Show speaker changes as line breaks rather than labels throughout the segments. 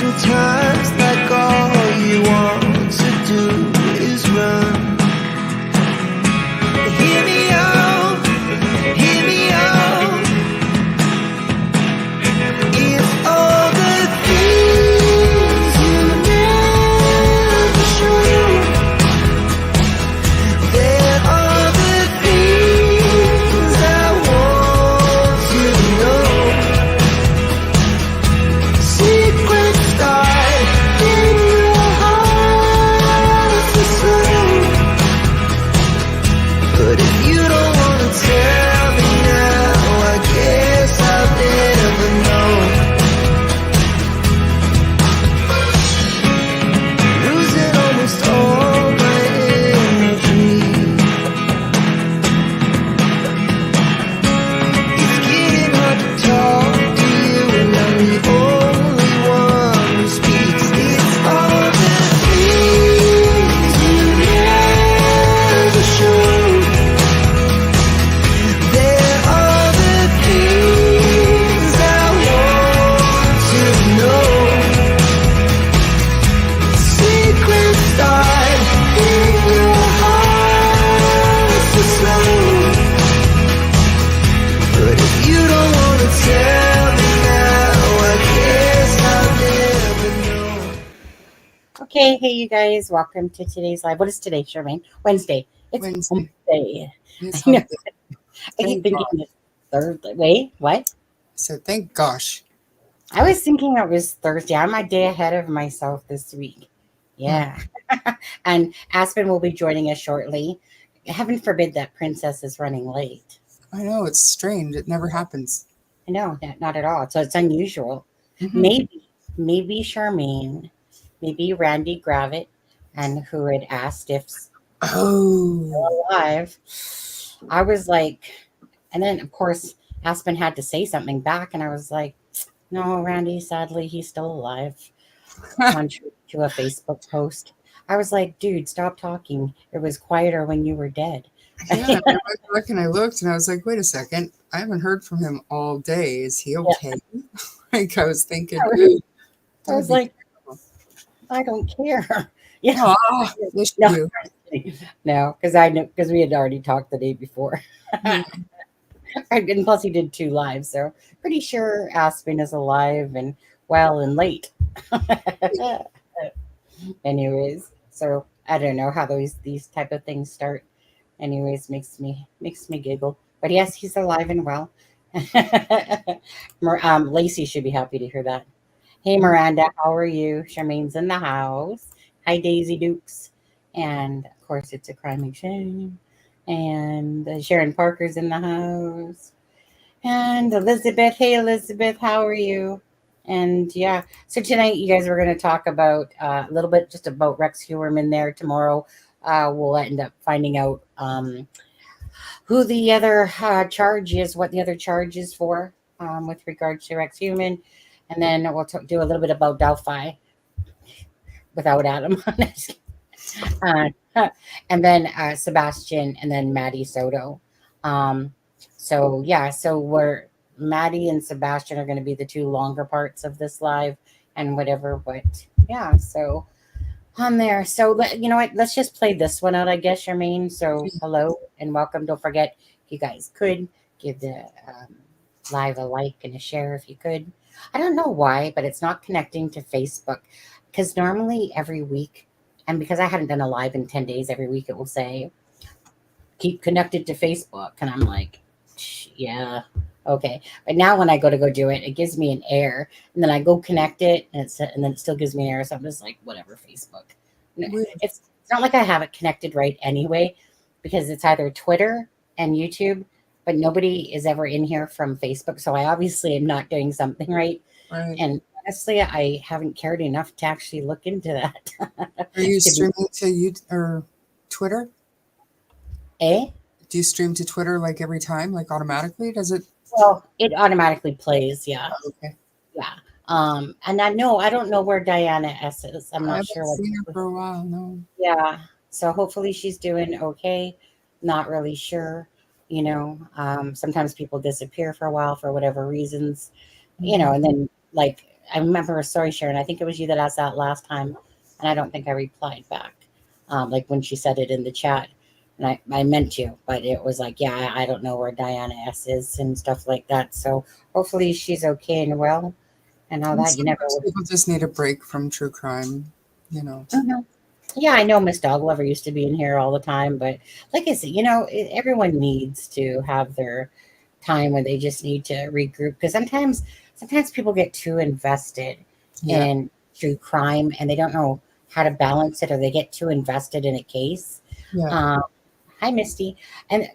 sometimes like all you want to do is run. Hear me out, hear me out. It's all the things you never show. There are the things I want you to know. Secrets start in your heart to slow. But if you don't want to tell me now, I guess I'll never know. Losing almost all my energy. It's getting hard to talk to you, and I'm the only one who speaks. It's all the things you never show. There are the things I want to know. Secrets start in your heart to slow. But if you don't want to tell me now, I guess I'll never know.
Okay, hey you guys, welcome to today's live. What is today, Charmaine? Wednesday. It's
Wednesday.
Wednesday.
It's
I know.
hump day.
I keep
Thank
thinking
God.
it's Thursday. Wait, what?
So thank gosh.
I was thinking it was Thursday. I'm a day ahead of myself this week. Yeah. And Aspen will be joining us shortly. Heaven forbid that Princess is running late.
I know, it's strange. It never happens.
No, not at all. So it's unusual.
Mhm.
Maybe Charmaine, maybe Randy Gravitt, and who had asked if
Oh.
alive. I was like, and then of course Aspen had to say something back, and I was like, no, Randy, sadly he's still alive. Contrary to a Facebook post. I was like, dude, stop talking. It was quieter when you were dead.
Yeah, I went back and I looked and I was like, wait a second. I haven't heard from him all day. Is he okay? Like I was thinking.
I
that would
was
be
like,
terrible.
I don't care. Yeah.
Aw, yes, you
No,
do.
no, because I know because we had already talked the day before.
Yeah.
And plus he did 2 lives, so pretty sure Aspen is alive and well and late. Anyways, so I don't know how these type of things start. Anyways, makes me giggle. But yes, he's alive and well. Lacey should be happy to hear that. Hey Miranda, how are you? Charmaine's in the house. Hi Daisy Dukes, and of course it's a crime shame. And Sharon Parker's in the house. And Elizabeth, hey Elizabeth, how are you? And yeah, so tonight you guys were going to talk about a little bit just about Rex Heuermann there. Tomorrow we'll end up finding out who the other charge is, what the other charge is for with regards to Rex Heuermann. And then we'll do a little bit about Delphi without Adam on it. And then Sebastian and then Maddie Soto. So yeah, so we're Maddie and Sebastian are going to be the 2 longer parts of this live and whatever. But yeah, so on there. So you know what? Let's just play this one out, I guess, Charmaine. So hello and welcome. Don't forget, if you guys could give the live a like and a share if you could. I don't know why, but it's not connecting to Facebook because normally every week, and because I hadn't done a live in 10 days, every week it will say, keep connected to Facebook. And I'm like, yeah, okay. But now when I go do it, it gives me an error. And then I go connect it and then it still gives me an error. So I'm just like, whatever, Facebook. It's not like I have it connected right anyway, because it's either Twitter and YouTube, but nobody is ever in here from Facebook. So I obviously am not doing something right.
Right.
And honestly, I haven't cared enough to actually look into that.
Are you streaming to YouTube or Twitter?
Eh?
Do you stream to Twitter like every time, like automatically? Does it?
Well, it automatically plays, yeah.
Oh, okay.
Yeah. And I don't know where Diana S is. I'm
I
not
haven't
sure what.
seen her for a while. No.
Yeah. So hopefully she's doing okay. Not really sure. You know, sometimes people disappear for a while for whatever reasons. You know, and then like I remember, sorry, Sharon, I think it was you that asked that last time, and I don't think I replied back. Like when she said it in the chat, and I meant to, but it was like, yeah, I don't know where Diana S is and stuff like that. So hopefully she's okay and well, and all
And
that. You never
sometimes
would.
people just need a break from true crime, you know.
Mhm. Yeah, I know Miss Dog Lover used to be in here all the time, but like I said, everyone needs to have their time when they just need to regroup because sometimes people get too invested
Yeah.
in true crime and they don't know how to balance it or they get too invested in a case.
Yeah.
Um, Hi, Misty, and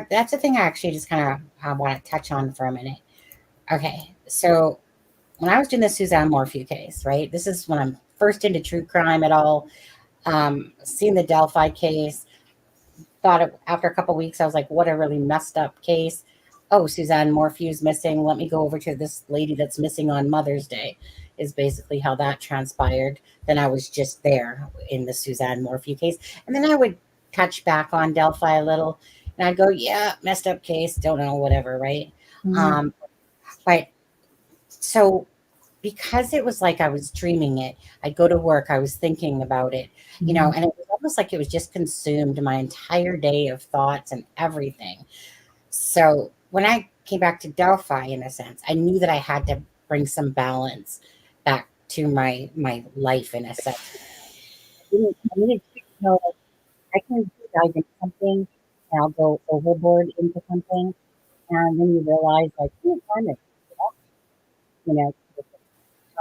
that's the thing I actually just kind of want to touch on for a minute. Okay, so when I was doing the Suzanne Morphew case, right? This is when I'm first into true crime at all. Seen the Delphi case, thought after a couple weeks, I was like, what a really messed up case. Oh, Suzanne Morphew's missing. Let me go over to this lady that's missing on Mother's Day, is basically how that transpired. Then I was just there in the Suzanne Morphew case. And then I would touch back on Delphi a little and I'd go, yeah, messed up case, don't know, whatever, right?
Mhm.
Um, but so because it was like I was dreaming it, I'd go to work, I was thinking about it,
Mhm.
and it was almost like it was just consumed my entire day of thoughts and everything. So when I came back to Delphi, in a sense, I knew that I had to bring some balance back to my life, in a sense. I needed to know like, I can dive into something and I'll go overboard into something, and then you realize like, oh, I'm it, you know,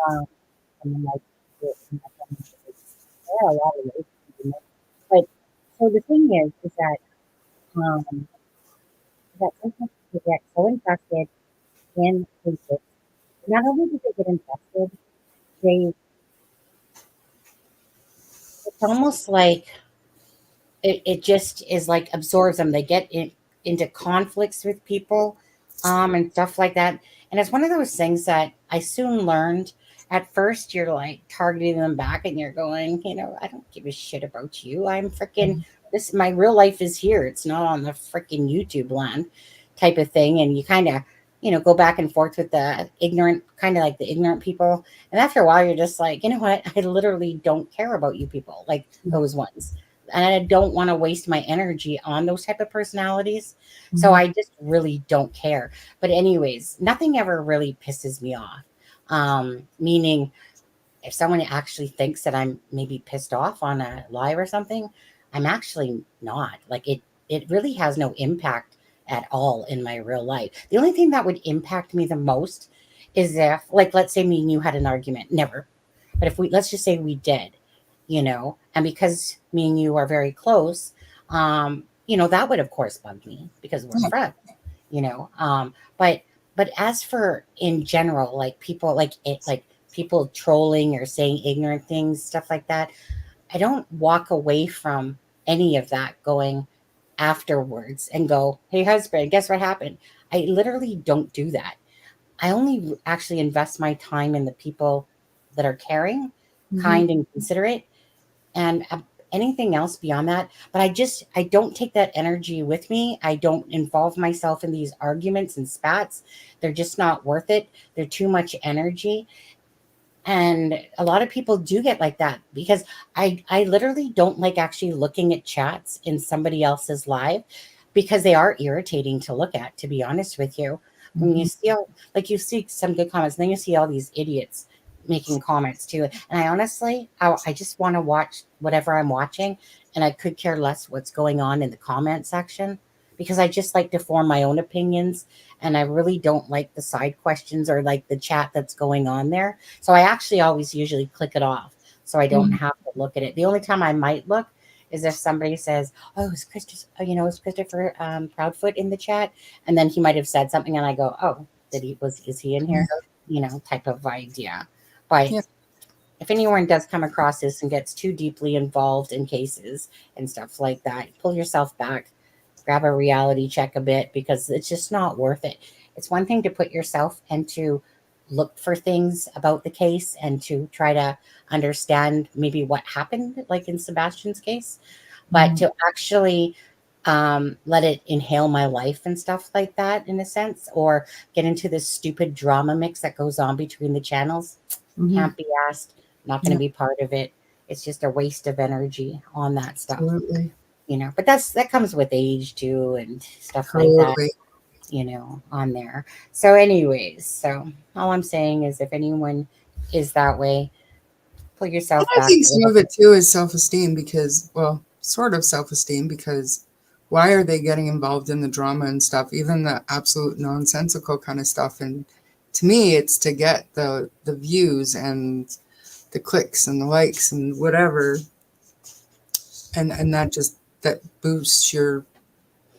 um, and then like, there are a lot of ways to do it. But so the thing is um, that sometimes people get so invested in cases. Not only do they get invested, they it's almost like it just is like absorbs them. They get into conflicts with people, and stuff like that. And it's one of those things that I soon learned. At first, you're like targeting them back, and you're going, I don't give a shit about you. I'm freaking this. My real life is here. It's not on the freaking YouTube land, type of thing. And you kind of, go back and forth with the ignorant, kind of like the ignorant people. And after a while, you're just like, you know what? I literally don't care about you people, like those ones, and I don't want to waste my energy on those type of personalities. So
Mhm.
I just really don't care. But anyways, nothing ever really pisses me off. Meaning if someone actually thinks that I'm maybe pissed off on a live or something, I'm actually not. Like it really has no impact at all in my real life. The only thing that would impact me the most is if, like, let's say me and you had an argument. Never. But if let's just say we did, and because me and you are very close, that would of course bug me because we're
Yeah.
friends, but as for in general, like people like it, like people trolling or saying ignorant things, stuff like that, I don't walk away from any of that going afterwards and go, hey husband, guess what happened. I literally don't do that. I only actually invest my time in the people that are caring,
Mhm.
kind, and considerate, and anything else beyond that. But I don't take that energy with me. I don't involve myself in these arguments and spats. They're just not worth it. They're too much energy. And a lot of people do get like that because I literally don't like actually looking at chats in somebody else's live because they are irritating to look at, to be honest with you. When you
Mhm.
see you see some good comments, and then you see all these idiots making comments too. And I honestly, I just want to watch whatever I'm watching, and I could care less what's going on in the comment section because I just like to form my own opinions, and I really don't like the side questions or like the chat that's going on there. So I actually always usually click it off so I don't
Mhm.
have to look at it. The only time I might look is if somebody says, "Oh, is Christopher Proudfoot in the chat?" And then he might have said something, and I go, "Oh, is he in here?" Type of idea. But
Yeah.
if anyone does come across this and gets too deeply involved in cases and stuff like that, pull yourself back, grab a reality check a bit because it's just not worth it. It's one thing to put yourself and to look for things about the case and to try to understand maybe what happened, like in Sebastian's case, but
Mhm.
to actually let it inhale my life and stuff like that in a sense, or get into this stupid drama mix that goes on between the channels.
Mhm.
Can't be asked. Not going
Yeah,
to be part of it. It's just a waste of energy on that stuff,
absolutely.
but that comes with age too and stuff like that,
Totally.
on there. So anyways, so all I'm saying is if anyone is that way, pull
And
yourself
I
back
think
a
some
little
of
bit.
it too is self-esteem because, well, sort of self-esteem because why are they getting involved in the drama and stuff, even the absolute nonsensical kind of stuff? And to me, it's to get the views and the clicks and the likes and whatever, and that just that boosts your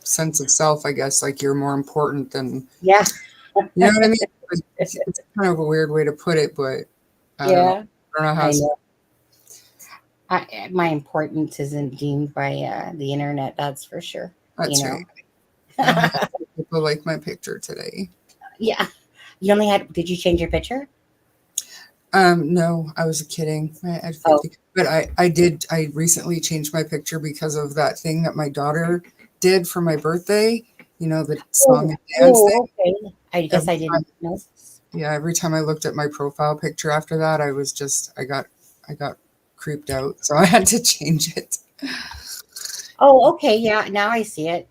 sense of self, I guess, like you're more important than,
Yeah.
you know what I mean? Like, it's kind of a weird way to put it, but I don't know.
Yeah,
I don't know how
I
else.
know. My importance isn't deemed by the internet, that's for sure. You
That's
know.
right. I had people like my picture today.
Yeah. You only had, did you change your picture?
No, I was kidding. I had
Oh,
50, but I recently changed my picture because of that thing that my daughter did for my birthday. You know, the song
oh,
and dance thing.
okay. I guess
Every
I
time,
didn't know.
yeah, every time I looked at my profile picture after that, I got creeped out, so I had to change it.
Oh, okay. Yeah, now I see it.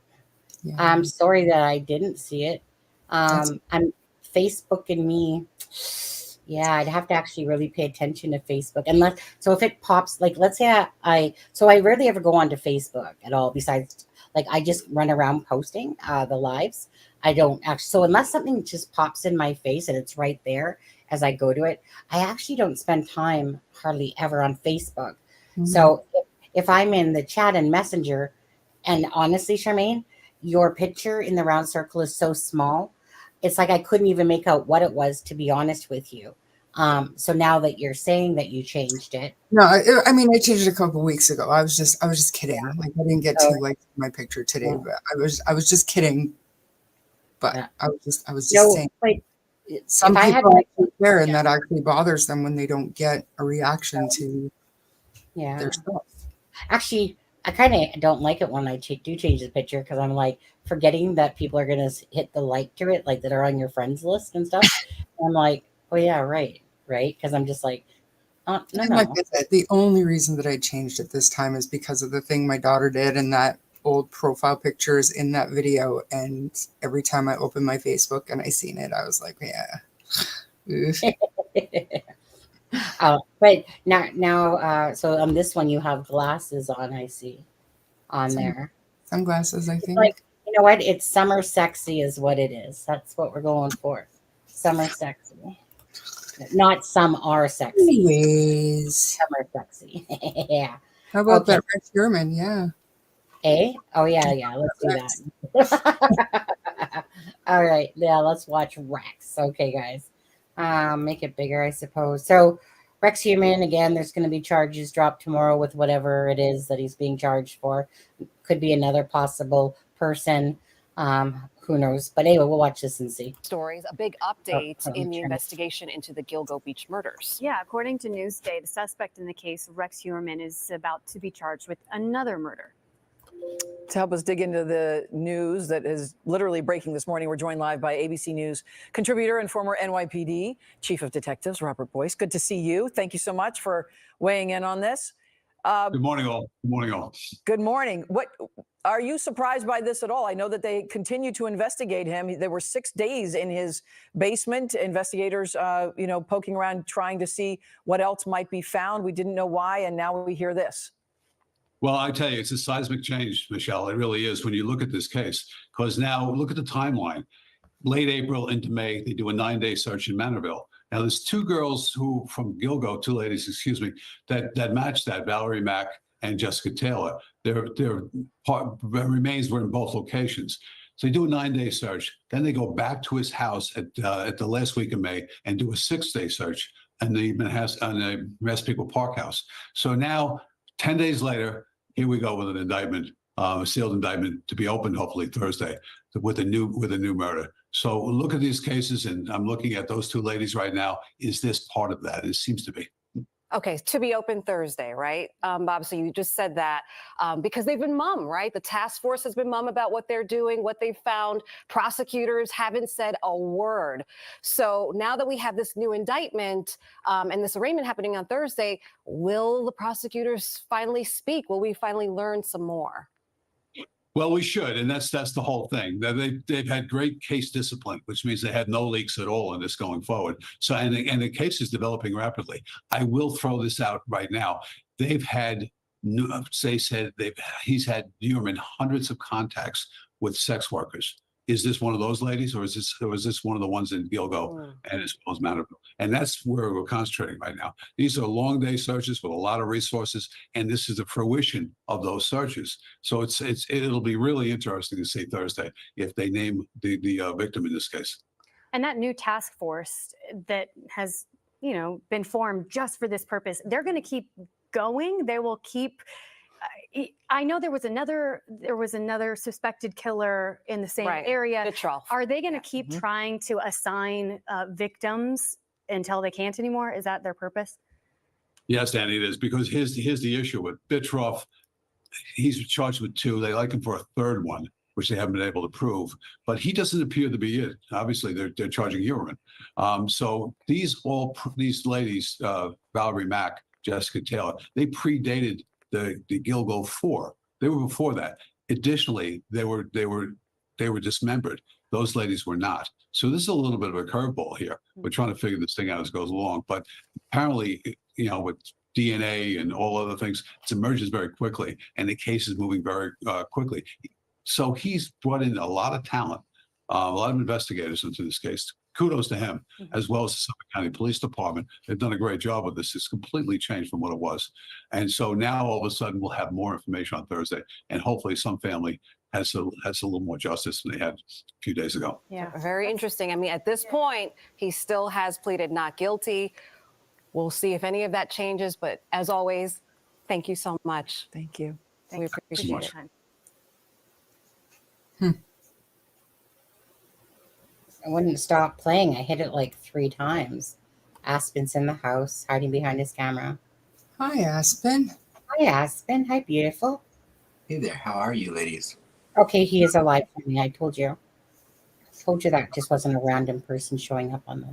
Yeah,
I'm sorry that I didn't see it.
that's
I'm Facebook and me. Yeah, I'd have to actually really pay attention to Facebook. Unless, so if it pops, like, let's say so I rarely ever go onto Facebook at all, besides, like, I just run around posting the lives. I don't actually, so unless something just pops in my face and it's right there as I go to it, I actually don't spend time hardly ever on Facebook.
mhm.
So if I'm in the chat and messenger, and honestly, Charmaine, your picture in the round circle is so small. It's like I couldn't even make out what it was, to be honest with you. So now that you're saying that you changed it,
No, I mean, I changed it a couple weeks ago. I was just
yeah.
kidding. Like, I didn't get
So
two likes on my picture today,
yeah,
but I was just kidding. But
yeah.
I was just
No,
saying.
but if
Some
I had
people
my,
actually care, and
yeah,
that actually bothers them when they don't get a reaction to
yeah.
their stuff.
Actually, I kind of don't like it when I do change the picture because I'm like forgetting that people are gonna hit the like to it, like that are on your friends list and stuff. I'm like, oh yeah, right, right, because I'm just like, no,
And like
no.
I said, the only reason that I changed it this time is because of the thing my daughter did, and that old profile picture is in that video. And every time I open my Facebook and I seen it, I was like, yeah. Ugh.
But now, so on this one you have glasses on. I see on
Sun-
there.
Sunglasses, I
It's
think.
like, you know what? It's summer sexy, is what it is. That's what we're going for. Summer sexy, not some are sexy.
Anyways,
Summer sexy. Yeah.
how about
Okay.
that Rex Heuermann? Yeah.
A. Oh yeah, yeah. Let's do
Rex.
that. All right. Yeah, let's watch Rex. Okay, guys. Make it bigger, I suppose. So Rex Human, again, there's going to be charges dropped tomorrow with whatever it is that he's being charged for. Could be another possible person. Who knows? But anyway, we'll watch this and see.
Stories, a big
Oh,
update
let me
in the
turn it.
investigation into the Gilgo Beach murders.
Yeah, according to Newsday, the suspect in the case, Rex Heuermann, is about to be charged with another murder.
To help us dig into the news that is literally breaking this morning, we're joined live by ABC News contributor and former NYPD Chief of Detectives, Robert Boyce. Good to see you. Thank you so much for weighing in on this.
Good morning, all. Good morning, all.
Good morning. What are you surprised by this at all? I know that they continue to investigate him. There were 6 days in his basement. Investigators, poking around, trying to see what else might be found. We didn't know why, and now we hear this.
Well, I tell you, it's a seismic change, Michelle. It really is when you look at this case, because now look at the timeline. Late April into May, they do a 9-day search in Manorville. Now, there's two girls from Gilgo, two ladies, excuse me, that matched that, Valerie Mack and Jessica Taylor. Their remains were in both locations. So they do a 9-day search. Then they go back to his house at the last week of May and do a 6-day search in the Massapequa Park house. So now, 10 days later, here we go with an indictment, a sealed indictment to be opened hopefully Thursday with a new murder. So look at these cases, and I'm looking at those two ladies right now. Is this part of that? It seems to be.
Okay, to be open Thursday, right? Bob, so you just said that because they've been mum, right? The task force has been mum about what they're doing, what they've found. Prosecutors haven't said a word. So now that we have this new indictment and this arraignment happening on Thursday, will the prosecutors finally speak? Will we finally learn some more?
Well, we should, and that's the whole thing. They've had great case discipline, which means they had no leaks at all in this going forward. So, and the case is developing rapidly. I will throw this out right now. They've had, he's had Heuermann hundreds of contacts with sex workers. Is this one of those ladies, or is this one of the ones in Gilgo and as well as Manorville? And that's where we're concentrating right now. These are long day searches with a lot of resources, and this is the fruition of those searches. So it'll be really interesting to see Thursday if they name the victim in this case.
And that new task force that has, been formed just for this purpose, they're going to keep going. They will keep. I know there was another suspected killer in the same area.
Vitrov.
Are they going to keep trying to assign victims until they can't anymore? Is that their purpose?
Yes, Danny, it is, because here's the issue with Vitrov. He's charged with 2. They like him for a third one, which they haven't been able to prove. But he doesn't appear to be it. Obviously, they're charging Heuermann. So these ladies, Valerie Mack, Jessica Taylor, they predated the Gilgo 4. They were before that. Additionally, they were dismembered. Those ladies were not. So this is a little bit of a curveball here. We're trying to figure this thing out as it goes along. But apparently, with DNA and all other things, it emerges very quickly, and the case is moving very quickly. So he's brought in a lot of talent, a lot of investigators into this case. Kudos to him, as well as the Suffolk County Police Department. They've done a great job with this. It's completely changed from what it was. And so now all of a sudden we'll have more information on Thursday, and hopefully some family has a little more justice than they had a few days ago.
Yeah, very interesting. I mean, at this point, he still has pleaded not guilty. We'll see if any of that changes. But as always, thank you so much.
Thank you.
We appreciate it.
I wouldn't stop playing. I hit it like 3 times. Aspen's in the house, hiding behind his camera.
Hi, Aspen.
Hi, Aspen. Hi, beautiful.
Hey there, how are you ladies?
Okay, he is alive for me. I told you. I told you that just wasn't a random person showing up on the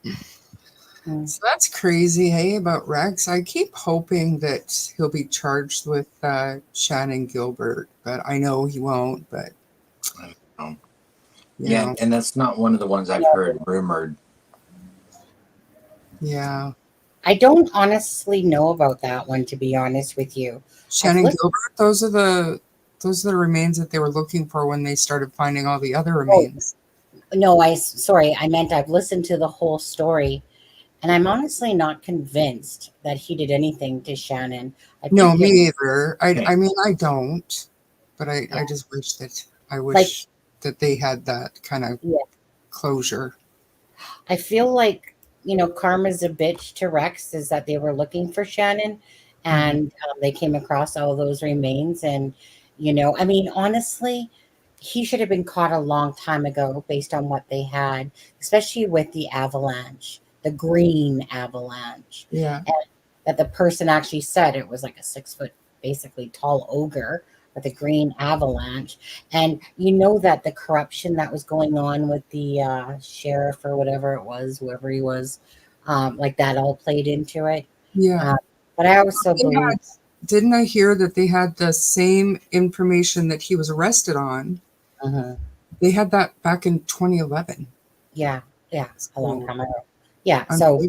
live.
So that's crazy, hey, about Rex. I keep hoping that he'll be charged with Shannon Gilbert, but I know he won't. But
I don't know.
you
Yeah,
know,
and that's not one of the ones I've heard rumored.
yeah,
I don't honestly know about that one, to be honest with you.
Shannon
listened-
Gilbert. Those are the remains that they were looking for when they started finding all the other remains.
No, I meant I've listened to the whole story, and I'm honestly not convinced that he did anything to Shannon. I think
No,
it-
me either. I mean, I don't, but I just wish that that they had that kind of closure.
I feel like, karma's a bitch to Rex, is that they were looking for Shannon, and they came across all those remains. And, I mean, honestly, he should have been caught a long time ago based on what they had, especially with the avalanche, the green avalanche.
Yeah.
And that the person actually said it was like a 6 foot, basically tall ogre with a green avalanche. And that the corruption that was going on with the sheriff or whatever it was, whoever he was, like that all played into it.
Yeah.
But I also believe.
Didn't I hear that they had the same information that he was arrested on? They had that back in 2011.
Yeah, a long time ago. Yeah, so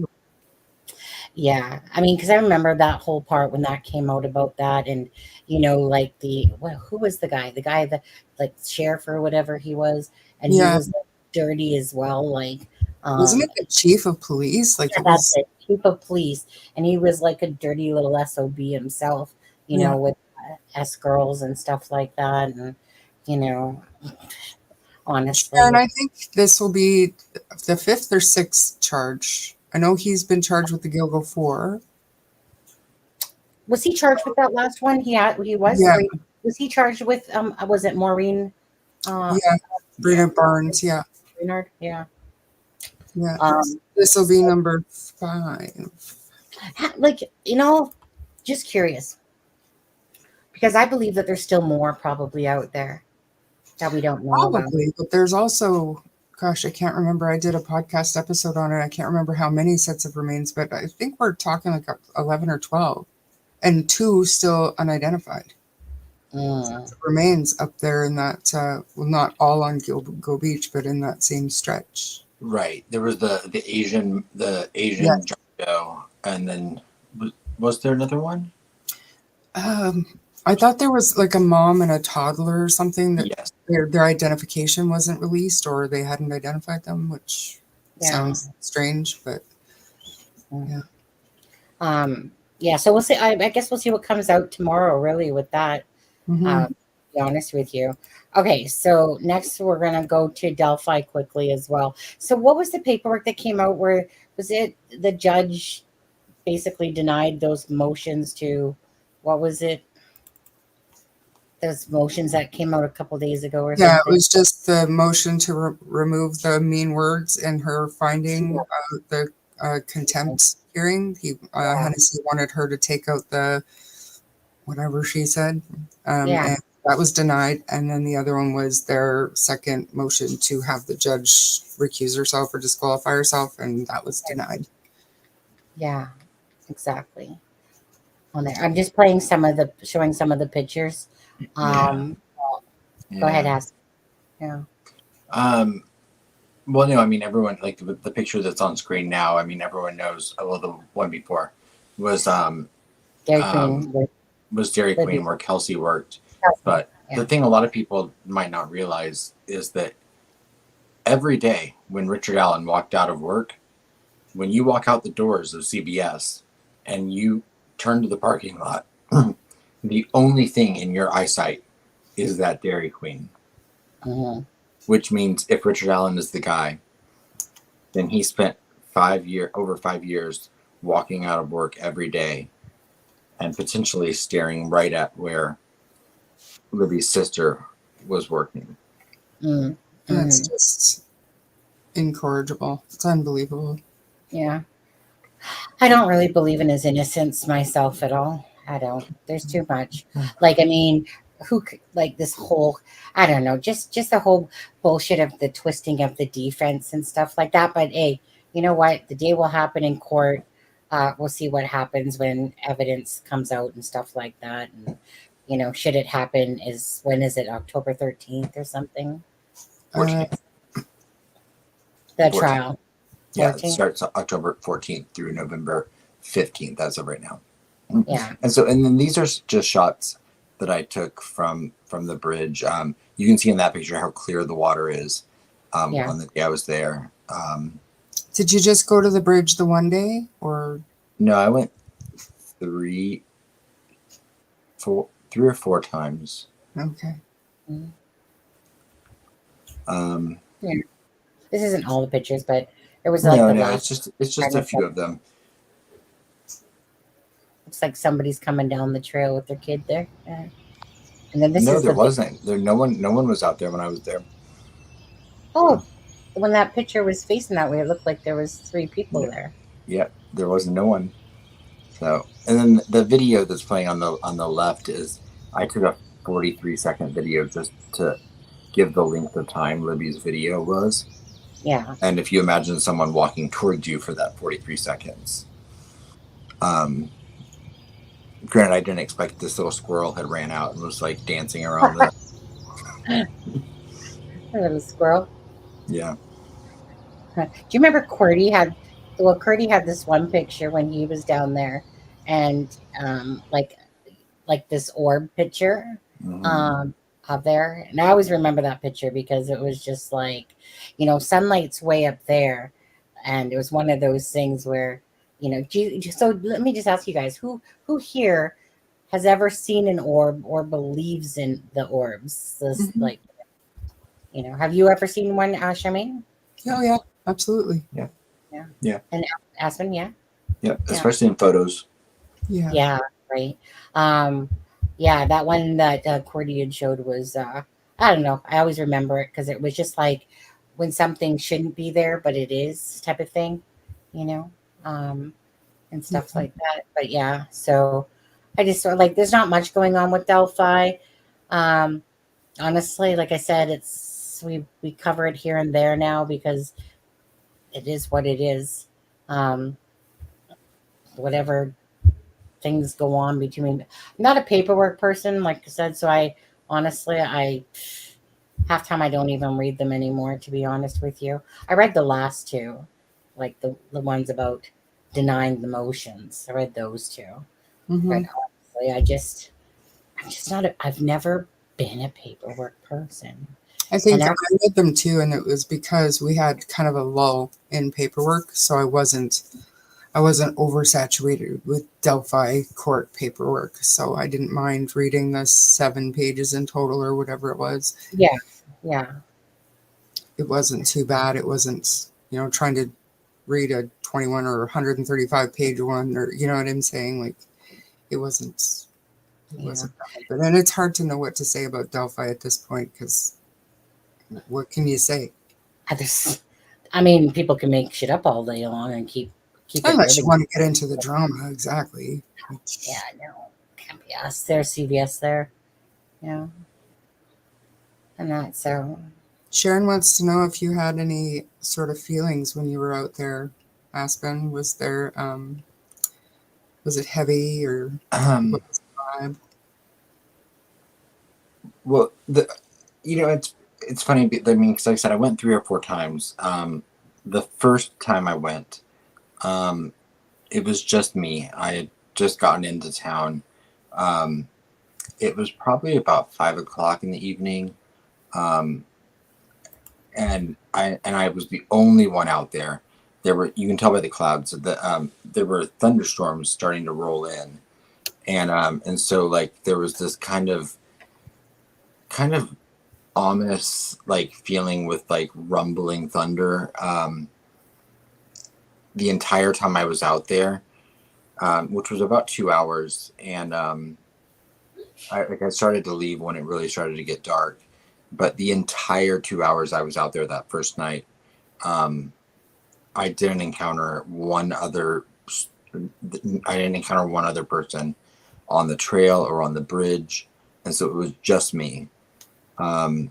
yeah, I mean, because I remember that whole part when that came out about that, and like who was the guy? The guy that like sheriff or whatever he was, and he was like, dirty as well. Like,
wasn't it the chief of police? Like,
that's it, chief of police, and he was like a dirty little SOB himself. With S girls and stuff like that, and honestly.
And I think this will be the 5th or 6th charge. I know he's been charged with the Gilgo 4.
Was he charged with that last one? He was.
Yeah.
Was he charged with? Was it Maureen?
Brina Barnes. Yeah.
Bernard. Yeah.
Yeah. This will be number 5.
Like, just curious, because I believe that there's still more probably out there that we don't know about.
Probably, but there's also, gosh, I can't remember. I did a podcast episode on it. I can't remember how many sets of remains, but I think we're talking like 11 or 12, and 2 still unidentified.
Mm.
Remains up there in that, well, not all on Go Beach, but in that same stretch.
Right. There was the Asian
Yes.
John Doe, and then was there another one?
I thought there was like a mom and a toddler or something that
Yes.
their identification wasn't released, or they hadn't identified them, which
Yeah.
sounds strange, but
Yeah, so we'll see. I guess we'll see what comes out tomorrow, really, with that.
mhm.
To be honest with you. Okay, so next we're gonna go to Delphi quickly as well. So what was the paperwork that came out where was it the judge basically denied those motions to what was it? Those motions that came out a couple days ago or
Yeah, it
something.
was just the motion to remove the mean words in her finding the contempt hearing. Hennessy wanted her to take out the whatever she said,
Yeah.
and that was denied. And then the other one was their second motion to have the judge recuse herself or disqualify herself, and that was denied.
Yeah, exactly. On there. I'm just showing some of the pictures. Go ahead, ask. Yeah.
Well, no, I mean, everyone, like the picture that's on screen now, I mean, everyone knows, well, the one before was
Dairy Queen.
Dairy
Libby.
Queen, where Kelsey worked.
Kelsey,
But
yeah.
the thing a lot of people might not realize is that every day when Richard Allen walked out of work, when you walk out the doors of CBS and you turn to the parking lot, the only thing in your eyesight is that Dairy Queen.
Mhm.
Which means if Richard Allen is the guy, then he spent over 5 years walking out of work every day and potentially staring right at where Libby's sister was working.
Mm.
That's just incorrigible. It's unbelievable.
Yeah. I don't really believe in his innocence myself at all. I don't. There's too much. Like, I mean, like this whole, I don't know, just the whole bullshit of the twisting of the defense and stuff like that. But hey, you know what? The day will happen in court. We'll see what happens when evidence comes out and stuff like that. And, should it happen when is it? October 13th or something?
14th.
The
14th.
trial.
Yeah,
14th?
it starts October 14th through November 15th as of right now.
Yeah.
And then these are just shots that I took from the bridge. You can see in that picture how clear the water is on the day I was there.
Did you just go to the bridge the one day, or?
No, I went 3 or 4 times.
Okay.
This isn't all the pictures, but it was
No,
like the last.
it's just a few of them.
Looks like somebody's coming down the trail with their kid there. And then this
No,
is
there wasn't. No one was out there when I was there.
Oh, when that picture was facing that way, it looked like there was 3 people there.
Yep, there wasn't no one. So, and then the video that's playing on the left is I took a 43-second video just to give the length of time Libby's video was.
Yeah.
And if you imagine someone walking towards you for that 43 seconds, granted, I didn't expect this little squirrel had ran out and was like dancing around
A little squirrel.
Yeah.
Do you remember Qwerty had this one picture when he was down there, and like this orb picture up there, and I always remember that picture because it was just like, sunlight's way up there, and it was one of those things where, so let me just ask you guys, who here has ever seen an orb or believes in the orbs? This, like, have you ever seen one, Charmaine?
Oh yeah, absolutely.
Yeah.
And Aspen, yeah.
Yeah, especially in photos.
Yeah.
Yeah, right. Yeah, that one that Qwerty had showed was, I don't know. I always remember it because it was just like when something shouldn't be there, but it is type of thing. you know, and stuff like that. But yeah, so I just sort of like, there's not much going on with Delphi. Honestly, like I said, we cover it here and there now because it is what it is. Whatever things go on between, I'm not a paperwork person, like I said, so I honestly, half time I don't even read them anymore, to be honest with you. I read the last two, like the ones about denying the motions. I read those two.
Mm-hmm.
But honestly, I'm just not I've never been a paperwork person.
I think
And
I read them too, and it was because we had kind of a lull in paperwork, so I wasn't oversaturated with Delphi court paperwork, so I didn't mind reading the 7 pages in total or whatever it was.
yeah.
It wasn't too bad. It wasn't, trying to read a 21 or 135 page one, or you know what I'm saying? Like, it wasn't bad. But then it's hard to know what to say about Delphi at this point, because what can you say?
I mean, people can make shit up all day long and keep
Unless you
living.
want to get into the drama, exactly.
Yeah, no, can't be us. There's CBS there, and that. So
Sharon wants to know if you had any sort of feelings when you were out there, Aspen. Was there, was it heavy, or what was the vibe?
Well, it's funny. I mean, because like I said, I went 3 or 4 times. The first time I went, it was just me. I had just gotten into town. It was probably about 5 o'clock in the evening, and I was the only one out there. You can tell by the clouds that there were thunderstorms starting to roll in, and so like there was this kind of ominous like feeling with like rumbling thunder the entire time I was out there, which was about 2 hours, and I started to leave when it really started to get dark. But the entire 2 hours I was out there that first night, I didn't encounter one other person on the trail or on the bridge, and so it was just me. And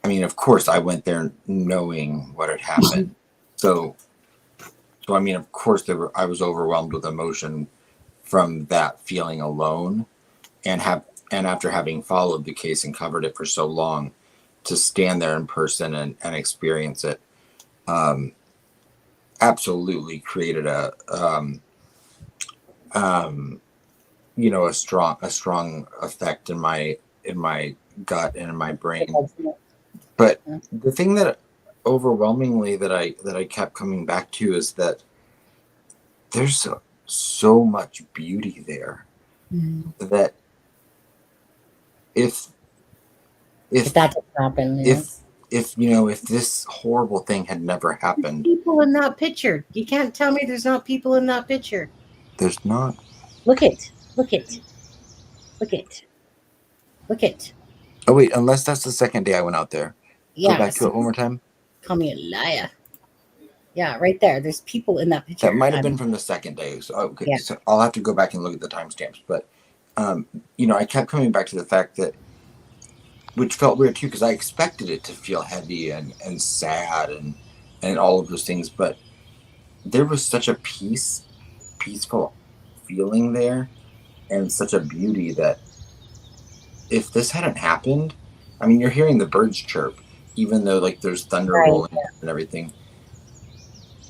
I mean, of course, I went there knowing what had happened. So I mean, of course, I was overwhelmed with emotion from that feeling alone, and after having followed the case and covered it for so long, to stand there in person and experience it, absolutely created a strong effect in my gut and in my brain. But the thing that overwhelmingly that I kept coming back to is that there's so much beauty there, that if
that doesn't happen,
if this horrible thing had never happened,
people in that picture, you can't tell me there's not people in that picture.
there's not.
Look it.
Oh wait, unless that's the second day I went out there.
Yeah.
Go back to it one more time.
Call me a liar. Yeah, right there. There's people in that picture.
That might have been from the second day. So okay,
Yeah.
So I'll have to go back and look at the timestamps. But I kept coming back to the fact that, which felt weird too, because I expected it to feel heavy and sad and all of those things, but there was such a peaceful feeling there, and such a beauty that if this hadn't happened, I mean, you're hearing the birds chirp, even though like there's thunder rolling and everything.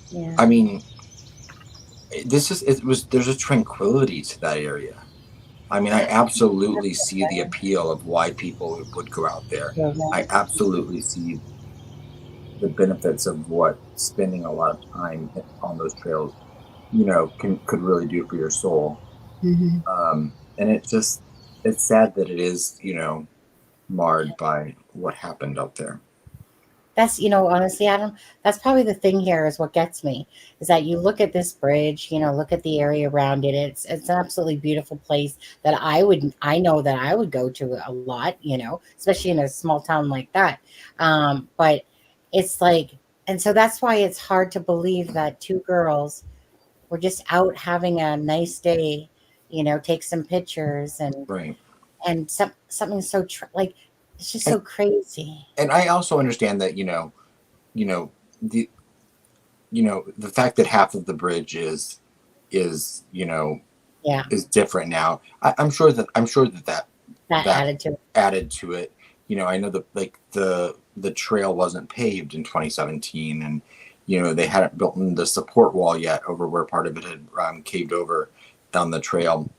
Yeah.
I mean, there's a tranquility to that area. I mean, I absolutely see the appeal of why people would go out there. I absolutely see the benefits of what spending a lot of time on those trails, could really do for your soul. And it's sad that it is, marred by what happened out there.
That's, honestly, Adam, that's probably the thing here is what gets me is that you look at this bridge, look at the area around it. It's an absolutely beautiful place that I know that I would go to a lot, especially in a small town like that. But it's like, and so that's why it's hard to believe that two girls were just out having a nice day, take some pictures
Right.
and something so like it's just
And,
so crazy.
and I also understand that, the the fact that half of the bridge is
Yeah,
is different now. I'm sure that
that
that
attitude.
added to it. I know that like the trail wasn't paved in 2017, and they hadn't built the support wall yet over where part of it had caved over down the trail.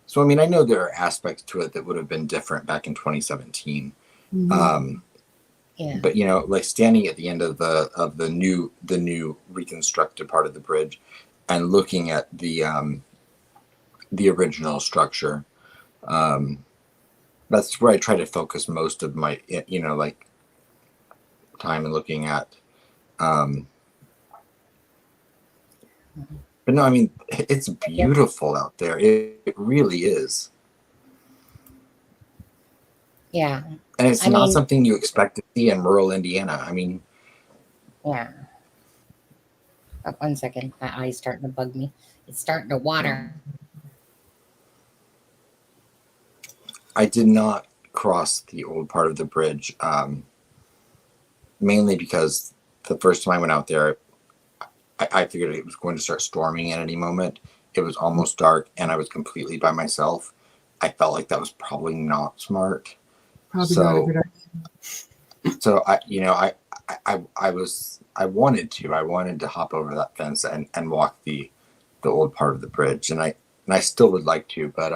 So I mean, I know there are aspects to it that would have been different back in 2017.
Mhm.
Yeah,
But like standing at the end of the new reconstructed part of the bridge and looking at the original structure, that's where I try to focus most of my like time and looking at. Um, but no, I mean it's
yep.
beautiful out there. It really is,
Yeah.
and it's
I
not
mean,
something you expect to see in rural Indiana. I mean,
yeah. Oh, 1 second, my eye's starting to bug me. It's starting to water.
I did not cross the old part of the bridge, mainly because the first time I went out there, I figured it was going to start storming at any moment. It was almost dark, and I was completely by myself. I felt like that was probably not smart.
Probably not a
So,
good idea.
so I wanted to hop over that fence and walk the old part of the bridge, and I still would like to, but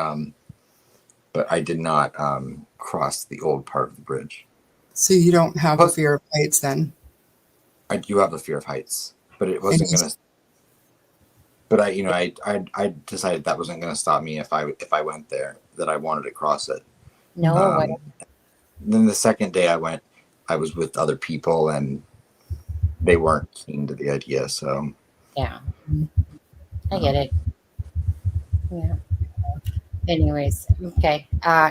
I did not cross the old part of the bridge.
So you don't have a
Plus,
fear of heights then?
I do have a fear of heights, but it
And
wasn't
you-
gonna. But I decided that wasn't gonna stop me if I went there. That I wanted to cross it.
No, what?
Um, then the second day I went, I was with other people and they weren't keen to the idea. So
Yeah, I get it. Yeah. Anyways, okay.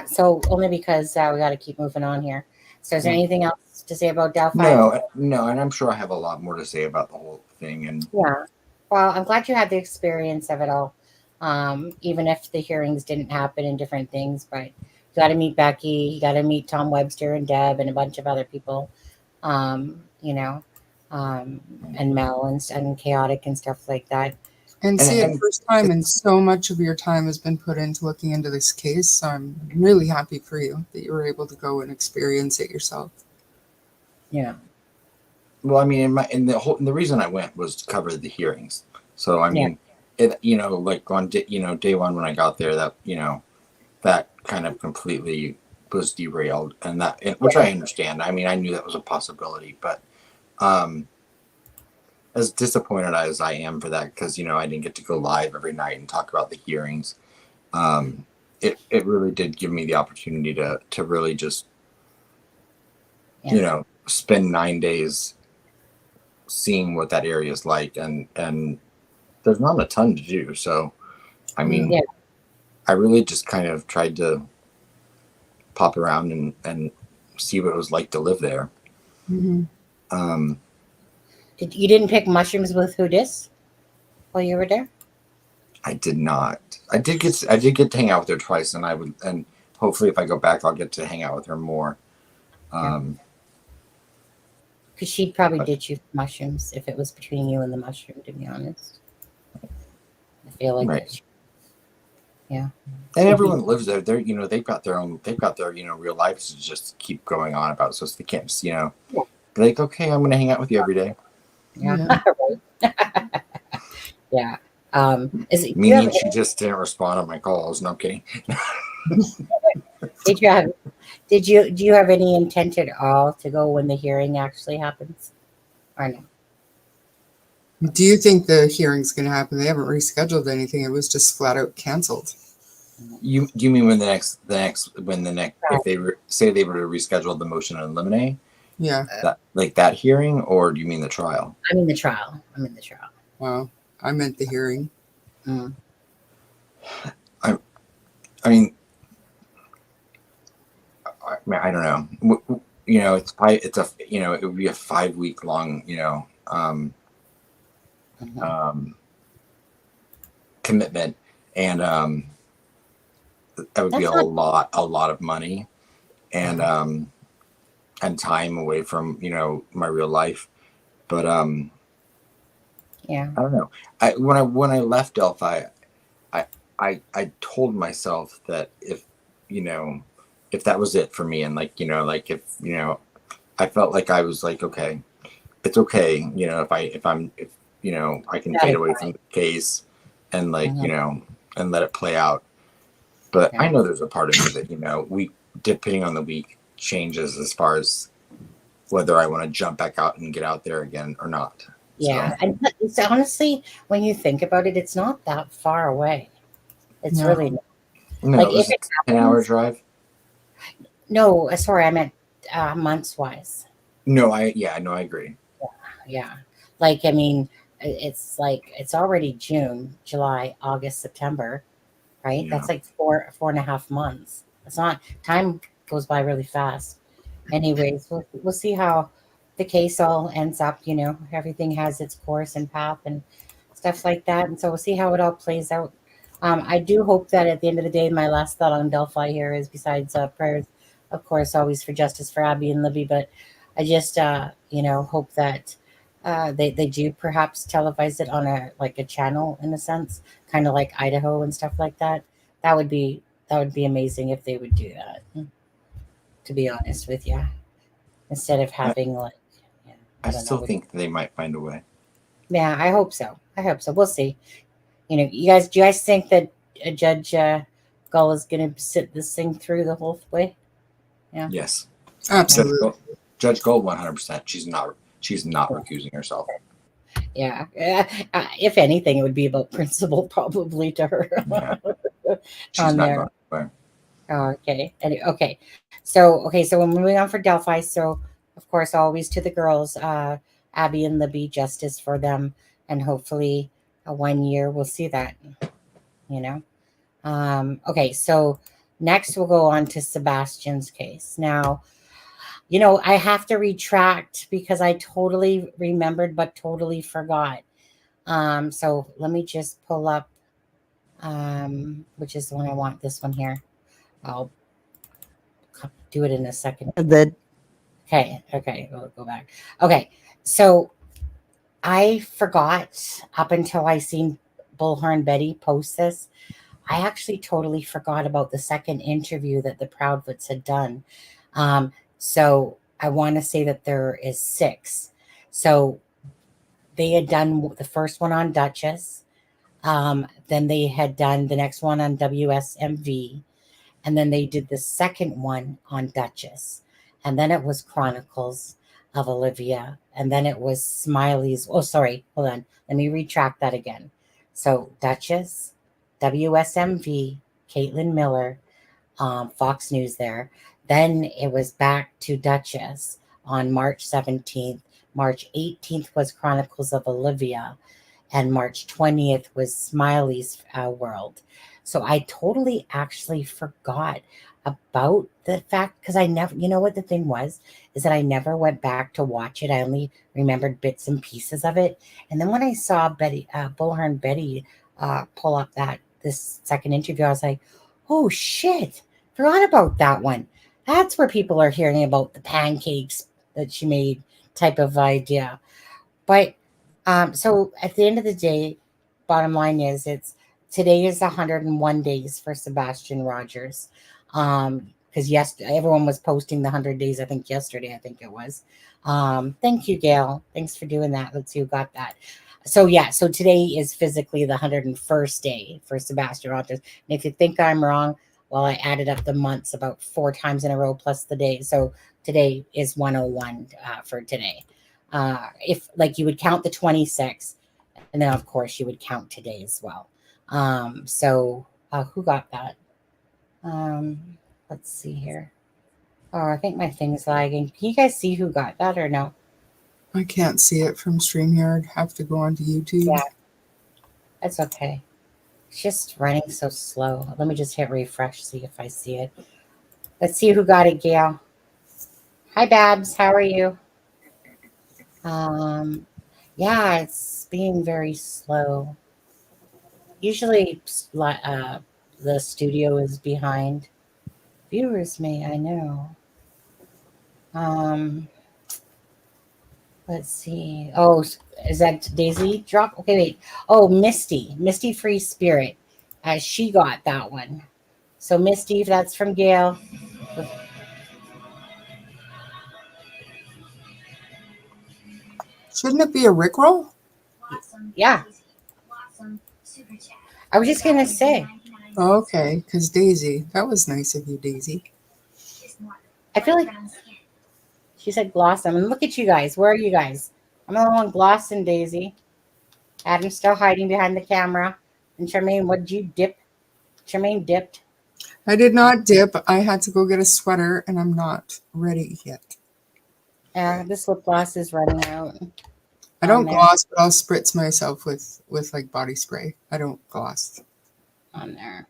So only because we got to keep moving on here. So is there anything else to say about Delphi?
no, and I'm sure I have a lot more to say about the whole thing. And
Yeah. Well, I'm glad you had the experience of it all. Even if the hearings didn't happen and different things, but you got to meet Becky, you got to meet Tom Webster and Deb and a bunch of other people, um, you know, um, and Mel and Chaotic and stuff like that.
And
and
see it
and
first time, and so much of your time has been put into looking into this case. So I'm really happy for you that you were able to go and experience it yourself.
Yeah.
well, I mean, and the reason I went was to cover the hearings. So I
Yeah.
mean, it like on day one when I got there, that kind of completely was derailed, which I understand. I mean, I knew that was a possibility, but um, as disappointed as I am for that, because I didn't get to go live every night and talk about the hearings. Um, it really did give me the opportunity to really just
Yeah.
spend 9 days seeing what that area is like, and there's not a ton to do. So I mean,
Yeah.
I really just kind of tried to pop around and see what it was like to live there.
Mm-hmm.
You didn't pick mushrooms with Hoodis while you were there?
I did not. I did get to hang out with her twice, and hopefully if I go back, I'll get to hang out with her more.
Because she'd probably
But-
ditch you for mushrooms if it was between you and the mushroom, to be honest. I feel like
Right.
that. Yeah.
And everyone lives there. They've got their real lives to just keep going on about. So they can't just, be like, okay, I'm going to hang out with you every day.
Yeah. Right. Yeah. Is it, do you
Meaning
have,
she just didn't respond on my calls. No, I'm kidding.
do you have any intent at all to go when the hearing actually happens? Or no?
Do you think the hearing's going to happen? They haven't rescheduled anything. It was just flat out canceled.
Do you mean when if they say they were to reschedule the motion and eliminate
Yeah.
that hearing, or do you mean the trial?
I'm in the trial.
Wow. I meant the hearing.
Mm.
I mean, I don't know. it's a it would be a 5-week long commitment, and that would be
That's
a
not
lot of money and time away from my real life. But
yeah.
I don't know. When I left Delphi, I told myself that if that was it for me, and if I felt like I was like, okay, it's okay, if I can
That
fade
is
away from the case and and let it play out. But I
yeah.
know there's a part of me that week, depending on the week, changes as far as whether I want to jump back out and get out there again or not.
Yeah.
So
And it's honestly, when you think about it, it's not that far away. It's
No.
really not.
no,
Like
it
if
was
it
a 10-hour
happens,
drive.
no, sorry, I meant months wise.
No, I agree.
Yeah. Like, I mean, it's like it's already June, July, August, September, right?
Yeah.
That's like 4.5 months. It's not, time goes by really fast. Anyways, we'll see how the case all ends up. Everything has its course and path and stuff like that. And so we'll see how it all plays out. I do hope that at the end of the day, my last thought on Delphi here is, besides prayers, of course, always for justice for Abby and Libby, but I just, hope that they do perhaps televise it on a channel, in a sense, kind of like Idaho and stuff like that. That would be amazing if they would do that. To be honest with you, instead of
I,
having yeah,
I
I don't know.
still think they might find a way.
Yeah, I hope so. We'll see. Do you guys think that Judge Gull is going to sit this thing through the whole way? Yeah.
Yes.
Absolutely.
Judge Gold 100%. She's not recusing herself.
Yeah. If anything, it would be about principle, probably, to her.
Yeah. She's
On
not
there.
going anywhere.
Oh, okay. Okay. So we're moving on for Delphi. So of course, always to the girls, Abby and Libby, justice for them, and hopefully, 1 year we'll see that. Okay. So next we'll go on to Sebastian's case. Now, I have to retract because I totally remembered but totally forgot. So let me just pull up, which is the one I want. This one here. I'll do it in a second. Okay, we'll go back. Okay, so I forgot up until I seen Bullhorn Betty post this. I actually totally forgot about the second interview that the Proudfoots had done. So I want to say that there is 6. So they had done the first one on Duchess. Then they had done the next one on WSMV. And then they did the second one on Duchess. And then it was Chronicles of Olivia. And then it was Smiley's. Oh, sorry. Hold on. Let me retract that again. So Duchess, WSMV, Caitlin Miller, Fox News there. Then it was back to Duchess on March 17th. March 18th was Chronicles of Olivia. And March 20th was Smiley's World. So I totally actually forgot about the fact, because I never, what the thing was, is that I never went back to watch it. I only remembered bits and pieces of it. And then when I saw Bullhorn Betty pull up this second interview, I was like, oh shit, forgot about that one. That's where people are hearing about the pancakes that she made type of idea. But so at the end of the day, bottom line is today is 101 days for Sebastian Rogers. Because everyone was posting the 100 days, I think yesterday, I think it was. Thank you, Gail. Thanks for doing that. Let's see who got that. So so today is physically the 101st day for Sebastian Rogers. And if you think I'm wrong, well, I added up the months about 4 times in a row plus the day. So today is 101 for today. If you would count the 26, and then of course you would count today as well. So who got that? Let's see here. Oh, I think my thing's lagging. Can you guys see who got that or no?
I can't see it from StreamYard. Have to go onto YouTube.
Yeah, that's okay. It's just running so slow. Let me just hit refresh, see if I see it. Let's see who got it, Gail. Hi, Babs. How are you? Yeah, it's being very slow. Usually, the studio is behind. Viewers may, I know. Um, let's see. Oh, is that Daisy drop? Okay, wait. Oh, Misty Free Spirit. She got that one. So Misty, that's from Gail.
Shouldn't it be a Rickroll?
Yeah. I was just gonna say.
Oh, okay, because Daisy. That was nice of you, Daisy.
I feel like she said Blossom. And look at you guys. Where are you guys? I'm the one Blossom, Daisy. Adam's still hiding behind the camera. And Charmaine, what did you dip? Charmaine dipped.
I did not dip. I had to go get a sweater, and I'm not ready yet.
This lip gloss is running out.
I don't
there.
gloss, but I'll spritz myself with like body spray. I don't gloss.
On there.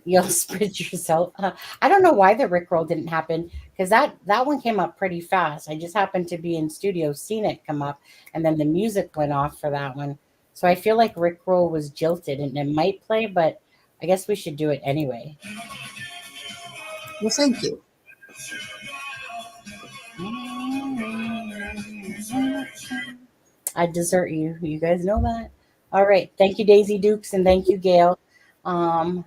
You'll spritz yourself. I don't know why the Rickroll didn't happen because that one came up pretty fast. I just happened to be in studio, seen it come up, and then the music went off for that one. So I feel like Rickroll was jilted and it might play, but I guess we should do it anyway.
Well, thank you.
I desert you. You guys know that. All right. Thank you, Daisy Dukes, and thank you, Gail. And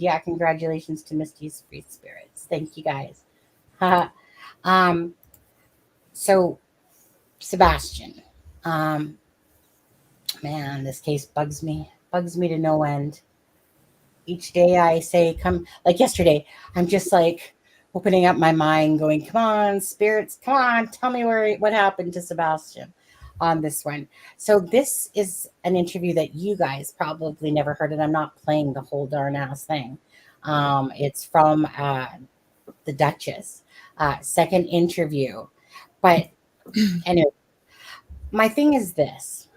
yeah, congratulations to Misty's Free Spirits. Thank you guys. So Sebastian, man, this case bugs me to no end. Each day I say, come, like yesterday, I'm just like opening up my mind, going, come on, spirits, come on, tell me what happened to Sebastian on this one. So this is an interview that you guys probably never heard, and I'm not playing the whole darn ass thing. It's from the Duchess, second interview. But anyway, my thing is this,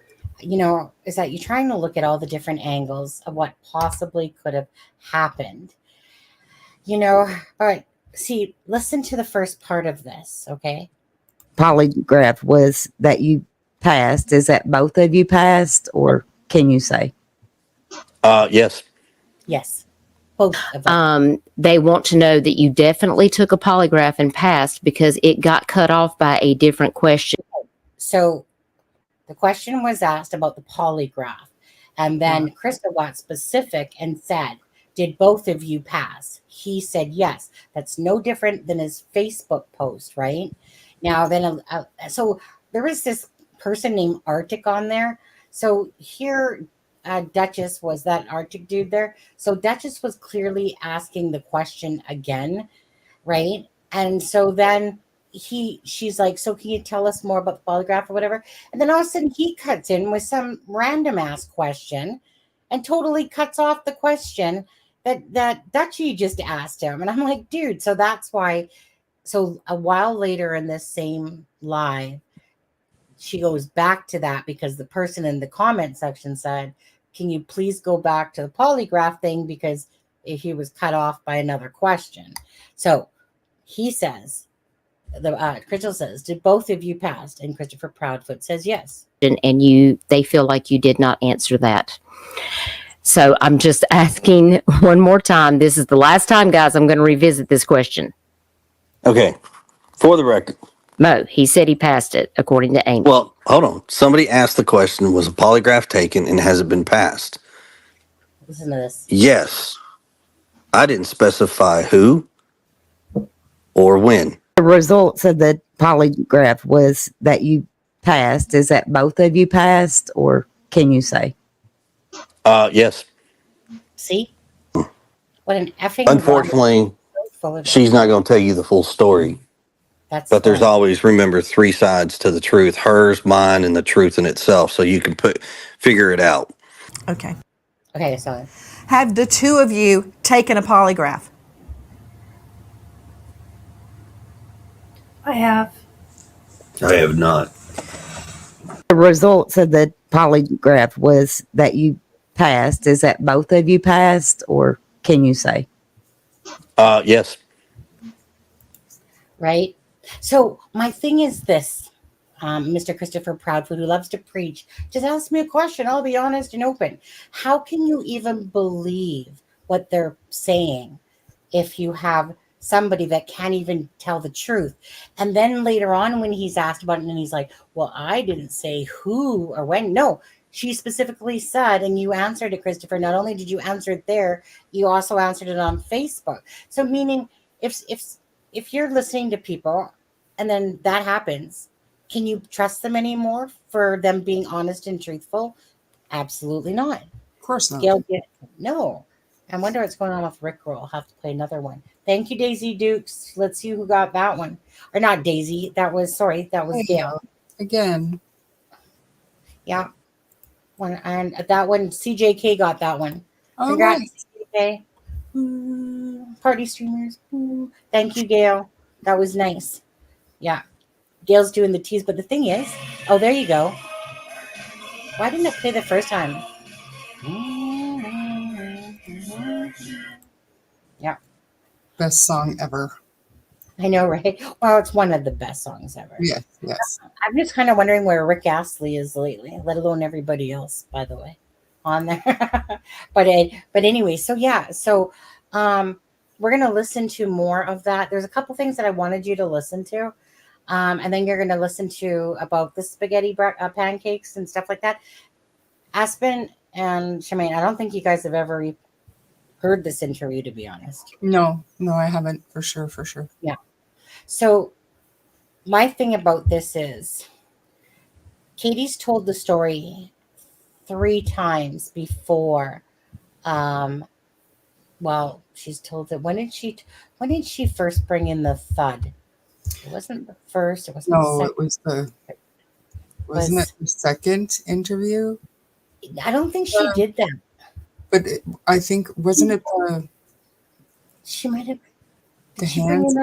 is that you're trying to look at all the different angles of what possibly could have happened. But see, listen to the first part of this, okay?
Polygraph was that you passed. Is that both of you passed, or can you say?
Yes.
Yes, both of them.
They want to know that you definitely took a polygraph and passed because it got cut off by a different question.
So the question was asked about the polygraph, and then Crystal got specific and said, did both of you pass? He said yes. That's no different than his Facebook post, right? Now, then, so there was this person named Arctic on there. So here, Duchess was that Arctic dude there. So Duchess was clearly asking the question again, right? And so then she's like, so can you tell us more about the polygraph or whatever? And then all of a sudden he cuts in with some random ass question and totally cuts off the question that Dutchie just asked him. And I'm like, dude, so that's why. So a while later in this same live, she goes back to that because the person in the comment section said, can you please go back to the polygraph thing because he was cut off by another question. So he says, Crystal says, did both of you pass? And Christopher Proudfoot says yes.
And they feel like you did not answer that. So I'm just asking one more time. This is the last time, guys, I'm going to revisit this question.
Okay. For the record.
Mo, he said he passed it, according to Amy.
Well, hold on. Somebody asked the question, was a polygraph taken and has it been passed?
Listen to this.
Yes. I didn't specify who or when.
The results of the polygraph was that you passed. Is that both of you passed, or can you say?
Yes.
See? What an effing.
Unfortunately, she's not going to tell you the full story. But there's always, remember, three sides to the truth: hers, mine, and the truth in itself. So you can figure it out.
Okay.
Okay, so
Have the two of you taken a polygraph?
I have.
I have not.
The results of the polygraph was that you passed. Is that both of you passed, or can you say?
Yes.
right? So my thing is this, Mr. Christopher Proudfoot, who loves to preach, just ask me a question. I'll be honest and open. How can you even believe what they're saying if you have somebody that can't even tell the truth? And then later on, when he's asked about it, and he's like, well, I didn't say who or when. No, she specifically said, and you answered it, Christopher. Not only did you answer it there, you also answered it on Facebook. So meaning if you're listening to people and then that happens, can you trust them anymore for them being honest and truthful? Absolutely not.
Of course not.
Gail, no. I wonder what's going on with Rickroll. I'll have to play another one. Thank you, Daisy Dukes. Let's see who got that one. Or not Daisy. That was Gail.
Again.
Yeah. And that one, CJK got that one.
All
Congrats, CJK. Party streamers. Ooh. Thank you, Gail. That was nice. Yeah. Gail's doing the tease, but the thing is, oh, there you go. Why didn't it play the first time? Yeah.
Best song ever.
I know, right? Well, it's one of the best songs ever.
Yes.
I'm just kind of wondering where Rick Astley is lately, let alone everybody else, by the way, on there. but anyway, so yeah, so we're gonna listen to more of that. There's a couple things that I wanted you to listen to, and then you're gonna listen to about the spaghetti pancakes and stuff like that. Aspen and Shemaine, I don't think you guys have ever heard this interview, to be honest.
No, I haven't, for sure.
Yeah. So my thing about this is Katie's told the story 3 times before. Well, she's told it. When did she first bring in the thud? It wasn't the first. It wasn't.
No,
the
it was wasn't it the second interview?
I don't think she did that.
But I think, wasn't it
she might have.
The hands?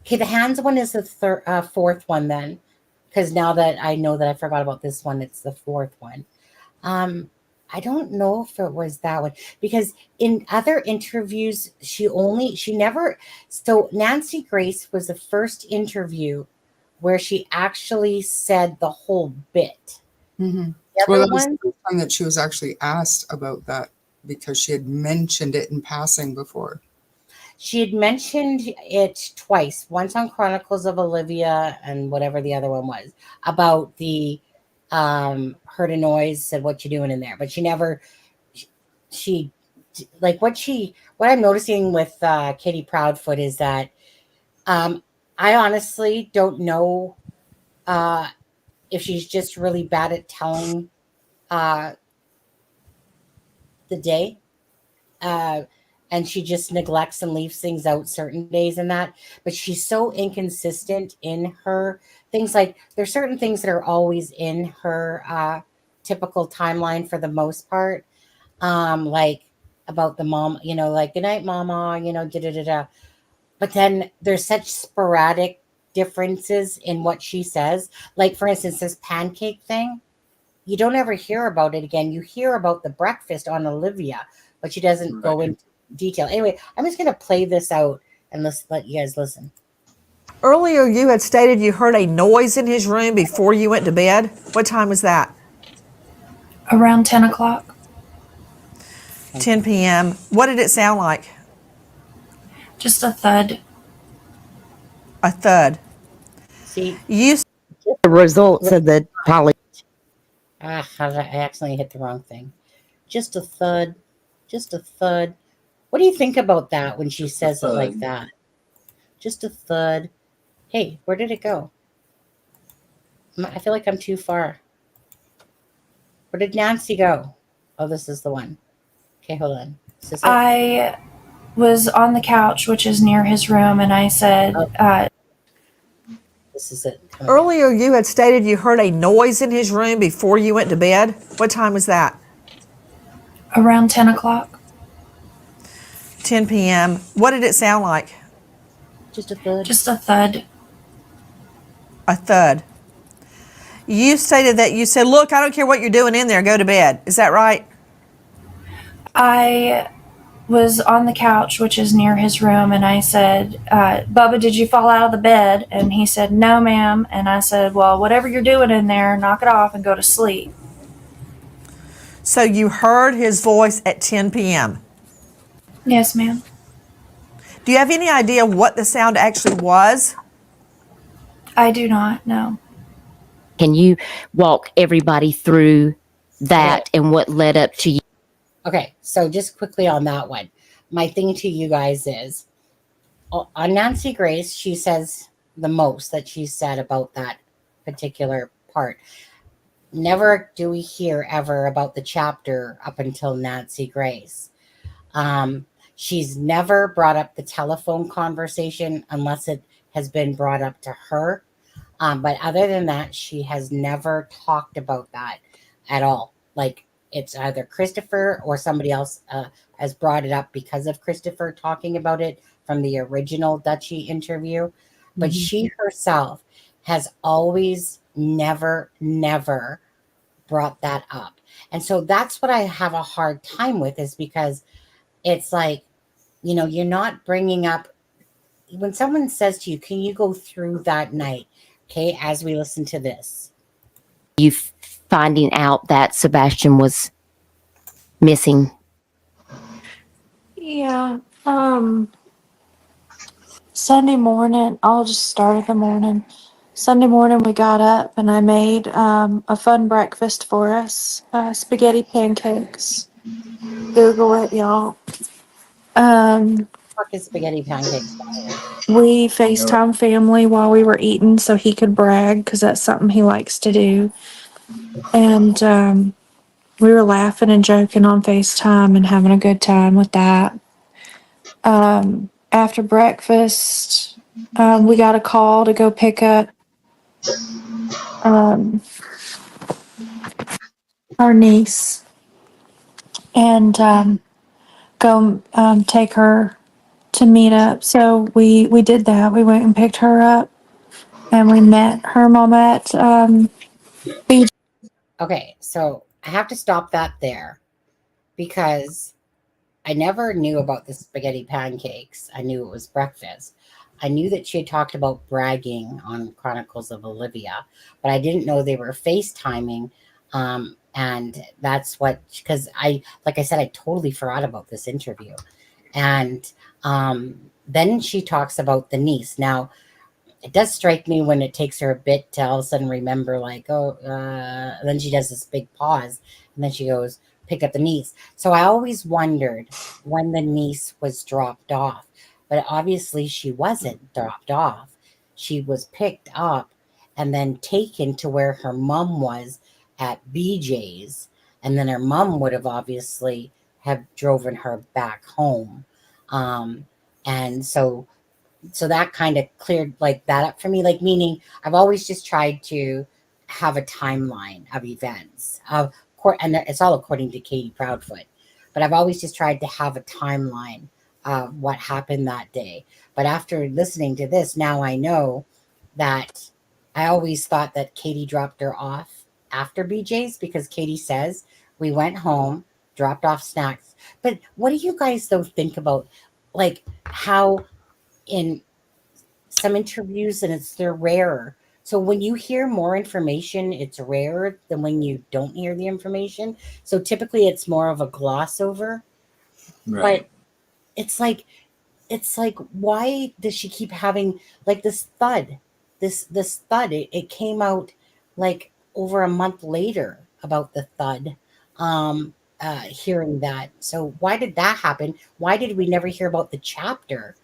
Okay, the hands one is the fourth one then, because now that I know that I forgot about this one, it's the fourth one. I don't know if it was that one, because in other interviews, so Nancy Grace was the first interview where she actually said the whole bit.
Mm-hmm. Well, that was the first time that she was actually asked about that, because she had mentioned it in passing before.
She had mentioned it twice, once on Chronicles of Olivia and whatever the other one was, about the heard a noise, said, what you doing in there? But she never, what I'm noticing with Katie Proudfoot is that I honestly don't know if she's just really bad at telling the day. And she just neglects and leaves things out certain days and that. But she's so inconsistent in her things. Like, there's certain things that are always in her typical timeline for the most part. Like about the mom, like, good night, mama, da-da-da-da. But then there's such sporadic differences in what she says. Like, for instance, this pancake thing, you don't ever hear about it again. You hear about the breakfast on Olivia, but she doesn't go into detail. Anyway, I'm just going to play this out and let's let you guys listen.
Earlier, you had stated you heard a noise in his room before you went to bed. What time was that?
Around 10 o'clock.
10 p.m. What did it sound like?
Just a thud.
A thud.
See?
The results of the poly.
I accidentally hit the wrong thing. Just a thud. Just a thud. What do you think about that when she says it like that? Just a thud. Hey, where did it go? I feel like I'm too far. Where did Nancy go? Oh, this is the one. Okay, hold on. Is this it?
I was on the couch, which is near his room, and I said,
this is it.
Earlier, you had stated you heard a noise in his room before you went to bed. What time was that?
Around 10 o'clock.
10 p.m. What did it sound like?
Just a thud.
Just a thud.
A thud. You stated that you said, look, I don't care what you're doing in there, go to bed. Is that right?
I was on the couch, which is near his room, and I said, Bubba, did you fall out of the bed? And he said, no, ma'am. And I said, well, whatever you're doing in there, knock it off and go to sleep.
So you heard his voice at 10 p.m.
Yes, ma'am.
Do you have any idea what the sound actually was?
I do not know.
Can you walk everybody through that and what led up to you?
Okay, so just quickly on that one. My thing to you guys is, on Nancy Grace, she says the most that she said about that particular part. Never do we hear ever about the chapter up until Nancy Grace. She's never brought up the telephone conversation unless it has been brought up to her. But other than that, she has never talked about that at all. Like, it's either Christopher or somebody else has brought it up because of Christopher talking about it from the original Dutchie interview. But she herself has always never brought that up. And so that's what I have a hard time with, is because it's like, you know, you're not bringing up, when someone says to you, can you go through that night? Okay, as we listen to this.
You finding out that Sebastian was missing?
Yeah. Sunday morning, I'll just start at the morning. Sunday morning, we got up and I made a fun breakfast for us, spaghetti pancakes. Google it, y'all.
Fuck is spaghetti pancakes, by the way?
We FaceTime family while we were eating so he could brag, because that's something he likes to do. And we were laughing and joking on FaceTime and having a good time with that. After breakfast, we got a call to go pick up our niece and go take her to meet up. So we did that. We went and picked her up, and we met her mom at
Okay, so I have to stop that there, because I never knew about the spaghetti pancakes. I knew it was breakfast. I knew that she had talked about bragging on Chronicles of Olivia, but I didn't know they were FaceTiming. And that's what, because like I said, I totally forgot about this interview. And then she talks about the niece. Now, it does strike me when it takes her a bit to all of a sudden remember, like, then she does this big pause, and then she goes, pick up the niece. So I always wondered when the niece was dropped off, but obviously she wasn't dropped off. She was picked up and then taken to where her mom was at BJ's, and then her mom would have obviously have driven her back home. And so that kind of cleared like that up for me, like, meaning I've always just tried to have a timeline of events of course, and it's all according to Katie Proudfoot, but I've always just tried to have a timeline of what happened that day. But after listening to this, now I know that I always thought that Katie dropped her off after BJ's, because Katie says we went home, dropped off snacks. But what do you guys though think about, like, how in some interviews, and they're rarer. So when you hear more information, it's rarer than when you don't hear the information. So typically it's more of a gloss over.
Right.
But it's like why does she keep having like this thud? This thud. It came out like over a month later about the thud. Hearing that. So why did that happen? Why did we never hear about the chapter?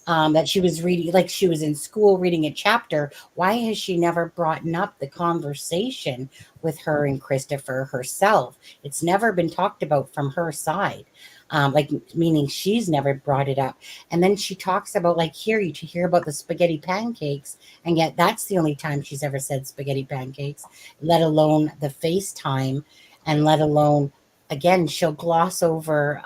That she was reading, like she was in school reading a chapter. Why has she never brought up the conversation with her and Christopher herself? It's never been talked about from her side. Like, meaning she's never brought it up. And then she talks about, like, here you to hear about the spaghetti pancakes, and yet that's the only time she's ever said spaghetti pancakes, let alone the FaceTime, and let alone, again, she'll gloss over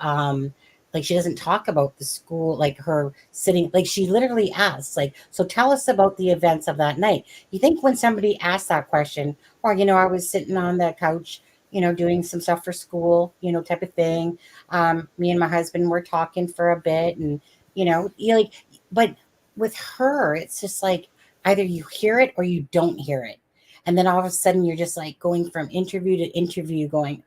like she doesn't talk about the school, like her sitting, like she literally asks, like, so tell us about the events of that night. You think when somebody asks that question, or, you know, I was sitting on the couch doing some stuff for school, type of thing. Me and my husband were talking for a bit, and like, but with her, it's just like either you hear it or you don't hear it, and then all of a sudden you're just like going from interview to interview, going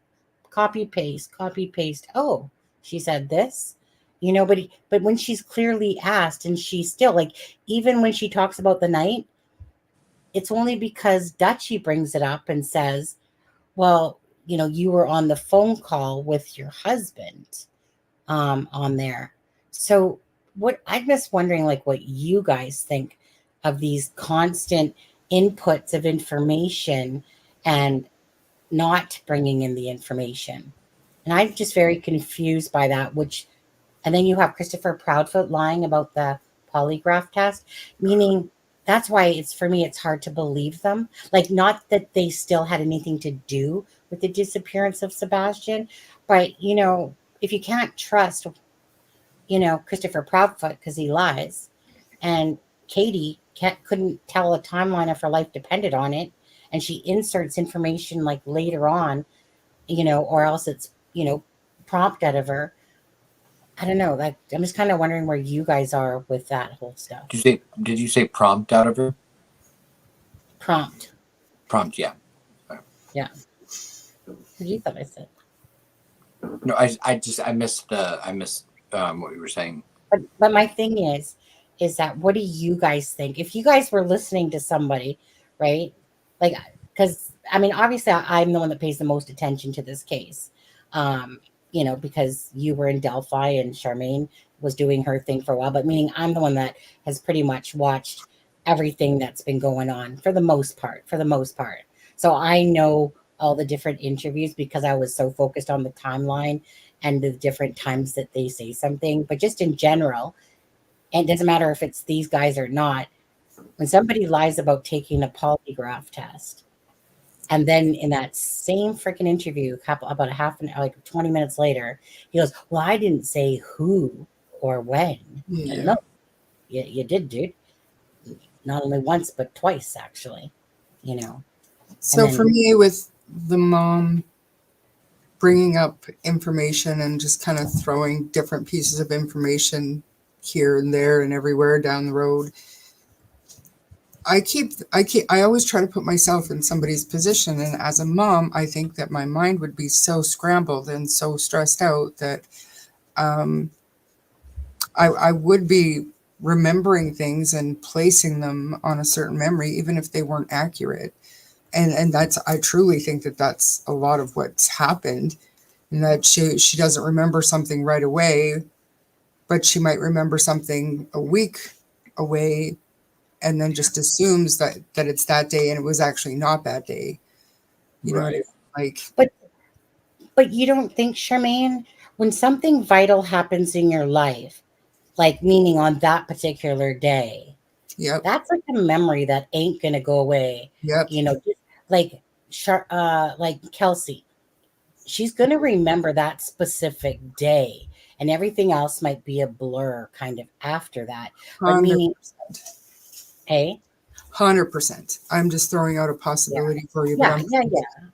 copy paste, copy paste. Oh, she said this, but when she's clearly asked, and she's still like, even when she talks about the night, it's only because Dutchie brings it up and says, well, you were on the phone call with your husband on there. So I'm just wondering, like, what you guys think of these constant inputs of information and not bringing in the information. And I'm just very confused by that, and then you have Christopher Proudfoot lying about the polygraph test, meaning that's why for me, it's hard to believe them. Like, not that they still had anything to do with the disappearance of Sebastian, but, if you can't trust, Christopher Proudfoot because he lies, and Katie couldn't tell a timeline if her life depended on it, and she inserts information like later on, or else it's, prompt out of her. I don't know. Like, I'm just kind of wondering where you guys are with that whole stuff.
Did you say prompt out of her?
Prompt.
Prompt, yeah.
Yeah. What did you thought I said?
No, I missed what you were saying.
But my thing is that what do you guys think? If you guys were listening to somebody, right? Like, because obviously I'm the one that pays the most attention to this case. Because you were in Delphi and Charmaine was doing her thing for a while, but meaning I'm the one that has pretty much watched everything that's been going on for the most part. So I know all the different interviews because I was so focused on the timeline and the different times that they say something. But just in general, and it doesn't matter if it's these guys or not, when somebody lies about taking a polygraph test, and then in that same freaking interview, about 20 minutes later, he goes, well, I didn't say who or when.
Yeah.
No, you did, dude. Not only once, but twice, actually.
So for me, with the mom bringing up information and just kind of throwing different pieces of information here and there and everywhere down the road, I always try to put myself in somebody's position. And as a mom, I think that my mind would be so scrambled and so stressed out that I would be remembering things and placing them on a certain memory, even if they weren't accurate. And I truly think that that's a lot of what's happened, and that she doesn't remember something right away, but she might remember something a week away, and then just assumes that it's that day, and it was actually not that day. You know what I mean? Like,
but you don't think, Charmaine, when something vital happens in your life, like meaning on that particular day, that's like a memory that ain't gonna go away. Like Kelsey, she's gonna remember that specific day, and everything else might be a blur kind of after that. But meaning,
100%. I'm just throwing out a possibility for you. But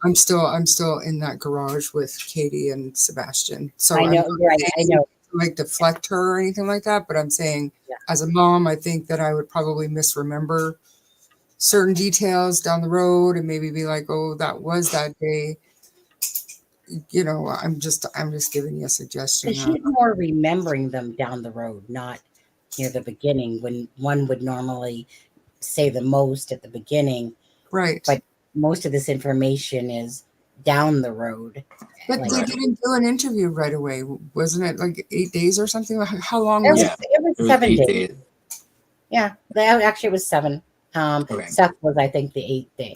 I'm still in that garage with Katie and Sebastian. So
I know, right? I know.
Like deflect her or anything like that, but I'm saying as a mom, I think that I would probably misremember certain details down the road and maybe be like, oh, that was that day. I'm just giving you a suggestion.
She's more remembering them down the road, not near the beginning, when one would normally say the most at the beginning.
Right.
But most of this information is down the road.
But they didn't do an interview right away. Wasn't it like 8 days or something? How long was it?
It was 7 days. Yeah, actually it was 7. Seth was, I think, the 8th day.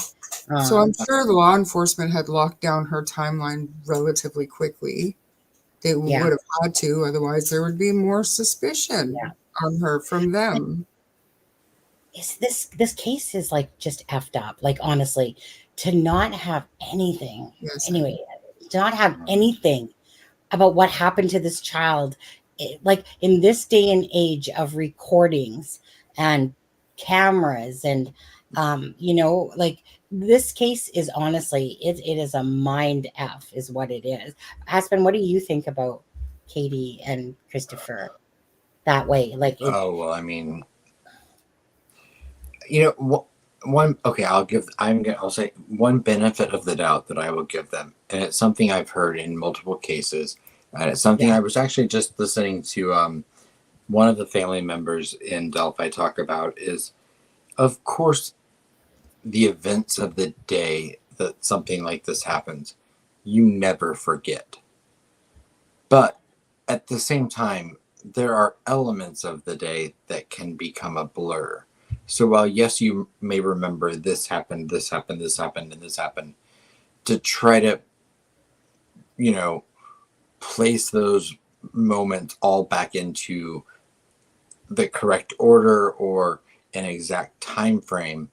So I'm sure the law enforcement had locked down her timeline relatively quickly. They would have had to, otherwise there would be more suspicion on her from them.
This case is like just effed up. Like, honestly, to not have anything. Anyway, to not have anything about what happened to this child, like in this day and age of recordings and cameras and Like this case is honestly, it is a mind F is what it is. Aspen, what do you think about Katie and Christopher that way? Like,
Oh, well, I mean, okay, I'll say one benefit of the doubt that I will give them, and it's something I've heard in multiple cases, and it's something I was actually just listening to one of the family members in Delphi talk about is, of course, the events of the day that something like this happens, you never forget. But at the same time, there are elements of the day that can become a blur. So while, yes, you may remember this happened, this happened, this happened, and this happened, to try to, place those moments all back into the correct order or an exact time frame,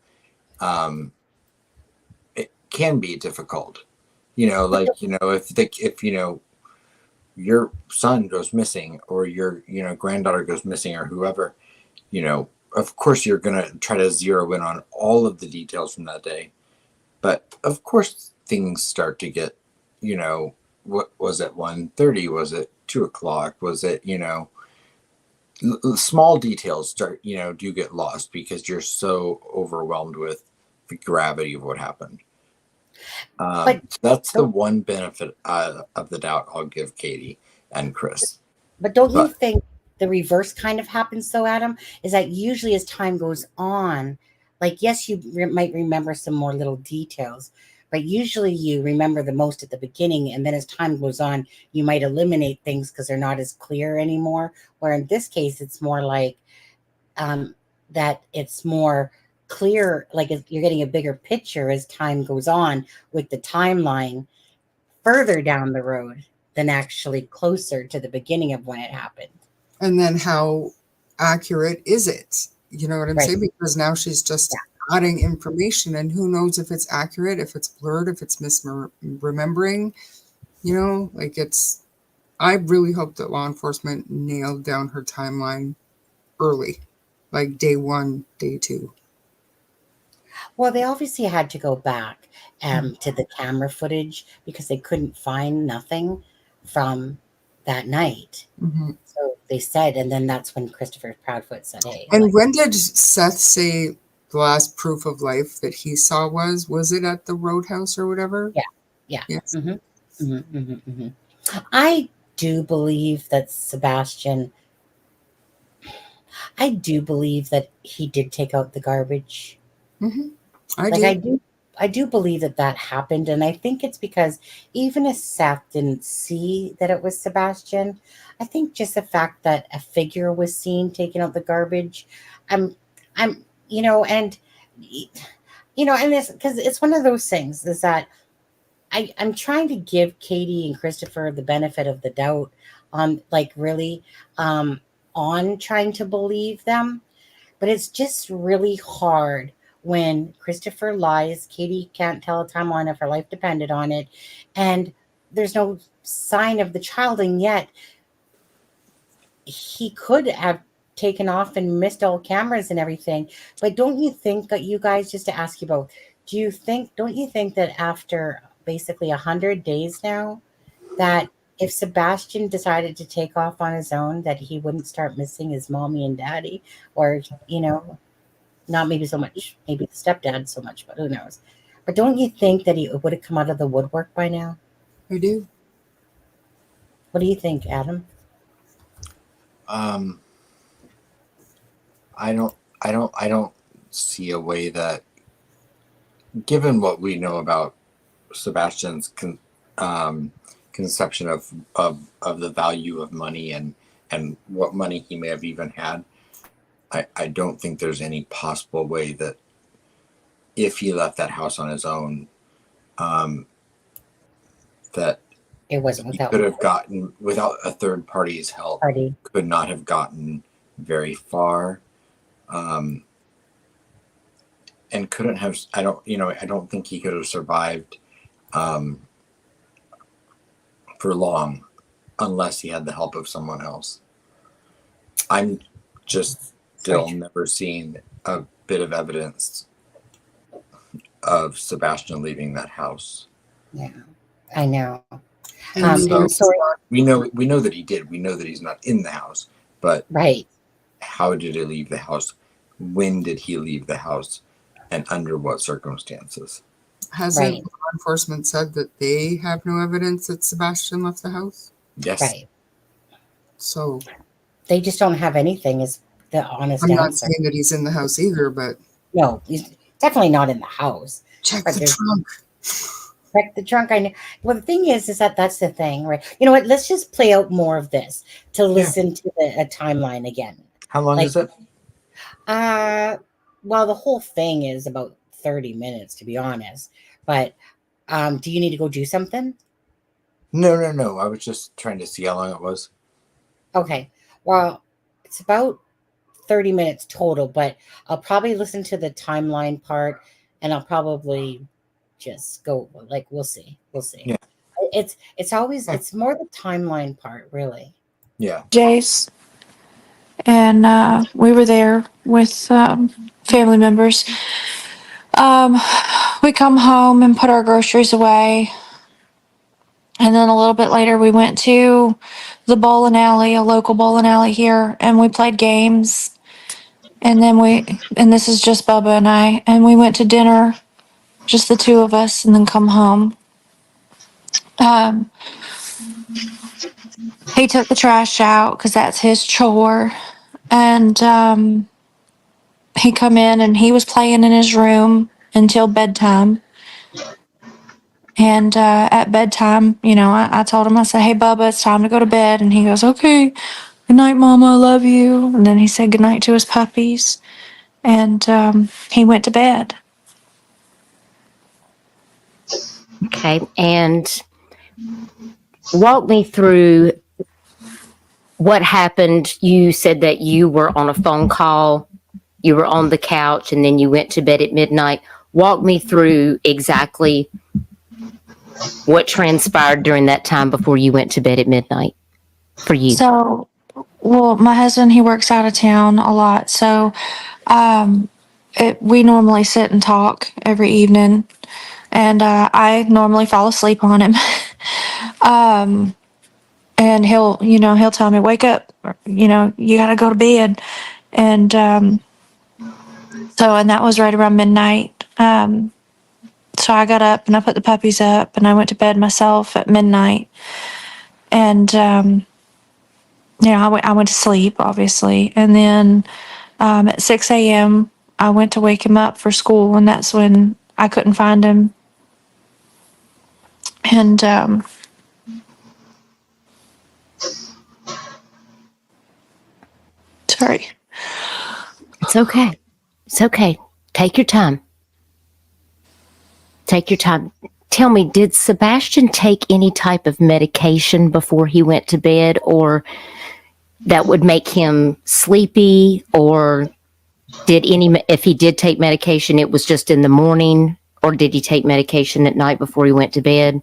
it can be difficult. If your son goes missing or your granddaughter goes missing or whoever, of course you're going to try to zero in on all of the details from that day. But of course things start to get, what was it, 1:30? Was it 2:00? Was it, small details do get lost because you're so overwhelmed with the gravity of what happened. That's the one benefit of the doubt I'll give Katie and Chris.
But don't you think the reverse kind of happens though, Adam? Is that usually as time goes on, like, yes, you might remember some more little details, but usually you remember the most at the beginning. And then as time goes on, you might eliminate things because they're not as clear anymore. Where in this case, it's more like that it's more clear, like you're getting a bigger picture as time goes on with the timeline further down the road than actually closer to the beginning of when it happened.
And then how accurate is it? You know what I'm saying? Because now she's just adding information, and who knows if it's accurate, if it's blurred, if it's misremembering. I really hope that law enforcement nailed down her timeline early, like day 1, day 2.
Well, they obviously had to go back to the camera footage because they couldn't find nothing from that night.
Mm-hmm.
So they said, and then that's when Christopher Proudfoot said, hey.
And when did Seth say the last proof of life that he saw was it at the roadhouse or whatever?
Yeah.
Yes.
I do believe that I do believe that he did take out the garbage.
Mm-hmm.
I do believe that happened, and I think it's because even if Seth didn't see that it was Sebastian, I think just the fact that a figure was seen taking out the garbage, and this, because it's one of those things is that I'm trying to give Katie and Christopher the benefit of the doubt on on trying to believe them, but it's just really hard when Christopher lies. Katie can't tell a timeline if her life depended on it, and there's no sign of the child, and yet he could have taken off and missed all cameras and everything. But don't you think that, you guys, just to ask you both, don't you think that after basically 100 days now, that if Sebastian decided to take off on his own, that he wouldn't start missing his mommy and daddy, or not maybe so much, maybe the stepdad so much, but who knows? But don't you think that he would have come out of the woodwork by now?
I do.
What do you think, Adam?
I don't see a way that, given what we know about Sebastian's conception of the value of money and what money he may have even had, I don't think there's any possible way that if he left that house on his own, that
it wasn't
he could have gotten, without a third party's help, could not have gotten very far, and couldn't have. I don't think he could have survived for long unless he had the help of someone else. I'm just still never seen a bit of evidence of Sebastian leaving that house.
Yeah, I know.
And
So
I'm sorry.
we know that he did. We know that he's not in the house. But
Right.
how did he leave the house? When did he leave the house? And under what circumstances?
Hasn't
Right.
law enforcement said that they have no evidence that Sebastian left the house?
Yes.
Right.
So
They just don't have anything, is the honest
I'm not
answer.
saying that he's in the house either, but
No, he's definitely not in the house.
check
But
the
there's-
trunk.
Check the trunk. I know. Well, the thing is that that's the thing, right? You know what? Let's just play out more of this to listen to a timeline again.
How long is it?
Well, the whole thing is about 30 minutes, to be honest. But do you need to go do something?
No. I was just trying to see how long it was.
Okay. Well, it's about 30 minutes total, but I'll probably listen to the timeline part, and I'll probably just go like we'll see.
Yeah.
It's always it's more the timeline part, really.
Yeah.
Jace. And we were there with family members. We come home and put our groceries away. And then a little bit later, we went to the bowling alley, a local bowling alley here, and we played games. And then and this is just Bubba and I, and we went to dinner, just the two of us, and then come home. He took the trash out because that's his chore. And he come in and he was playing in his room until bedtime. And at bedtime, I told him, I said, "Hey, Bubba, it's time to go to bed." And he goes, "Okay, good night, Mama, I love you." And then he said goodnight to his puppies. And he went to bed.
Okay. And walk me through what happened. You said that you were on a phone call, you were on the couch, and then you went to bed at midnight. Walk me through exactly what transpired during that time before you went to bed at midnight for you.
So, well, my husband, he works out of town a lot. So we normally sit and talk every evening. And I normally fall asleep on him. And he'll tell me, "Wake up, you got to go to bed." And and that was right around midnight. So I got up and I put the puppies up and I went to bed myself at midnight. And, I went to sleep, obviously. And then at 6 a.m., I went to wake him up for school, and that's when I couldn't find him. And sorry.
It's okay. It's okay. Take your time. Take your time. Tell me, did Sebastian take any type of medication before he went to bed, or that would make him sleepy? Or if he did take medication, it was just in the morning, or did he take medication at night before he went to bed?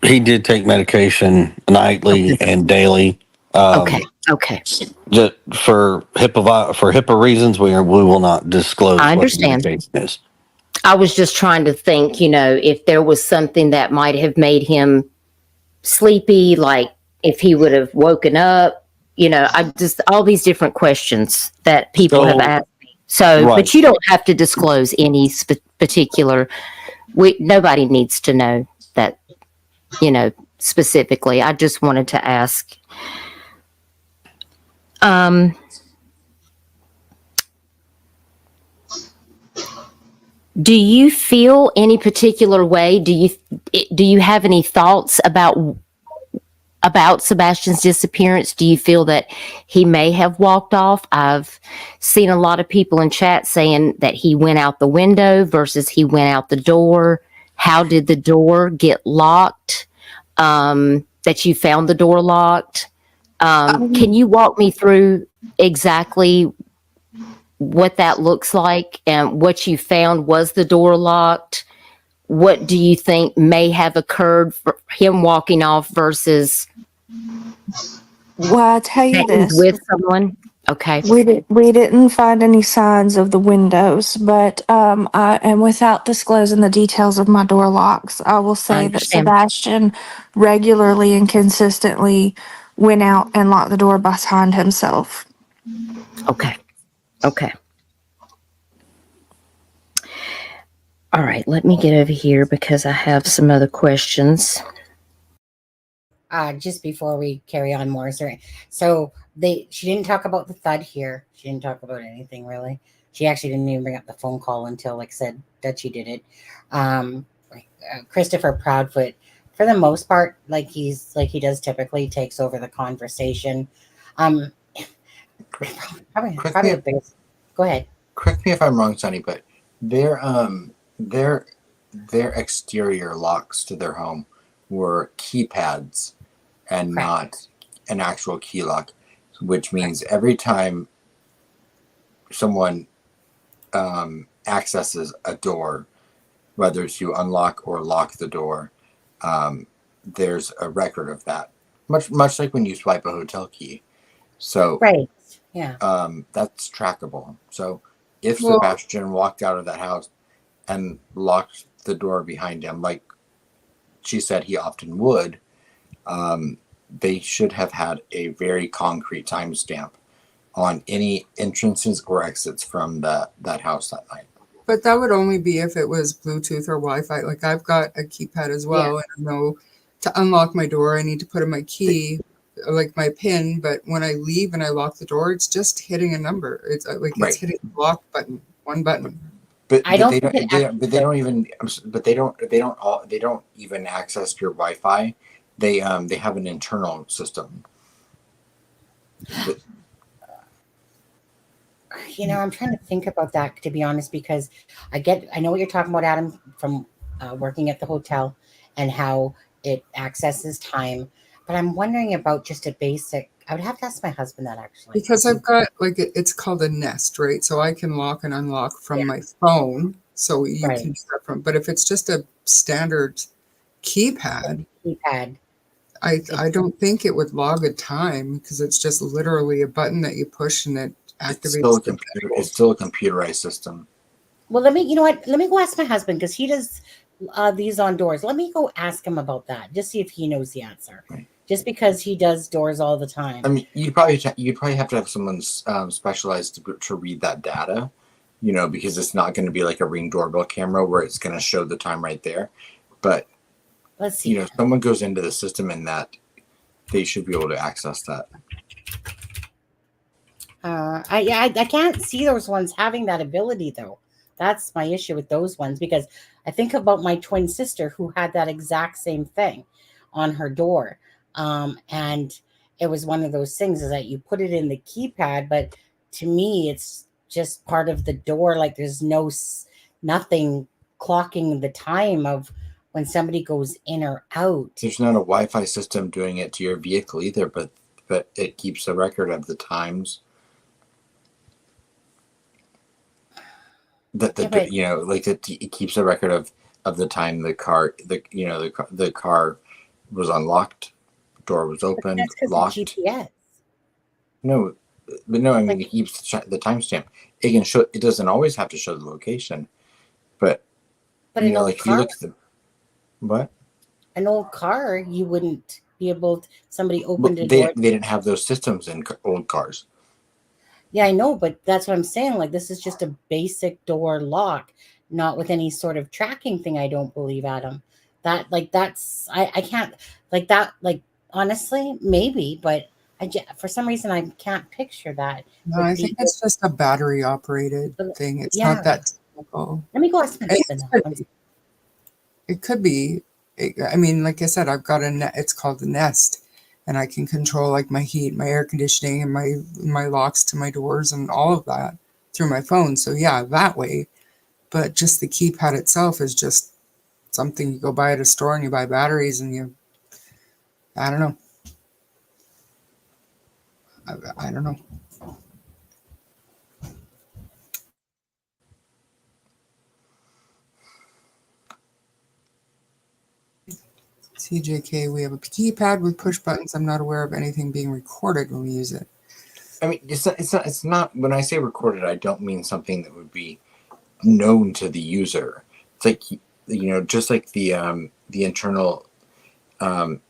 He did take medication nightly and daily.
Okay.
Just for HIPAA reasons, we will not disclose
I
what the
understand.
medication is.
I was just trying to think, if there was something that might have made him sleepy, like if he would have woken up, all these different questions that people have asked me. So,
Right.
But you don't have to disclose any particular, nobody needs to know that, specifically. I just wanted to ask. Do you feel any particular way? Do you have any thoughts about Sebastian's disappearance? Do you feel that he may have walked off? I've seen a lot of people in chat saying that he went out the window versus he went out the door. How did the door get locked? That you found the door locked? Can you walk me through exactly what that looks like and what you found? Was the door locked? What do you think may have occurred for him walking off versus
Well, I'll tell you
that he's
this.
with someone? Okay.
We didn't find any signs of the windows, but and without disclosing the details of my door locks, I will
I
say that
understand.
Sebastian regularly and consistently went out and locked the door behind himself.
Okay. Okay. All right. Let me get over here because I have some other questions.
Just before we carry on more, sorry. She didn't talk about the thud here. She didn't talk about anything really. She actually didn't even bring up the phone call until, like I said, that she did it. Christopher Proudfoot, for the most part, like he does typically, takes over the conversation. Probably
Correct me,
the biggest. Go ahead.
correct me if I'm wrong, Sonny, but their their their exterior locks to their home were keypads and
Correct.
not an actual key lock, which means every time someone accesses a door, whether to unlock or lock the door, there's a record of that. Much like when you swipe a hotel key. So
Right. Yeah.
that's trackable. So if
Well,
Sebastian walked out of that house and locked the door behind him, like she said he often would, they should have had a very concrete timestamp on any entrances or exits from that house that night.
but that would only be if it was Bluetooth or Wi-Fi. Like I've got a keypad as well, and I know to unlock my door, I need to put in my key, like my PIN. But when I leave and I lock the door, it's just hitting a number. It's like
Right.
it's hitting the lock button, one button.
But
I don't think it
they don't even they don't even access your Wi-Fi. They have an internal system.
I'm trying to think about that, to be honest, because I know what you're talking about, Adam, from working at the hotel and how it accesses time. But I'm wondering about just a basic. I would have to ask my husband that actually.
Because I've got like it's called a Nest, right? So I can lock and unlock from my phone. So you
Right.
can do that from. But if it's just a standard keypad, I don't think it would log a time because it's just literally a button that you push and it activates.
It's still a computerized system.
Well, let me go ask my husband because he does these on doors. Let me go ask him about that. Just see if he knows the answer.
Right.
Just because he does doors all the time.
I mean, you'd probably have to have someone specialized to read that data, because it's not going to be like a Ring doorbell camera where it's going to show the time right there. But
let's see.
If someone goes into the system and that, they should be able to access that.
I can't see those ones having that ability though. That's my issue with those ones because I think about my twin sister who had that exact same thing on her door. And it was one of those things is that you put it in the keypad, but to me, it's just part of the door. Like there's nothing clocking the time of when somebody goes in or out.
There's not a Wi-Fi system doing it to your vehicle either, but it keeps a record of the times that it keeps a record of the time the car was unlocked, door was open, locked.
GPS.
No, but no, I mean it keeps the timestamp. It can show. It doesn't always have to show the location, but if you look at the what
an old car, you wouldn't be able to, somebody opened a
door.
door.
They didn't have those systems in old cars.
Yeah, I know, but that's what I'm saying. Like this is just a basic door lock, not with any sort of tracking thing. I don't believe, Adam. I can't like that. Like honestly, maybe, but for some reason I can't picture that.
No, I think it's just a battery operated thing. It's not that technical.
Let me go ask my husband.
It could be. I mean, like I said, I've got it's called the Nest, and I can control like my heat, my air conditioning, and my locks to my doors and all of that through my phone. So yeah, that way. But just the keypad itself is just something you go buy at a store and you buy batteries and I don't know. I don't know. CJK, we have a keypad with push buttons. I'm not aware of anything being recorded when we use it.
I mean, it's not, when I say recorded, I don't mean something that would be known to the user. It's like, just like the internal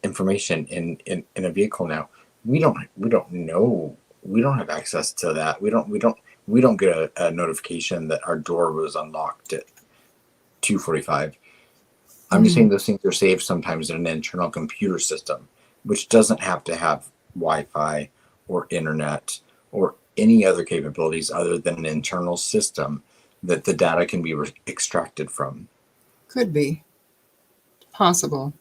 information in a vehicle now. We don't know. We don't have access to that. We don't get a notification that our door was unlocked at 2:45. I'm just saying those things are saved sometimes in an internal computer system, which doesn't have to have Wi-Fi or internet or any other capabilities other than an internal system that the data can be extracted from.
Could be. Possible.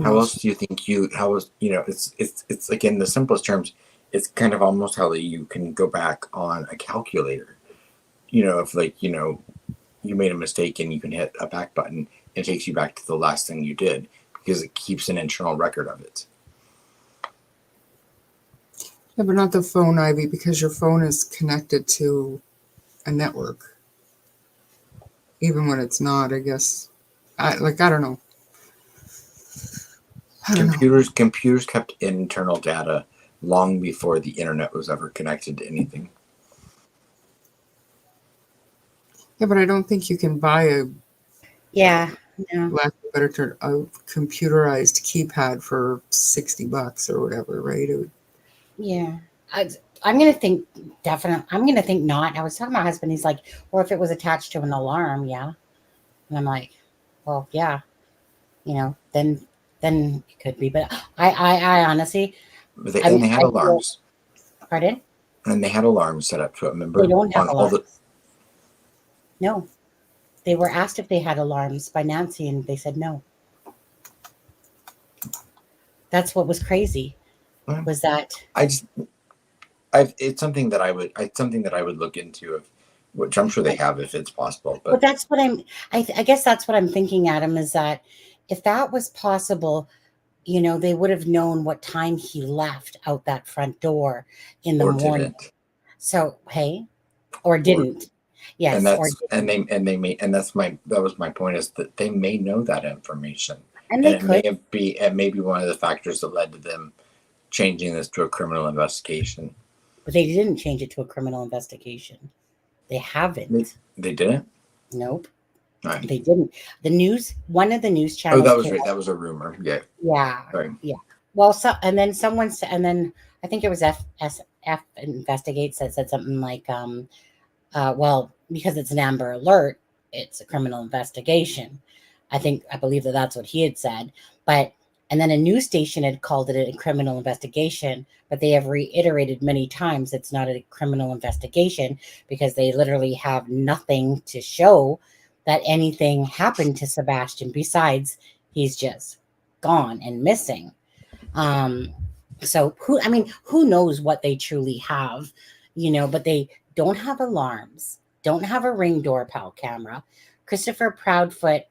How else do you think it's like, in the simplest terms, it's kind of almost how you can go back on a calculator. If you made a mistake and you can hit a back button, it takes you back to the last thing you did because it keeps an internal record of it.
Yeah, but not the phone, Ivy, because your phone is connected to a network. Even when it's not, I guess. I don't know.
Computers kept internal data long before the internet was ever connected to anything.
Yeah, but I don't think you can buy a lack of a better term, a computerized keypad for $60 or whatever, right?
Yeah. I'm going to think definitely. I'm going to think not. I was talking to my husband. He's like, or if it was attached to an alarm, yeah. And I'm like, well, yeah, then it could be. But I honestly,
They had alarms.
Pardon?
And they had alarms set up to it. Remember?
They don't have alarms. No, they were asked if they had alarms by Nancy, and they said no. That's what was crazy. Was that
it's something that I would look into, which I'm sure they have if it's possible.
But that's what I guess that's what I'm thinking, Adam, is that if that was possible, they would have known what time he left out that front door in the morning.
Didn't.
So, hey, or didn't. Yes.
And that was my point, is that they may know that information.
And
it may be one of the factors that led to them changing this to a criminal investigation.
But they didn't change it to a criminal investigation. They haven't.
They didn't?
Nope.
Right.
They didn't. One of the news channels.
Oh, that was right. That was a rumor. Yeah.
Yeah.
Sorry.
Yeah. Well, and then someone said, and then I think it was F Investigates that said something like, well, because it's an Amber Alert, it's a criminal investigation. I believe that's what he had said. And then a news station had called it a criminal investigation, but they have reiterated many times it's not a criminal investigation because they literally have nothing to show that anything happened to Sebastian besides he's just gone and missing. So who knows what they truly have, but they don't have alarms, don't have a Ring doorbell camera. Christopher Proudfoot,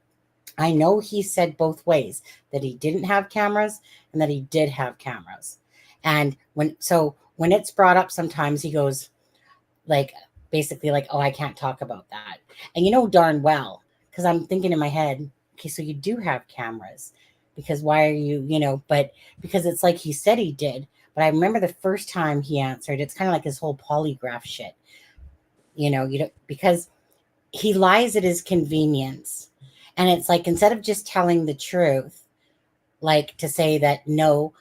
I know he said both ways, that he didn't have cameras and that he did have cameras. And when it's brought up, sometimes he goes basically oh, I can't talk about that. And darn well, because I'm thinking in my head, okay, so you do have cameras, because why are you, but because it's like he said he did. But I remember the first time he answered, it's kind of like his whole polygraph shit, because he lies at his convenience. And it's like, instead of just telling the truth, to say that, no,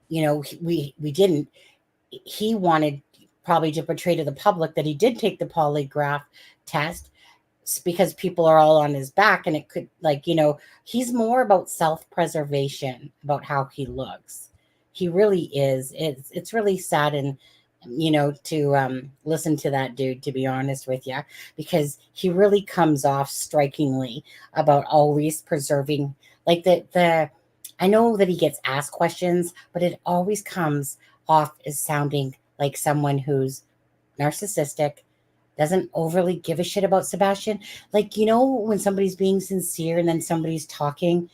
we didn't, he wanted probably to portray to the public that he did take the polygraph test because people are all on his back. And it could, he's more about self-preservation, about how he looks. He really is. It's really sad. And to listen to that dude, to be honest with you, because he really comes off strikingly about always preserving, I know that he gets asked questions, but it always comes off as sounding like someone who's narcissistic, doesn't overly give a shit about Sebastian. When somebody's being sincere and then somebody's talking,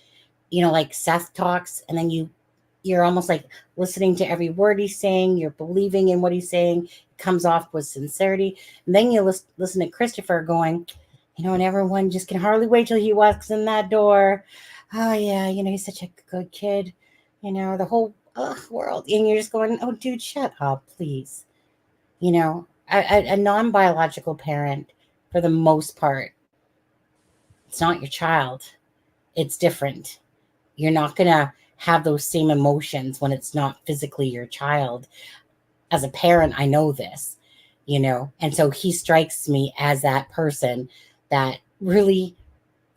like Seth talks, and then you're almost listening to every word he's saying. You're believing in what he's saying. It comes off with sincerity. And then you listen to Christopher going, and everyone just can hardly wait till he walks in that door. Oh, yeah, he's such a good kid. You know, the whole world, and you're just going, "Oh, dude, shut up, please." You know, a non-biological parent, for the most part, it's not your child. It's different. You're not gonna have those same emotions when it's not physically your child. As a parent, I know this, you know, and so he strikes me as that person that really,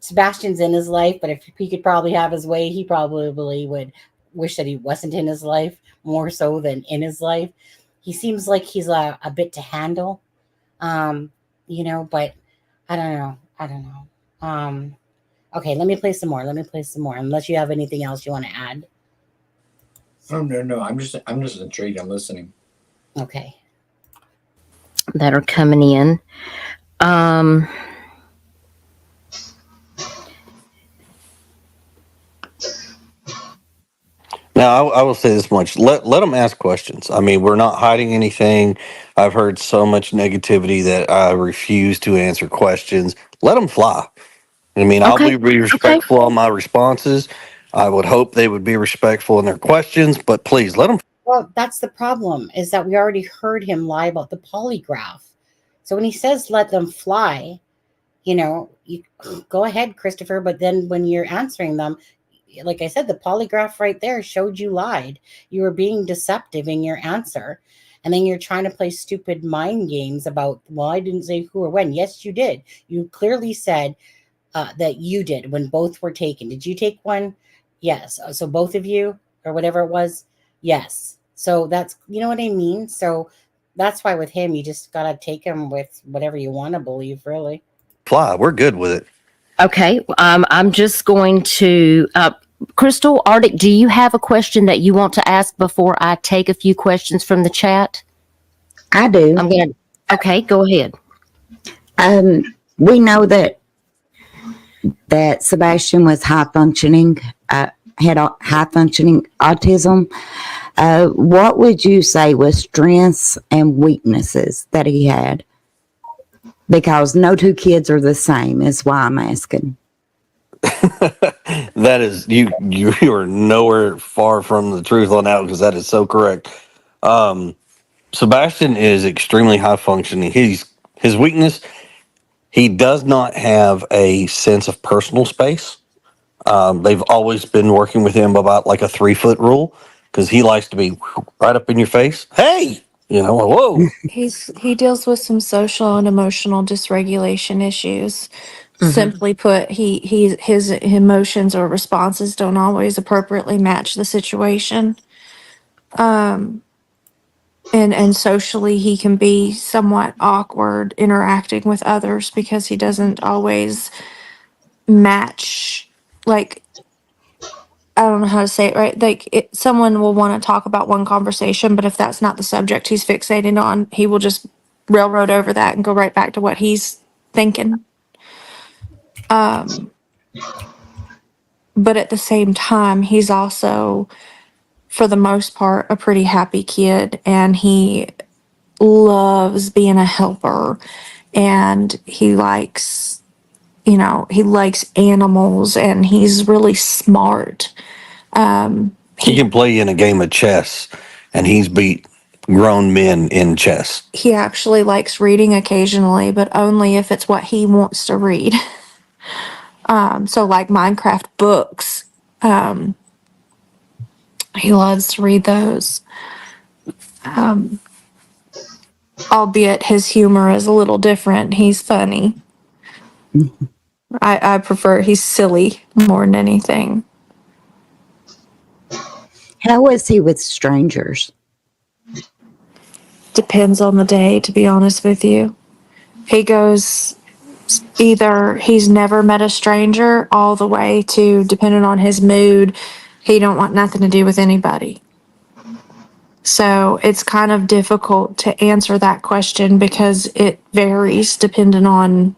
Sebastian's in his life, but if he could probably have his way, he probably would wish that he wasn't in his life more so than in his life. He seems like he's a bit to handle, you know, but I don't know. I don't know. Okay, let me play some more. Unless you have anything else you want to add.
Oh no, I'm just intrigued. I'm listening.
Okay.
That are coming in.
Now, I will say this much: let them ask questions. I mean, we're not hiding anything. I've heard so much negativity that I refuse to answer questions. Let them fly. I mean, I'll
Okay.
be respectful on my responses. I would hope they would be respectful in their questions, but please let them.
Well, that's the problem, is that we already heard him lie about the polygraph. So when he says let them fly, you know, you go ahead, Christopher, but then when you're answering them, like I said, the polygraph right there showed you lied. You were being deceptive in your answer. And then you're trying to play stupid mind games about, well, I didn't say who or when. Yes, you did. You clearly said that you did when both were taken. Did you take one? Yes. So both of you, or whatever it was? Yes. So that's, you know what I mean? So that's why with him, you just got to take him with whatever you want to believe, really.
Fly. We're good with it.
Okay. I'm just going to, Crystal, Arctic, do you have a question that you want to ask before I take a few questions from the chat?
I do.
Okay, go ahead.
We know that Sebastian was high functioning, had high functioning autism. What would you say was strengths and weaknesses that he had? Because no two kids are the same, is why I'm asking.
That is, you are nowhere far from the truth on that, because that is so correct. Sebastian is extremely high functioning. His weakness, he does not have a sense of personal space. They've always been working with him about like a 3-foot rule, because he likes to be right up in your face. Hey, you know, whoa.
He deals with some social and emotional dysregulation issues. Simply put, his emotions or responses don't always appropriately match the situation. And socially he can be somewhat awkward interacting with others because he doesn't always match, like, I don't know how to say it right. Like, someone will want to talk about one conversation, but if that's not the subject he's fixated on, he will just railroad over that and go right back to what he's thinking. But at the same time, he's also, for the most part, a pretty happy kid, and he loves being a helper, and he likes, he likes animals, and he's really smart.
He can play in a game of chess, and he's beat grown men in chess.
He actually likes reading occasionally, but only if it's what he wants to read. So like Minecraft books, he loves to read those. Albeit his humor is a little different. He's funny. I prefer, he's silly more than anything.
How was he with strangers?
Depends on the day, to be honest with you. He goes either he's never met a stranger all the way to, depending on his mood, he don't want nothing to do with anybody. So it's kind of difficult to answer that question because it varies depending on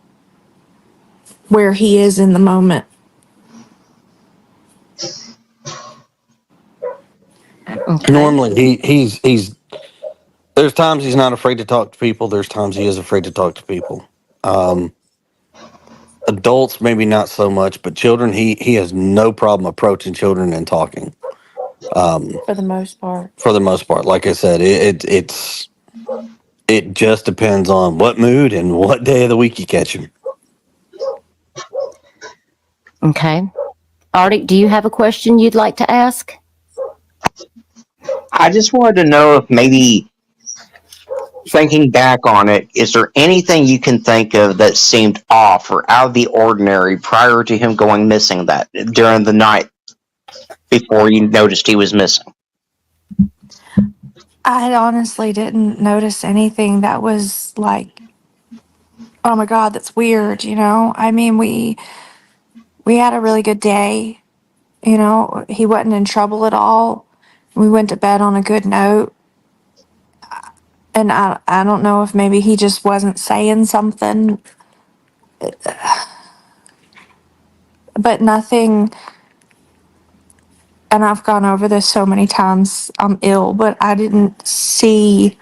where he is in the moment.
Okay.
Normally, he's there's times he's not afraid to talk to people. There's times he is afraid to talk to people. Adults, maybe not so much, but children, he has no problem approaching children and talking.
For the most part.
For the most part, like I said, it just depends on what mood and what day of the week you catch him.
Okay. Arctic, do you have a question you'd like to ask?
I just wanted to know if maybe thinking back on it, is there anything you can think of that seemed off or out of the ordinary prior to him going missing that during the night before you noticed he was missing?
I honestly didn't notice anything that was like, oh my God, that's weird, you know? I mean, we had a really good day, you know, he wasn't in trouble at all. We went to bed on a good note. And I don't know if maybe he just wasn't saying something, but nothing. And I've gone over this so many times. I'm ill, but I didn't see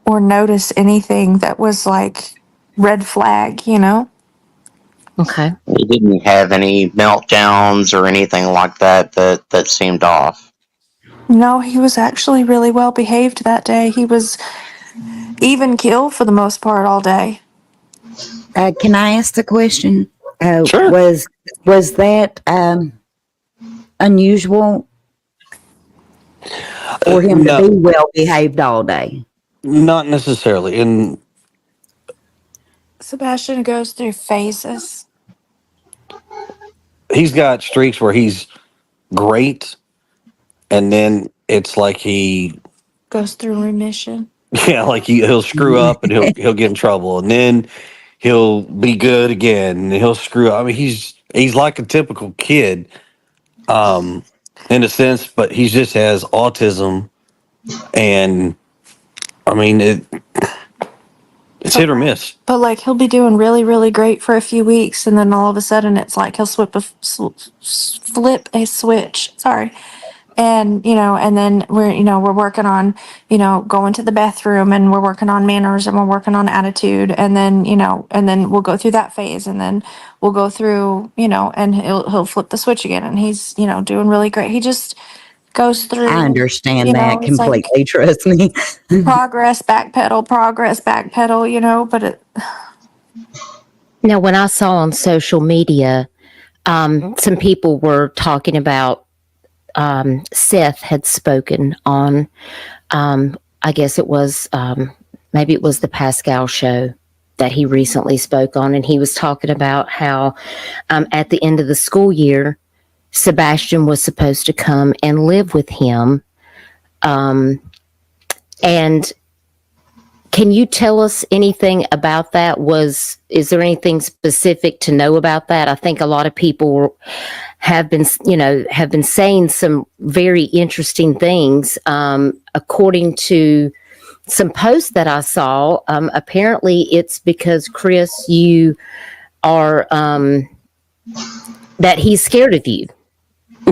or notice anything that was like red flag, you know?
Okay.
He didn't have any meltdowns or anything like that seemed off.
No, he was actually really well behaved that day. He was even keel for the most part all day.
Can I ask the question?
Sure.
Was that unusual for him
No.
to be well behaved all day?
Not necessarily. And
Sebastian goes through phases.
he's got streaks where he's great, and then it's like he,
Goes through remission.
yeah, like he'll screw up and he'll get in trouble, and then he'll be good again, and he'll screw up. I mean, he's like a typical kid, in a sense, but he just has autism, and I mean it's hit or miss.
But like he'll be doing really, really great for a few weeks, and then all of a sudden it's like he'll flip a switch. Sorry, and and then we're working on going to the bathroom, and we're working on manners, and we're working on attitude, and then and then we'll go through that phase, and then we'll go through and he'll flip the switch again, and he's doing really great. He just goes through.
I understand
you know,
that
it's like
completely. Trust me.
progress, backpedal, but it.
Now, when I saw on social media, some people were talking about Seth had spoken on, I guess it was, maybe it was the Pascal show that he recently spoke on, and he was talking about how at the end of the school year, Sebastian was supposed to come and live with him. And can you tell us anything about that? Is there anything specific to know about that? I think a lot of people have been saying some very interesting things. According to some posts that I saw, apparently it's because Chris, you are, that he's scared of you.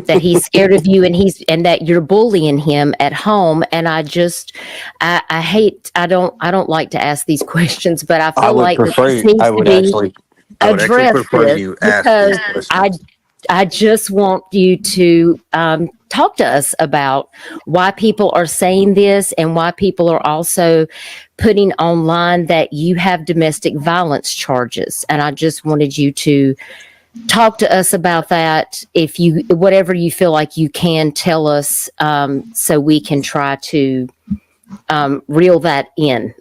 That he's scared of you, and that you're bullying him at home. And I don't like to ask these questions, but I feel like this needs to be addressed because I just want you to talk to us about why people are saying this, and why people are also putting online that you have domestic violence charges. And I just wanted you to talk to us about that. If you, whatever you feel like you can tell us, so we can try to reel that in.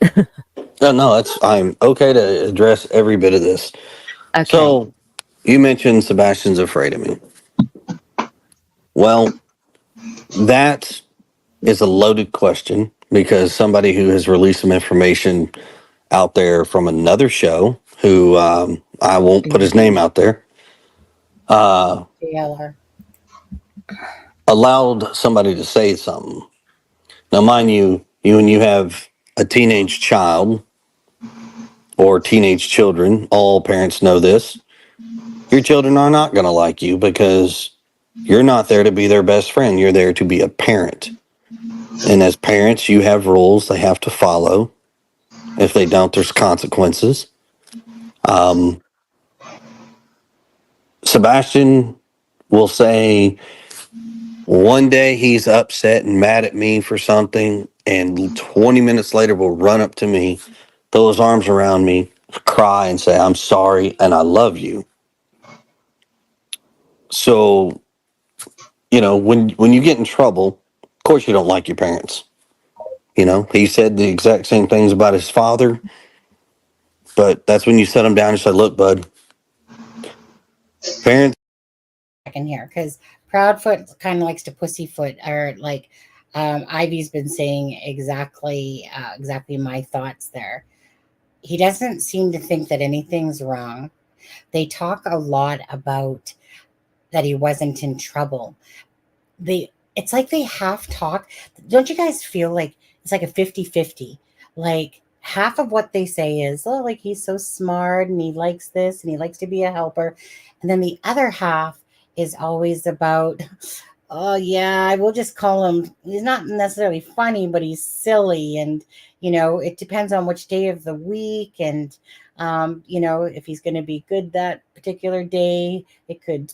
No, I'm okay to address every bit of this.
Okay.
So you mentioned Sebastian's afraid of me. Well, that is a loaded question, because somebody who has released some information out there from another show, who I won't put his name out there, allowed somebody to say something. Now, mind you, when you have a teenage child or teenage children, all parents know this, your children are not going to like you, because you're not there to be their best friend. You're there to be a parent. And as parents, you have rules they have to follow. If they don't, there's consequences. Sebastian will say One day he's upset and mad at me for something, and 20 minutes later will run up to me, throw his arms around me, cry, and say, "I'm sorry and I love you." So, when you get in trouble, of course you don't like your parents. He said the exact same things about his father, but that's when you set him down and say, "Look, bud, parents."
Second here, because Proudfoot kind of likes to pussyfoot, or like Ivy's been saying exactly my thoughts there. He doesn't seem to think that anything's wrong. They talk a lot about that he wasn't in trouble. It's like they half talk. Don't you guys feel like it's like a 50-50? Like half of what they say is, oh, like he's so smart and he likes this and he likes to be a helper. And then the other half is always about, oh yeah, I will just call him. He's not necessarily funny, but he's silly, and it depends on which day of the week, and if he's going to be good that particular day, it could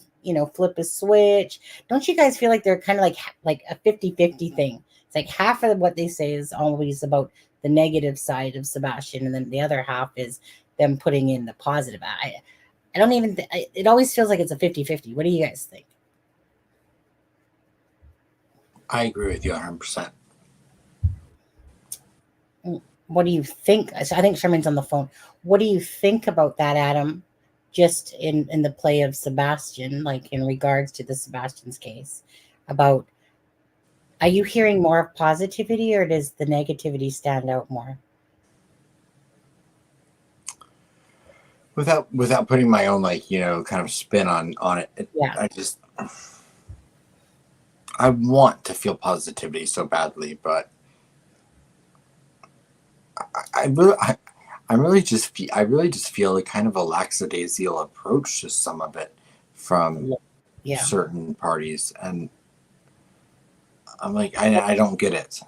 flip a switch. Don't you guys feel like they're kind of like a 50-50 thing? It's like half of what they say is always about the negative side of Sebastian, and then the other half is them putting in the positive. I don't even. It always feels like it's a 50-50. What do you guys think?
I agree with you 100%.
What do you think? So I think Sherman's on the phone. What do you think about that, Adam? Just in the play of Sebastian, like in regards to the Sebastian's case, about, are you hearing more of positivity, or does the negativity stand out more?
Without putting my own kind of spin on it,
Yeah.
I want to feel positivity so badly, but I really just feel like kind of a lackadaisical approach to some of it from certain parties, and I'm like, I don't get it.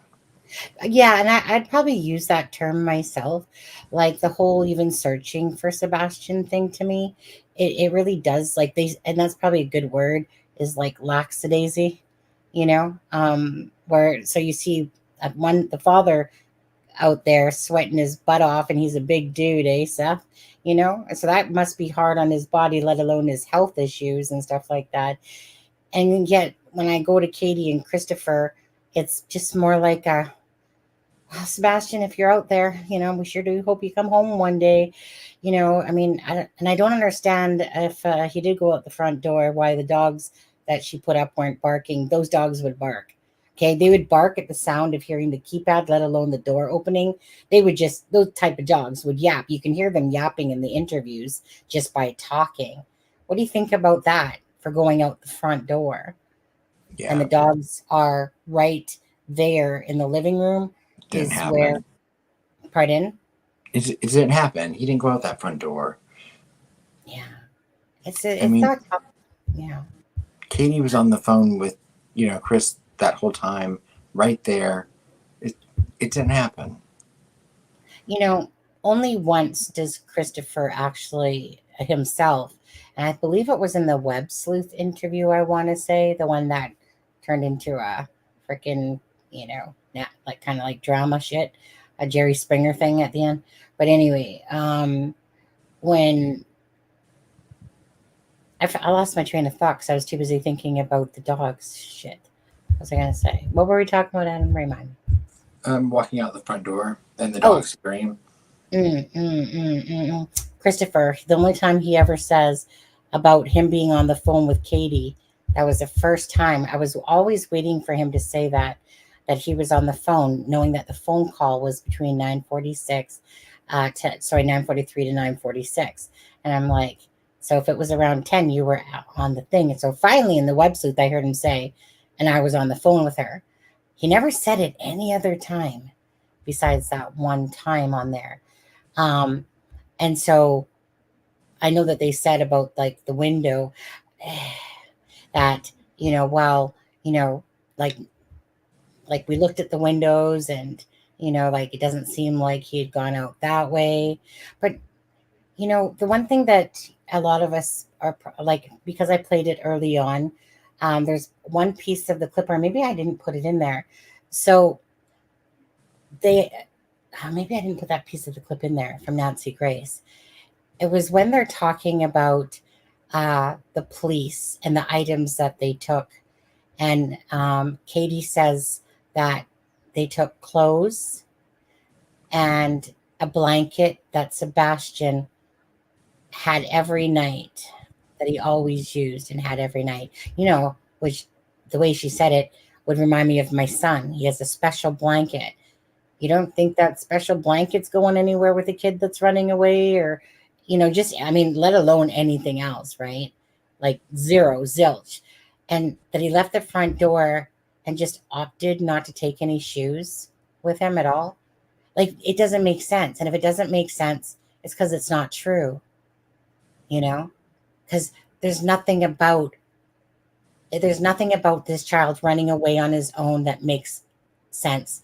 Yeah, and I'd probably use that term myself. Like the whole even searching for Sebastian thing, to me, it really does, like, and that's probably a good word, is like lackadaisy, where so you see the father out there sweating his butt off, and he's a big dude, Seth? So that must be hard on his body, let alone his health issues and stuff like that. And yet, when I go to Katie and Christopher, it's just more like a, Sebastian, if you're out there, we sure do hope you come home one day. I mean, I don't understand if he did go out the front door, why the dogs that she put up weren't barking. Those dogs would bark. Okay, they would bark at the sound of hearing the keypad, let alone the door opening. They would just, those type of dogs would yap. You can hear them yapping in the interviews just by talking. What do you think about that for going out the front door?
Yeah.
And the dogs are right there in the living room.
Didn't
Is
happen.
where, pardon?
It didn't happen. He didn't go out that front door.
Yeah.
I mean,
not tough. Yeah.
Katie was on the phone with, Chris that whole time, right there. It didn't happen.
Only once does Christopher actually himself, and I believe it was in the Web Sleuth interview, I want to say, the one that turned into a freaking, like kind of like drama shit, a Jerry Springer thing at the end. But anyway, when I lost my train of thought because I was too busy thinking about the dogs. Shit. What was I going to say? What were we talking about, Adam? Remind me.
Walking out the front door and the dog scream.
Christopher, the only time he ever says about him being on the phone with Katie, that was the first time. I was always waiting for him to say that he was on the phone, knowing that the phone call was between 9:43 to 9:46. And I'm like, so if it was around 10, you were on the thing. And so finally in the Web Sleuth, I heard him say, and I was on the phone with her. He never said it any other time besides that one time on there. And so I know that they said about like the window that, like we looked at the windows and, like it doesn't seem like he had gone out that way. But, the one thing that a lot of us are like, because I played it early on, There's one piece of the clip, or maybe I didn't put it in there. So maybe I didn't put that piece of the clip in there from Nancy Grace. It was when they're talking about the police and the items that they took. And Katie says that they took clothes and a blanket that Sebastian had every night, that he always used and had every night. Which the way she said it would remind me of my son. He has a special blanket. You don't think that special blanket's going anywhere with a kid that's running away, or, let alone anything else, right? Like zero, zilch. And that he left the front door and just opted not to take any shoes with him at all. Like, it doesn't make sense. And if it doesn't make sense, it's because it's not true, because there's nothing about this child running away on his own that makes sense,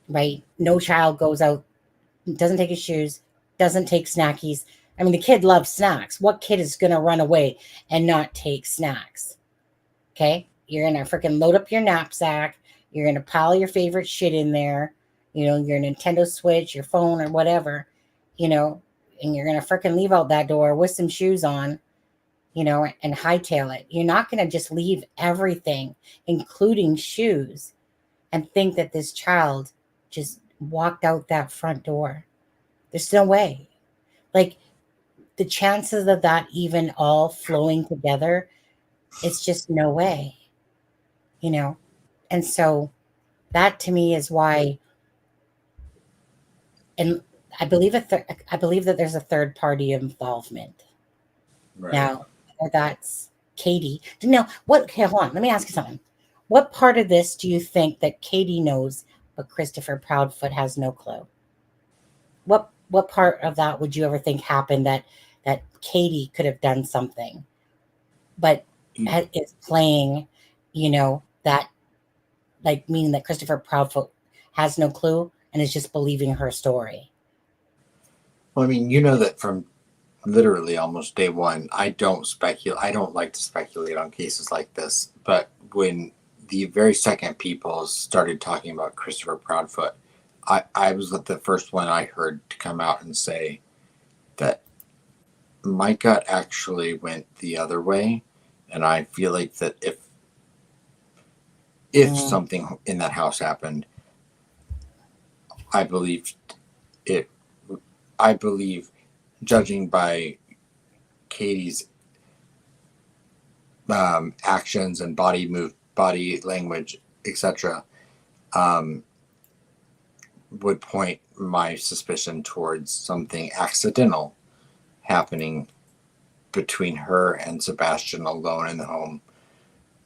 right? No child goes out, doesn't take his shoes, doesn't take snackies. I mean, the kid loves snacks. What kid is going to run away and not take snacks? Okay? You're going to freaking load up your knapsack. You're going to pile your favorite shit in there, your Nintendo Switch, your phone, or whatever, and you're going to freaking leave out that door with some shoes on, and hightail it. You're not going to just leave everything, including shoes, and think that this child just walked out that front door. There's no way. Like, the chances of that even all flowing together, it's just no way, And so that to me is why, and I believe that there's a third party involvement.
Right.
Now, that's Katie. Now, okay, hold on. Let me ask you something. What part of this do you think that Katie knows, but Christopher Proudfoot has no clue? What part of that would you ever think happened that Katie could have done something, but is playing, that, like, meaning that Christopher Proudfoot has no clue and is just believing her story?
Well, I mean, that from literally almost day one, I don't speculate. I don't like to speculate on cases like this. But when the very second people started talking about Christopher Proudfoot, I was the first one I heard to come out and say that my gut actually went the other way. And I feel like that if something in that house happened, I believe, judging by Katie's actions and body language, etc., would point my suspicion towards something accidental happening between her and Sebastian alone in the home.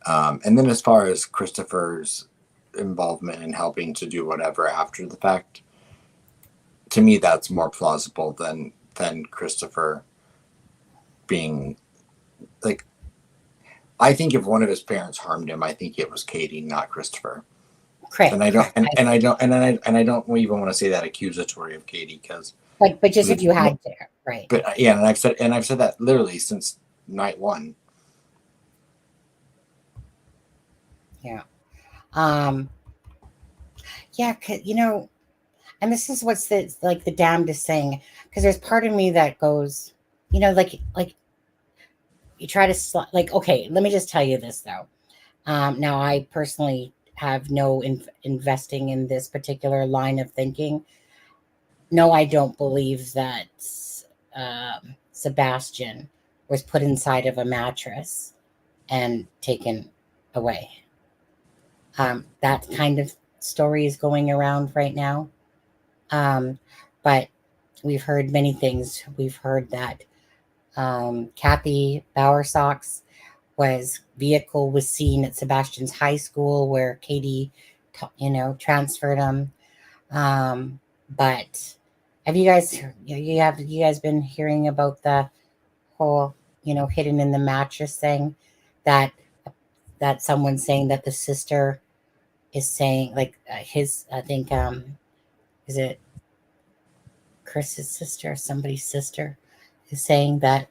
And then as far as Christopher's involvement in helping to do whatever after the fact, to me that's more plausible than Christopher being, like, I think if one of his parents harmed him, I think it was Katie, not Christopher.
Correct.
And I don't even want to say that accusatory of Katie, because
but just if you had to, right?
But yeah, and I've said that literally since night one.
Yeah. Yeah, and this is what's the damnedest thing, because there's part of me that goes, like you try to okay, let me just tell you this though. Now I personally have no investing in this particular line of thinking. No, I don't believe that Sebastian was put inside of a mattress and taken away. That kind of story is going around right now. But we've heard many things. We've heard that Kathy Bowersock's vehicle was seen at Sebastian's high school, where Katie, transferred him. But have you guys been hearing about the whole, hidden in the mattress thing, that someone's saying that the sister is saying, like, I think, is it Chris's sister or somebody's sister is saying that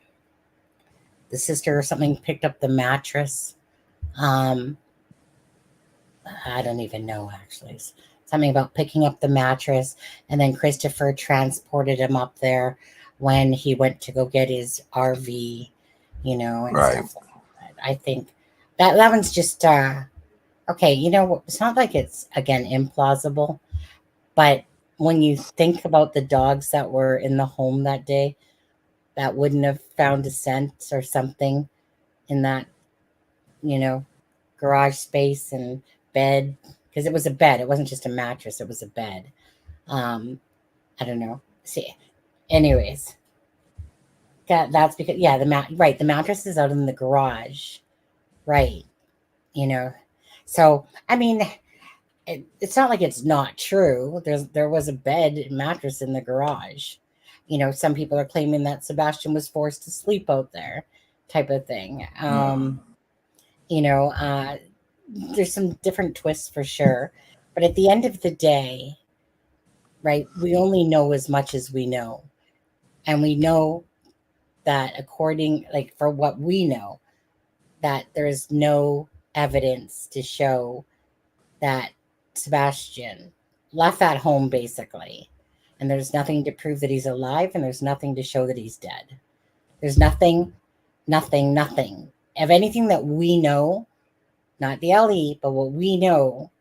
the sister or something picked up the mattress Um, I don't even know actually. Something about picking up the mattress, and then Christopher transported him up there when he went to go get his RV, and
Right.
stuff like that. I think that one's just okay. It's not like it's again implausible, but when you think about the dogs that were in the home that day that wouldn't have found a scent or something in that, garage space and bed, because it was a bed. It wasn't just a mattress, it was a bed. I don't know. See, anyways, that's because, yeah, right, the mattress is out in the garage, right? You know, so I mean, it's not like it's not true. There was a bed and mattress in the garage. Some people are claiming that Sebastian was forced to sleep out there, type of thing. You know, uh, there's some different twists for sure, but at the end of the day, right, we only know as much as we know, and we know that like for what we know, that there is no evidence to show that Sebastian left that home basically. And there's nothing to prove that he's alive, and there's nothing to show that he's dead. There's nothing, nothing, nothing. Of anything that we know, not the LE, but what we know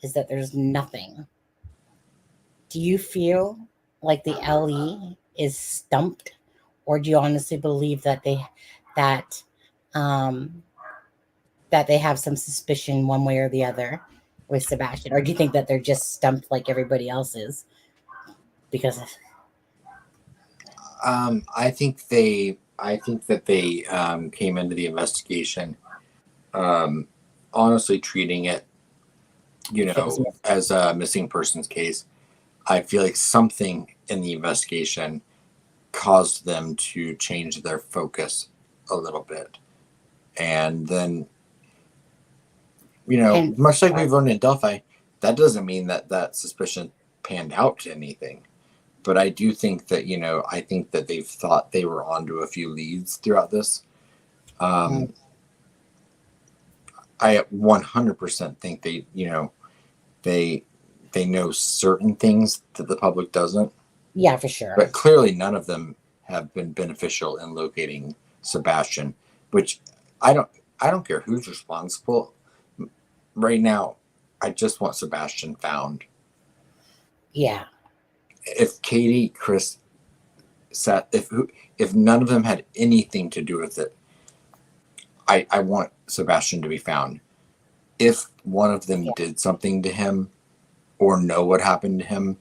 is that there's nothing. Do you feel like the LE is stumped, or do you honestly believe that that um, that they have some suspicion one way or the other with Sebastian, or do you think that they're just stumped like everybody else is? Because
I think that they came into the investigation honestly treating it, as a missing persons case. I feel like something in the investigation caused them to change their focus a little bit. And then, much like we've learned in Delphi, that doesn't mean that suspicion panned out to anything. But I do think that, I think that they've thought they were onto a few leads throughout this. I 100% think they know certain things that the public doesn't.
Yeah, for sure.
But clearly none of them have been beneficial in locating Sebastian, which I don't care who's responsible. Right now, I just want Sebastian found.
Yeah.
If Katie, Chris, if none of them had anything to do with it, I want Sebastian to be found. If one of them did something to him or know what happened to him,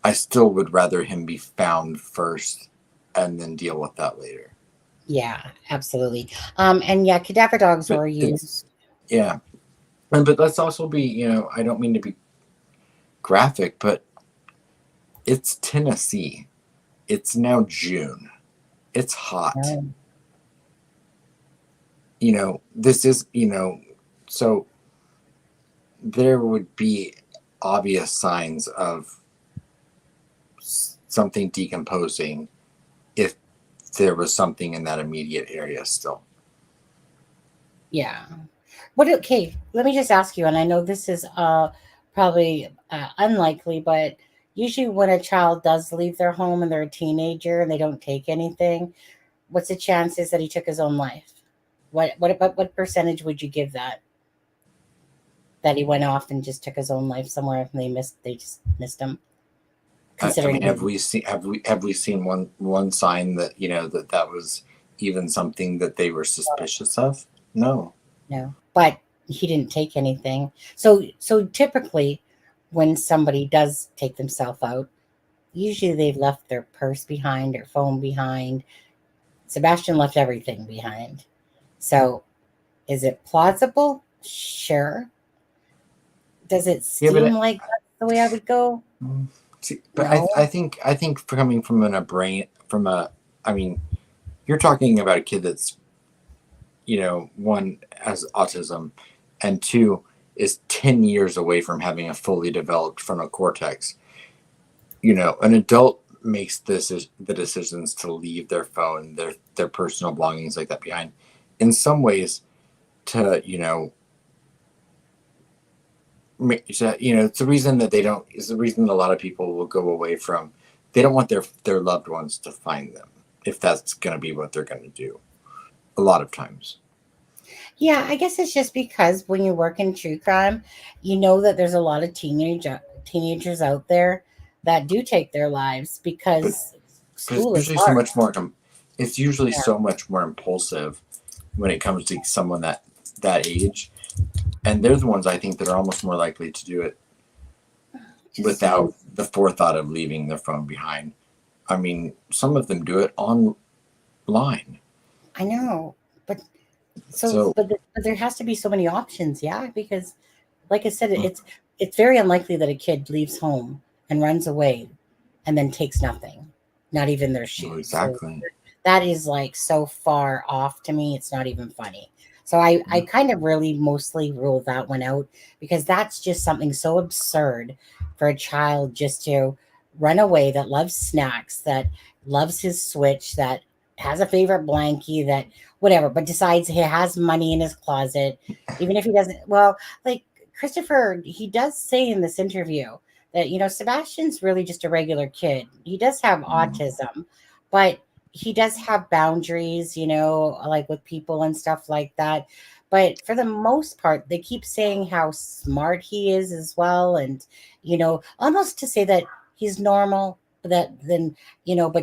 I still would rather him be found first and then deal with that later.
Yeah, absolutely. And yeah, cadaver dogs were used.
Yeah. But let's also be, I don't mean to be graphic, but it's Tennessee. It's now June. It's hot. This is, so there would be obvious signs of something decomposing if there was something in that immediate area still.
Yeah. Okay, let me just ask you, and I know this is probably unlikely, but usually when a child does leave their home and they're a teenager and they don't take anything, what's the chances that he took his own life? What percentage would you give that he went off and just took his own life somewhere and they just missed him?
Considering, have we seen one sign that that was even something that they were suspicious of? No,
but he didn't take anything. So typically, when somebody does take themselves out, usually they've left their purse behind, their phone behind. Sebastian left everything behind. So, is it plausible? Sure. Does it seem like that's the way I would go?
See, but no. I think coming from you're talking about a kid that's, one has autism, and two is 10 years away from having a fully developed frontal cortex. An adult makes the decisions to leave their phone, their personal belongings like that behind. In some ways, to, it's the reason that they don't, is the reason a lot of people will go away from, they don't want their loved ones to find them, if that's going to be what they're going to do a lot of times.
Yeah, I guess it's just because when you work in true crime, you know that there's a lot of teenagers out there that do take their lives because school is
Usually so
hard.
much more, it's usually
Yeah.
so much more impulsive when it comes to someone that age. And they're the ones I think that are almost more likely to do it without the forethought of leaving their phone behind. I mean, some of them do it online.
I know, but
So
but there has to be so many options, yeah, because like I said, it's very unlikely that a kid leaves home and runs away and then takes nothing, not even their shoes.
exactly.
So that is like so far off to me, it's not even funny. So I kind of really mostly rule that one out because that's just something so absurd for a child just to run away, that loves snacks, that loves his Switch, that has a favorite blankie, that whatever, but decides he has money in his closet, even if he doesn't. Well, like Christopher, he does say in this interview that, Sebastian's really just a regular kid. He does have autism, but he does have boundaries, like with people and stuff like that. But for the most part, they keep saying how smart he is as well. And, almost to say that he's normal, but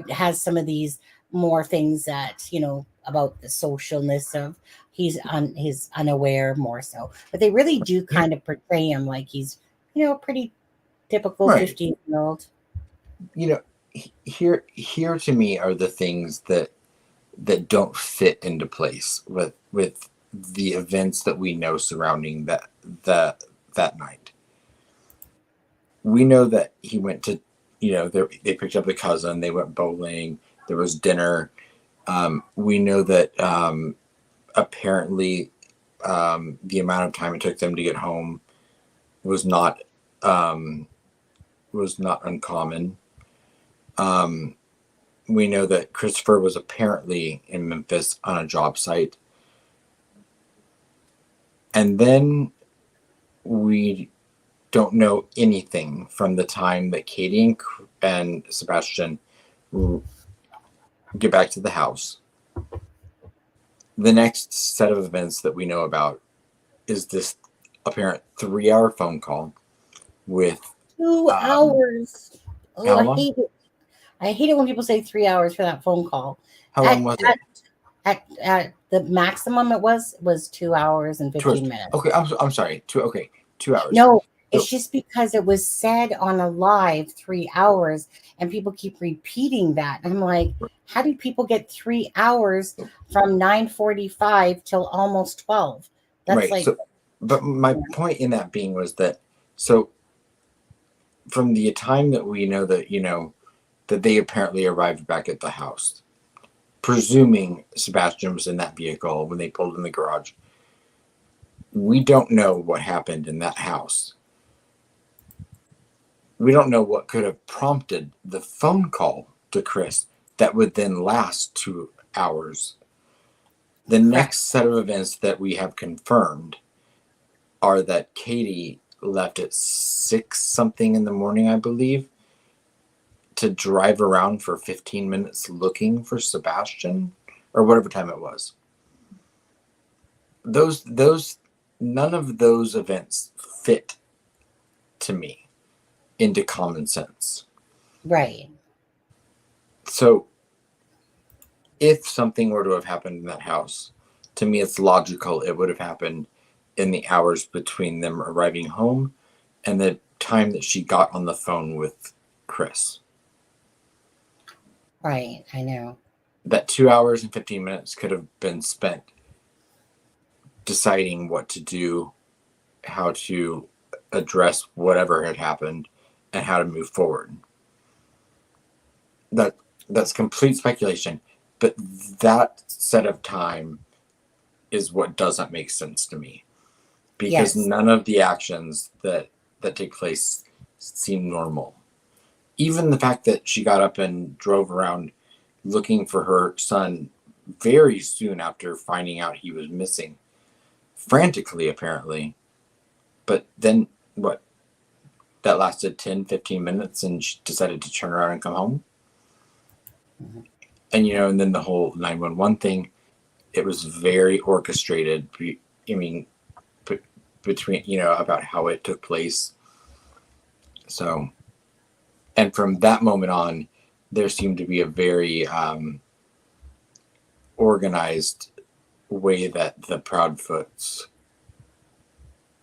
has some of these more things that, about the socialness of he's unaware more so. But they really do kind of portray him like he's, pretty typical
Right.
15-year-old.
Here to me are the things that don't fit into place with the events that we know surrounding that night. We know that he went to, they picked up the cousin, they went bowling, there was dinner. We know that apparently the amount of time it took them to get home was not uncommon. We know that Christopher was apparently in Memphis on a job site. And then we don't know anything from the time that Katie and Sebastian get back to the house. The next set of events that we know about is this apparent 3-hour phone call with
2 hours.
how
Oh, I
long?
hate it. I hate it when people say 3 hours for that phone call.
How long was it?
At the maximum it was 2 hours and 15 minutes.
Okay, I'm sorry. 2 hours.
No, it's just because it was said on a live 3 hours and people keep repeating that. I'm like, how do people get 3 hours from 9:45 till almost 12? That's
right.
like,
So, but my point in that being was that, so from the time that we know that, that they apparently arrived back at the house, presuming Sebastian was in that vehicle when they pulled in the garage, we don't know what happened in that house. We don't know what could have prompted the phone call to Chris that would then last 2 hours. The next set of events that we have confirmed are that Katie left at 6 something in the morning, I believe, to drive around for 15 minutes looking for Sebastian, or whatever time it was. None of those events fit to me into common sense.
right.
So if something were to have happened in that house, to me it's logical it would have happened in the hours between them arriving home and the time that she got on the phone with Chris.
Right, I know.
That 2 hours and 15 minutes could have been spent deciding what to do, how to address whatever had happened, and how to move forward. That's complete speculation, but that set of time is what doesn't make sense to me, because none of the actions that take place seem normal. Even the fact that she got up and drove around looking for her son very soon after finding out he was missing frantically, apparently. But then what? That lasted 10, 15 minutes and she decided to turn around and come home. And, and then the whole 911 thing, it was very orchestrated. Between, about how it took place. So, and from that moment on, there seemed to be a very organized way that the Proudfoots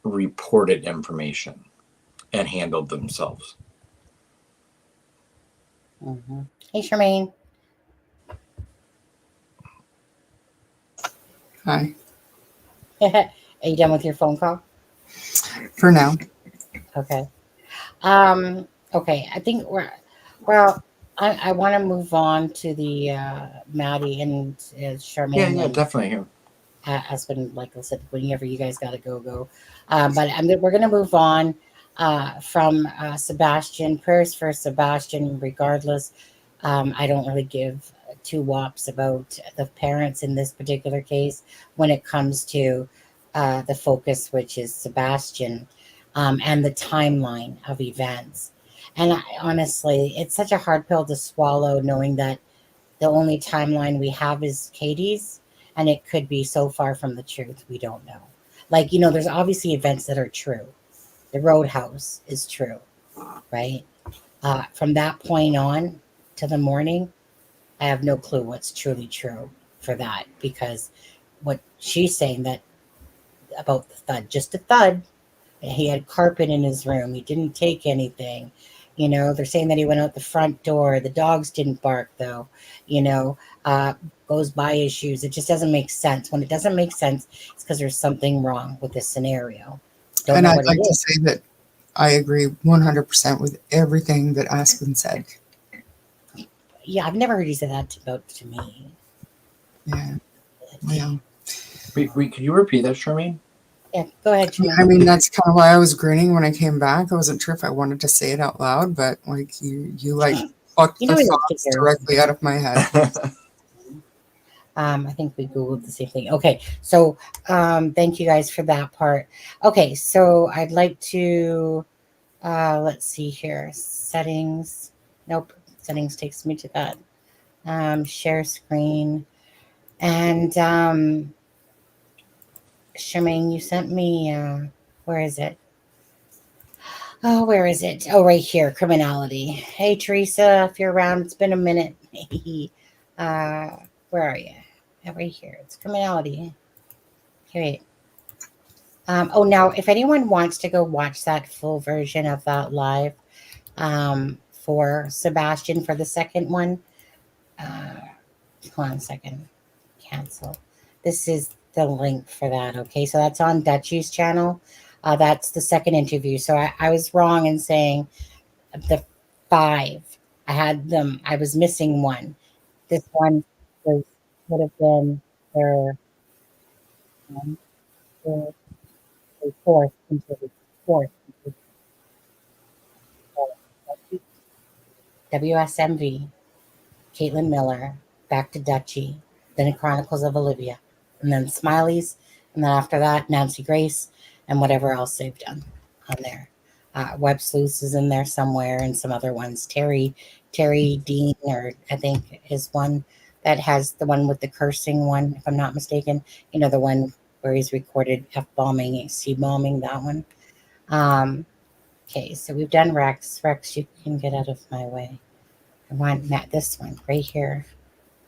reported information and handled themselves.
Mm-hmm. Hey, Charmaine.
Hi.
Are you done with your phone call?
For now.
Okay. Okay. I think I want to move on to the Maddie and Charmaine.
Yeah,
and,
definitely.
Aspen, like I said, whenever you guys got to go. But we're going to move on from Sebastian. Prayers for Sebastian, regardless. I don't really give two wops about the parents in this particular case when it comes to the focus, which is Sebastian, and the timeline of events. And honestly, it's such a hard pill to swallow, knowing that the only timeline we have is Katie's, and it could be so far from the truth. We don't know. Like, there's obviously events that are true. The Roadhouse is true, right? From that point on to the morning, I have no clue what's truly true for that, because what she's saying that about the thud, just a thud. He had carpet in his room. He didn't take anything. They're saying that he went out the front door. The dogs didn't bark, though. Goes by his shoes. It just doesn't make sense. When it doesn't make sense, it's because there's something wrong with this scenario. Don't
And
know
I'd
what
like
it
to
is.
say that I agree 100% with everything that Aspen said.
Yeah, I've never heard you say that about to me.
Yeah. Well,
Wait, could you repeat that, Charmaine?
Yeah, go ahead, Charmaine.
I mean, that's kind of why I was grinning when I came back. I wasn't sure if I wanted to say it out loud, but like you like plucked
You
the
know he loves to
thoughts
hear it.
directly out of my head.
I think we Googled the same thing. Okay, so thank you guys for that part. Okay, so I'd like to, let's see here. Settings. Nope, settings takes me to that. Share screen. And Charmaine, you sent me, where is it? Oh, where is it? Oh, right here, criminality. Hey, Teresa, if you're around, it's been a minute. Where are you? Right here. It's criminality. Okay. Now, if anyone wants to go watch that full version of that live for Sebastian for the second one, hold on a second. Cancel. This is the link for that. Okay, so that's on Dutchie's channel. That's the second interview. So I was wrong in saying the 5. I had them. I was missing one. This one would have been their, their fourth interview. Fourth interview. WSMV, Caitlin Miller, back to Dutchie, then Chronicles of Olivia, and then Smileys, and then after that, Nancy Grace, and whatever else they've done on there. Web Sleuths is in there somewhere, and some other ones. Terry Dean, or I think is one that has the one with the cursing one, if I'm not mistaken. The one where he's recorded F-bombing, C-bombing, that one. Okay, so we've done Rex. Rex, you can get out of my way. I want this one right here.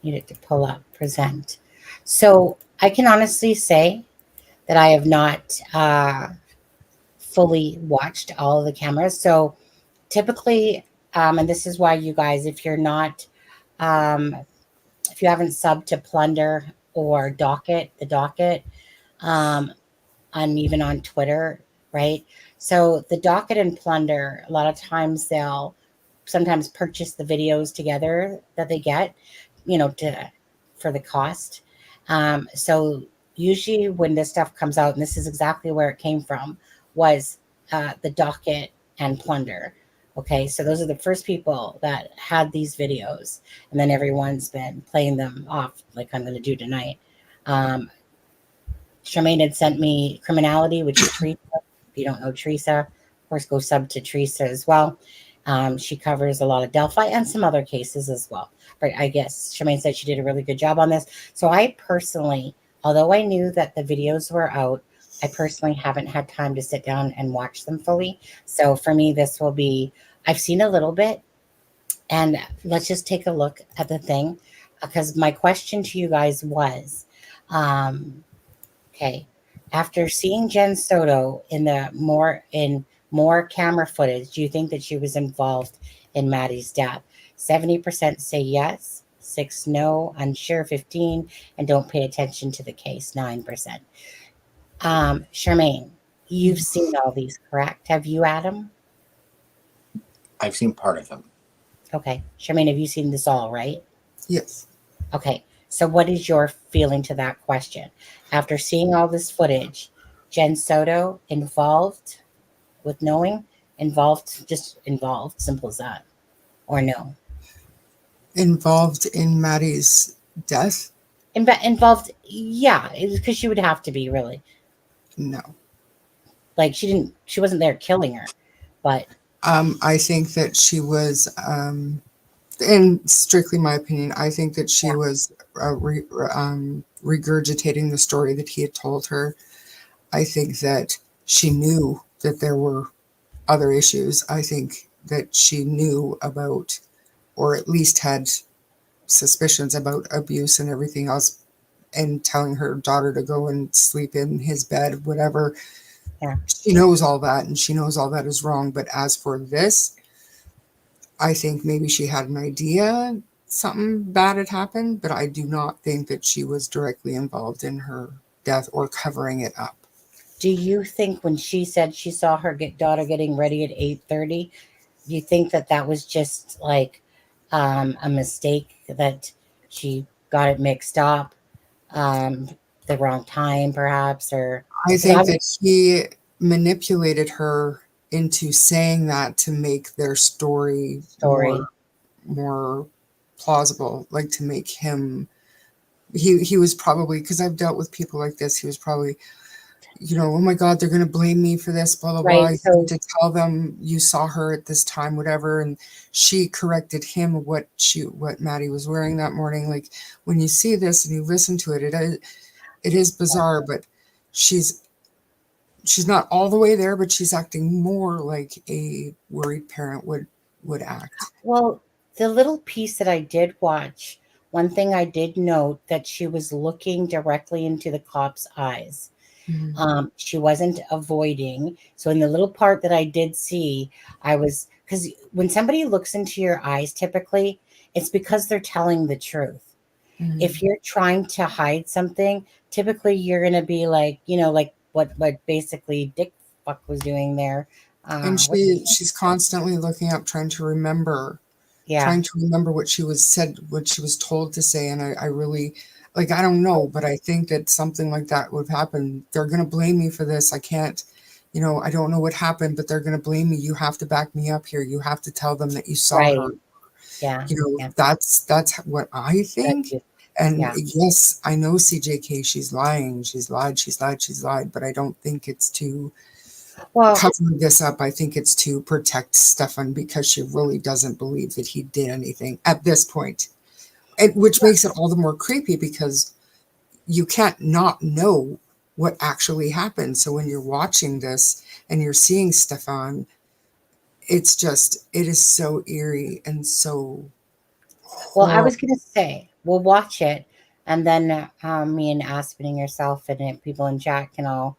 Need it to pull up, present. So I can honestly say that I have not fully watched all of the cameras. So typically, and this is why you guys, if you're not, if you haven't subbed to Plunder or Docket, the Docket, even on Twitter, right? So the Docket and Plunder, a lot of times they'll sometimes purchase the videos together that they get, for the cost. So usually when this stuff comes out, and this is exactly where it came from, was the Docket and Plunder. Okay, so those are the first people that had these videos, and then everyone's been playing them off like I'm going to do tonight. Charmaine had sent me Criminality, which is Teresa. If you don't know Teresa, of course, go sub to Teresa as well. She covers a lot of Delphi and some other cases as well. But I guess Charmaine said she did a really good job on this. So I personally, although I knew that the videos were out, I personally haven't had time to sit down and watch them fully. So for me, this will be, I've seen a little bit, and let's just take a look at the thing. Because my question to you guys was, okay, after seeing Jen Soto in more camera footage, do you think that she was involved in Maddie's death? 70% say yes, 6 no, unsure 15, and don't pay attention to the case 9%. Charmaine, you've seen all these, correct? Have you, Adam?
I've seen part of them.
Okay. Charmaine, have you seen this all, right?
Yes.
Okay. So what is your feeling to that question? After seeing all this footage, Jen Soto involved with knowing? Involved, just involved, simple as that. Or no?
Involved in Maddie's death?
Involved, yeah, because she would have to be, really.
No.
Like, she wasn't there killing her, but
I think that she was, in strictly my opinion, I think that she was regurgitating the story that he had told her. I think that she knew that there were other issues. I think that she knew about, or at least had suspicions about abuse and everything else, and telling her daughter to go and sleep in his bed, whatever.
Yeah.
She knows all that, and she knows all that is wrong. But as for this, I think maybe she had an idea something bad had happened, but I do not think that she was directly involved in her death or covering it up.
do you think when she said she saw her daughter getting ready at 8:30, do you think that that was just like a mistake, that she got it mixed up, the wrong time perhaps? Or
I
'cause
think that he manipulated her into saying that to make their story more plausible, like to make him, he was probably, because I've dealt with people like this, he was probably, oh my God, they're going to blame me for this, blah, blah, blah.
Right, so
To tell them you saw her at this time, whatever. And she corrected him what Maddie was wearing that morning. Like, when you see this and you listen to it, it is bizarre, but she's not all the way there, but she's acting more like a worried parent would act.
well, the little piece that I did watch, one thing I did note, that she was looking directly into the cop's eyes. She wasn't avoiding. So in the little part that I did see, because when somebody looks into your eyes, typically it's because they're telling the truth. If you're trying to hide something, typically you're going to be like, like what basically Dick Fuck was doing there.
And she's constantly looking up, trying to remember what she was told to say. And I really, like, I don't know, but I think that something like that would happen. They're going to blame me for this. I can't, I don't know what happened, but they're going to blame me. You have to back me up here. You have to tell them that you saw her.
Yeah.
That's what I think. And yes, I know CJK, she's lying. She's lied, but I don't think it's to cover this up. I think it's to protect Stefan, because she really doesn't believe that he did anything at this point. Which makes it all the more creepy, because you can't not know what actually happened. So when you're watching this and you're seeing Stefan, it is so eerie and so
Well, I was going to say, we'll watch it, and then me and Aspen and yourself and people in chat can all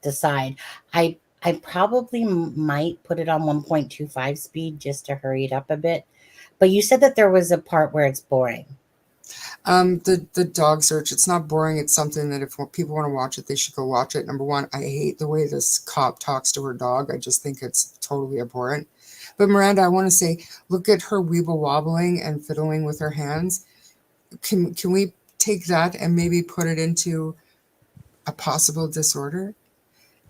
decide. I probably might put it on 1.25 speed just to hurry it up a bit. But you said that there was a part where it's boring.
The dog search, it's not boring. It's something that if people want to watch it, they should go watch it. Number one, I hate the way this cop talks to her dog. I just think it's totally abhorrent. But Miranda, I want to say, look at her weeble wobbling and fiddling with her hands. Can we take that and maybe put it into a possible disorder?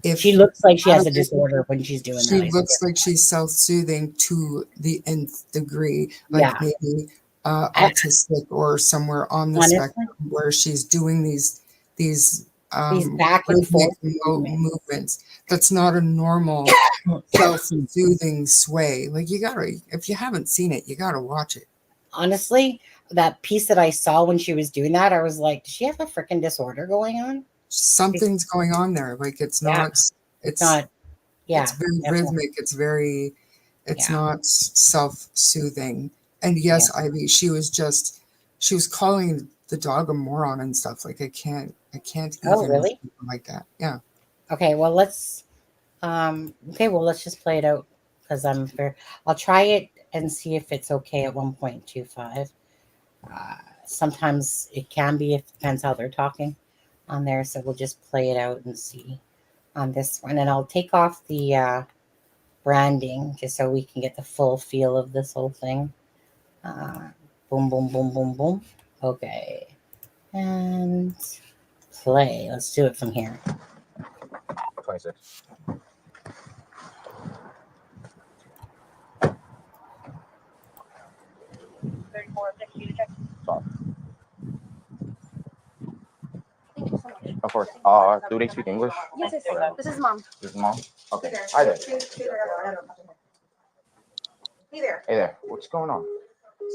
If
she looks like she has a disorder when she's doing that.
She looks like she's self-soothing to the nth degree, like maybe autistic or somewhere on the spectrum, where she's doing these
These back and
rhythmic
forth movements.
movements. That's not a normal self-soothing sway. Like you gotta, if you haven't seen it, you gotta watch it.
Honestly, that piece that I saw when she was doing that, I was like, does she have a freaking disorder going on?
Something's going on there. Like it's
Yeah.
not. It's
Not, yeah.
It's very
definitely.
rhythmic. It's very. It's
Yeah.
not self-soothing. And yes, Ivy, she was calling the dog a moron and stuff. Like I can't
Oh,
even
really?
like that. Yeah.
Okay, well let's let's just play it out because I'll try it and see if it's okay at 1.25. Sometimes it can be, it depends how they're talking on there. So we'll just play it out and see on this one. And I'll take off the branding just so we can get the full feel of this whole thing. Boom, boom, boom, boom, boom. Okay. And play. Let's do it from here.
26. Of course. Do they speak English?
Yes, this is mom.
This is mom? Okay. Hi there.
Hey there.
Hey there. What's going on?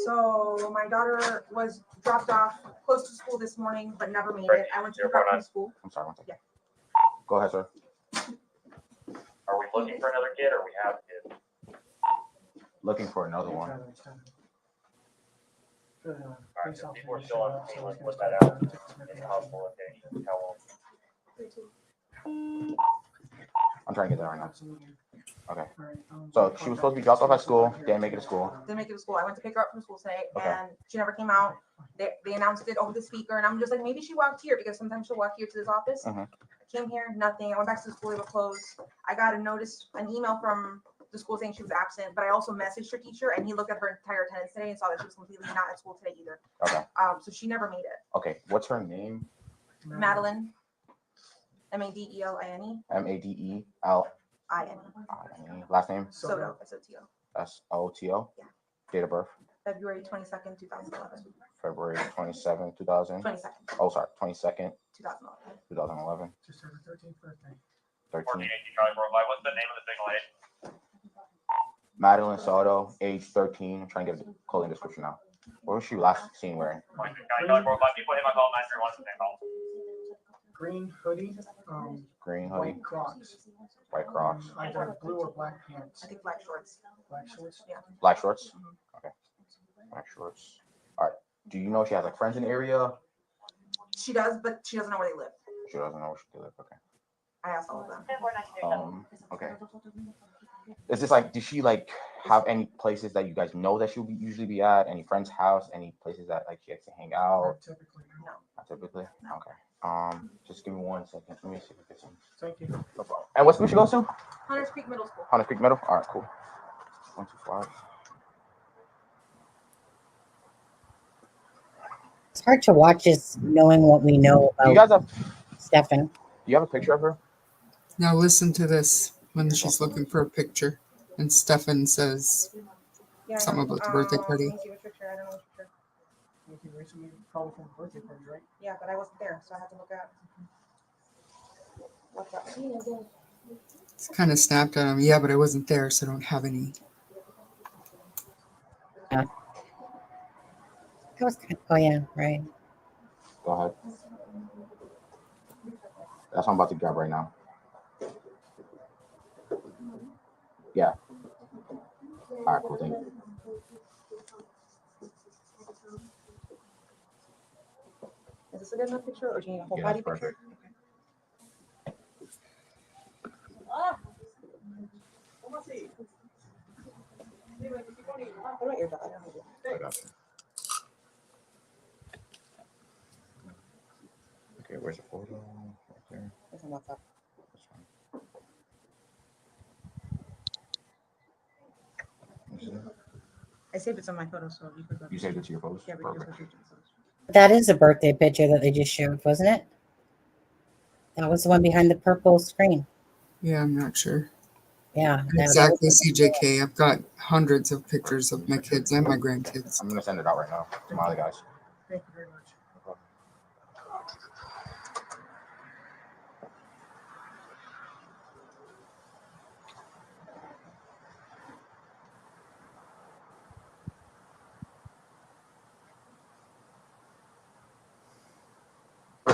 So my daughter was dropped off close to school this morning, but never made it. I went to pick her up from school.
I'm sorry, one second. Go ahead, sir.
Are we looking for another kid or we have a kid?
Looking for another one.
Alright, so people are still on the scene, let's put that out in the hospital location. How long?
I'm trying to get there right now. Okay. So she was supposed to be dropped off at school, didn't make it to school.
Didn't make it to school. I went to pick her up from school today,
Okay.
and she never came out. They announced it over the speaker, and I'm just like, maybe she walked here because sometimes she'll walk here to this office.
Mhm.
I came here, nothing. I went back to the school, they were closed. I got an email from the school saying she was absent, but I also messaged her teacher, and he looked at her entire attendance today and saw that she was completely not at school today either.
Okay.
So she never made it.
Okay. What's her name?
Madeline, Madeline,
Madeline. Last name?
Soto, Soto.
Soto.
Yeah.
Date of birth?
February 22nd, 2011.
February 27, 2000.
22nd.
Oh, sorry. 22nd,
2011.
2011.
Just her 13th birthday.
13.
1480 Charlie Worldwide. What's the name of the single aid?
Madeline Soto, age 13. I'm trying to get a clothing description now. What was she last seen wearing?
County Charlie Worldwide. People hit my call 931. Name call.
Green hoodie,
Green hoodie.
white Crocs,
White Crocs.
either blue or black pants.
I think black shorts.
Black shorts.
Yeah.
Black shorts? Okay. Black shorts. All right. Do you know if she has like friends in the area?
She does, but she doesn't know where they live.
She doesn't know where she lives. Okay.
I asked all of them.
Okay. Is this like, does she like have any places that you guys know that she'll usually be at? Any friend's house? Any places that like she likes to hang out?
Typically,
no.
Not typically?
No.
Okay. Just give me 1 second. Let me see if it's in.
Thank you.
No problem. And what school she goes to?
Hunters Creek Middle School.
Hunters Creek Middle? All right, cool. 125.
It's hard to watch this knowing what we know about
You guys have,
Stefan.
do you have a picture of her?
Now listen to this when she's looking for a picture, and Stefan says
Yeah,
something about the birthday party.
Let me see which picture. I don't know which picture.
Recently, probably from the birthday party, right?
Yeah, but I wasn't there, so I had to look at what's up.
It's kind of snapped at him. Yeah, but I wasn't there, so I don't have any.
Yeah. That was oh yeah, right.
Go ahead. That's what I'm about to grab right now. Yeah. All right, cool. Thank you.
Is this a good enough picture, or do you need a whole
Yeah,
body
that's
picture?
perfect.
What about your dog? I don't know.
I got you. Okay, where's the photo? Right there.
It's on WhatsApp.
That's fine. You see it?
I saved it on my photo, so you could go.
You saved it to your photos?
Yeah, but
Perfect.
yours
That is a birthday picture that they just showed, wasn't it? That was the one behind the purple screen.
Yeah, I'm not sure.
Yeah.
Exactly, CJK. I've got hundreds of pictures of my kids and my grandkids.
I'm gonna send it out right now to my other guys.
Thank you very much.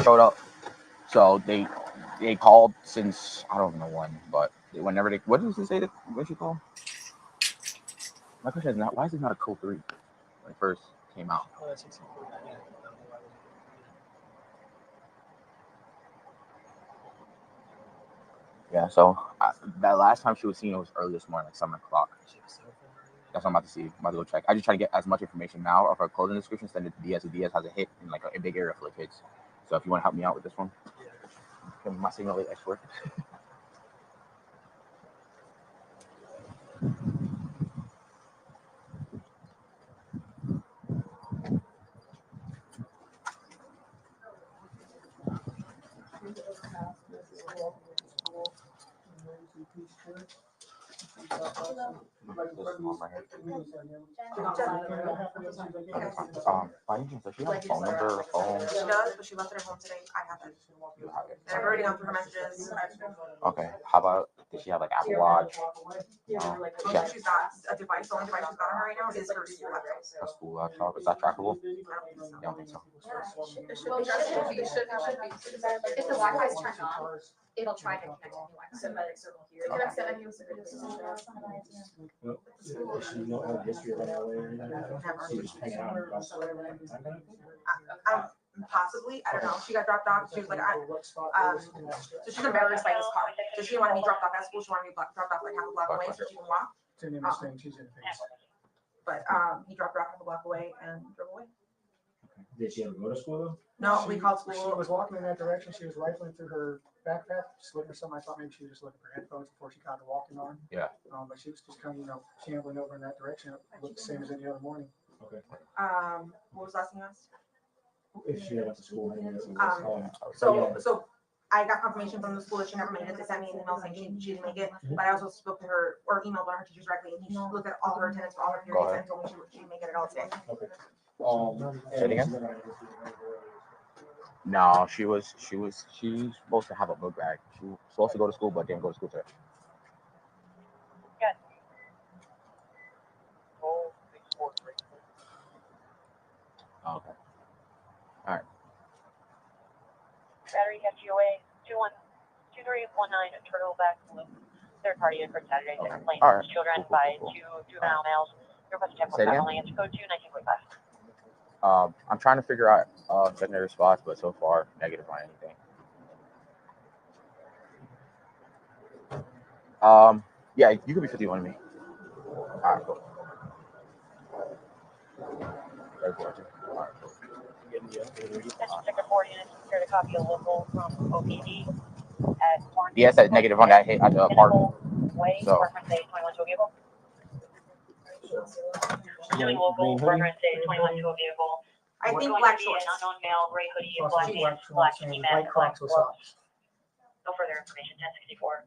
never showed up. So they called since I don't know when, but whenever they what did she say that when she called? My question is not why is it not a code 3 when it first came out? Yeah, so that last time she was seen, it was early this morning, like 7 o'clock. That's what I'm about to see. I'm about to go check. I just try to get as much information now of her clothing description. Send it to Diaz. Diaz has a hit in like a big area full of kids. So if you want to help me out with this one, my signal is expert. By any chance, does she have a phone number or phone?
She does, but she left it at home today. I have it.
You have it.
And I've already gone through her messages.
Okay. How about does she have like Apple Watch?
She's got a device. The only device she's got on her right now is her school laptop.
A school laptop? Is that trackable?
I don't think so.
I don't think so.
It should be. If the Wi-Fi is turned on, it'll try to connect to the Wi-Fi. So here.
Okay.
Does she know her history of LA or anything? She was hanging out last
Possibly, I don't know. She got dropped off. She was like, so she's embarrassed by his car. So she didn't want to be dropped off at school. She wanted to be dropped off like half a block away so she can walk. But he dropped her off half a block away and drove away.
Did she ever go to school though?
No, we called school.
She was walking in that direction. She was rifling through her backpack, just looking for something. I thought maybe she was just looking for headphones before she got to walking on.
Yeah.
But she was just kind of, shambling over in that direction. It looked the same as any other morning. Okay.
What was the last thing you asked?
If she went to school.
So I got confirmation from the school that she never made it. They sent me an email saying she didn't make it. But I also spoke to her or emailed one of her teachers directly, and he looked at all her attendance for all her periods and told me she didn't make it at all today.
Okay.
Say it again? No, she's supposed to have a book bag. She was supposed to go to school, but didn't go to school today. Okay. All right.
Battery FGOA 212319 Turtleback Loop. Third party for Saturday.
Okay.
Complaints
All right.
children by two juvenile males. Request to
Say it again?
only answer code 219.5.
I'm trying to figure out secondary spots, but so far negative on anything. Yeah, you could be 51 to me. All right, cool. Very cool. All right, cool.
Sector 40 units prepared a copy of local from OPD at
Yes, that negative on that hit at the apartment.
Way,
So.
Department Day 21 to a vehicle. Doing local, Department Day 21 to a vehicle.
I think
Going
black
to be
shorts.
an unknown male, gray hoodie, black pants, black ski mask, black gloves. No further information. 1064,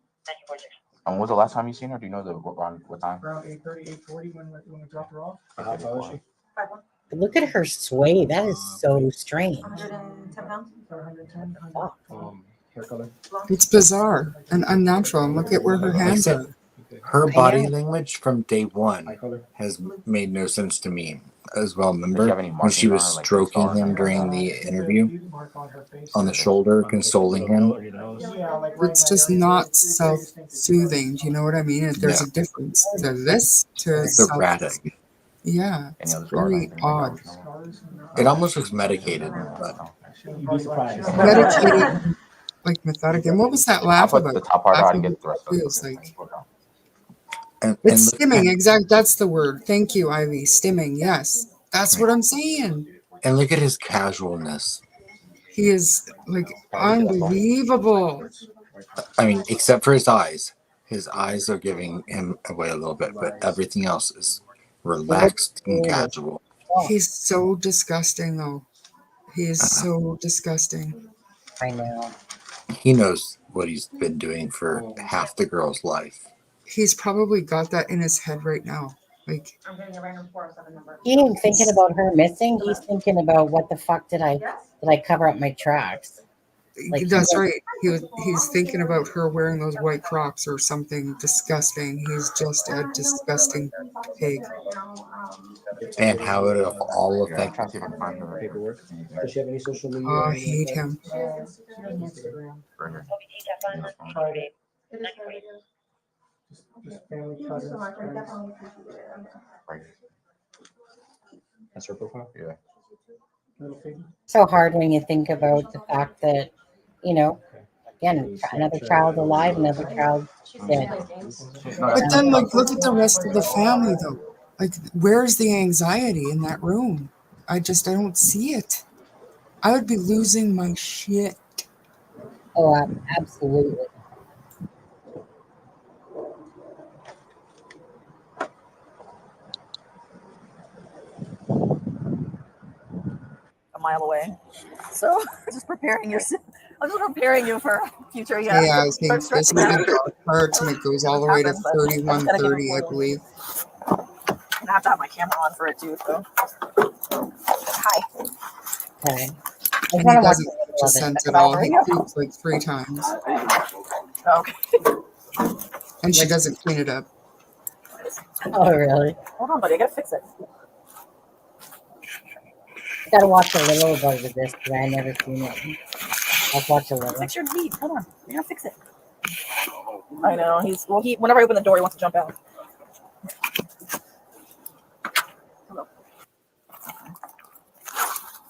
1946.
And when was the last time you seen her? Do you know around what time?
Around 8:30, 8:40 when we dropped her off.
How tall is she?
Look at her sway. That is so strange.
110 pounds.
110. Hair color.
It's bizarre and unnatural. And look at where her hands are.
Her body language from day one has made no sense to me as well. Remember when she was stroking him during the interview on the shoulder, consoling him?
It's just not self-soothing. Do you know what I mean? There's a difference to this to
It's erratic.
Yeah, it's very odd.
It almost looks medicated, but
Medicated, like methodic. And what was that laugh about?
The top part on, get the rest of it.
Feels like
and
it's stimming. Exact. That's the word. Thank you, Ivy. Stimming. Yes, that's what I'm saying.
And look at his casualness.
He is like unbelievable.
I mean, except for his eyes. His eyes are giving him away a little bit, but everything else is relaxed and casual.
He's so disgusting, though. He is so disgusting.
I know.
He knows what he's been doing for half the girl's life.
He's probably got that in his head right now. Like,
I'm getting a random 407 number.
He ain't thinking about her missing. He's thinking about what the fuck did I cover up my tracks. Like
That's right. He's thinking about her wearing those white Crocs or something disgusting. He's just a disgusting pig.
And how it all affect
Paperwork. Does she have any social media?
Oh,
or
I
anything like
hate
that?
him.
She has Instagram. Just family cousins.
Right.
That's her profile.
Yeah.
Little piggy.
so hard when you think about the fact that, you know, again, another child alive, another child dead.
But then, like, look at the rest of the family, though. Like, where's the anxiety in that room? I don't see it. I would be losing my shit.
Oh, absolutely.
A mile away. So just preparing your. I'm just preparing you for future. Yeah.
Hey, I think
Start
this
stretching
is
out.
the dark parts, and it goes all the way to
Happen, but I just gotta get
3130, I
it
believe.
I have to have my camera on for it too. So. Hi.
Okay. I
And he
want to watch
doesn't
a little
just
of it.
sense it all. He poops like 3 times.
Okay.
And she doesn't clean it up.
Oh, really?
Hold on, buddy. I gotta fix it.
I gotta watch a little bit of this because I never seen it. I'll watch a little.
Fix your lead. Hold on. I gotta fix it. I know. He whenever I open the door, he wants to jump out. Hello.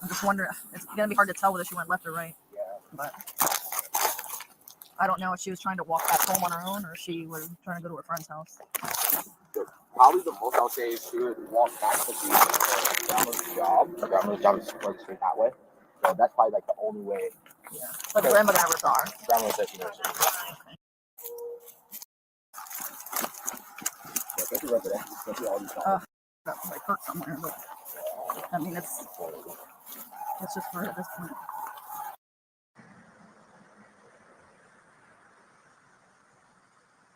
I'm just wondering. It's gonna be hard to tell whether she went left or right. But I don't know if she was trying to walk back home on her own or if she was trying to go to her friend's house.
Probably the most I'll say is she would walk back to the grandmother's job. Her grandmother's job is like straight that way. So that's probably like the only way.
Yeah. But grandmother never saw her.
Grandmother said she never saw her. Yeah, especially residential, especially all these
That like hurt somewhere, but I mean it's just for her at this point.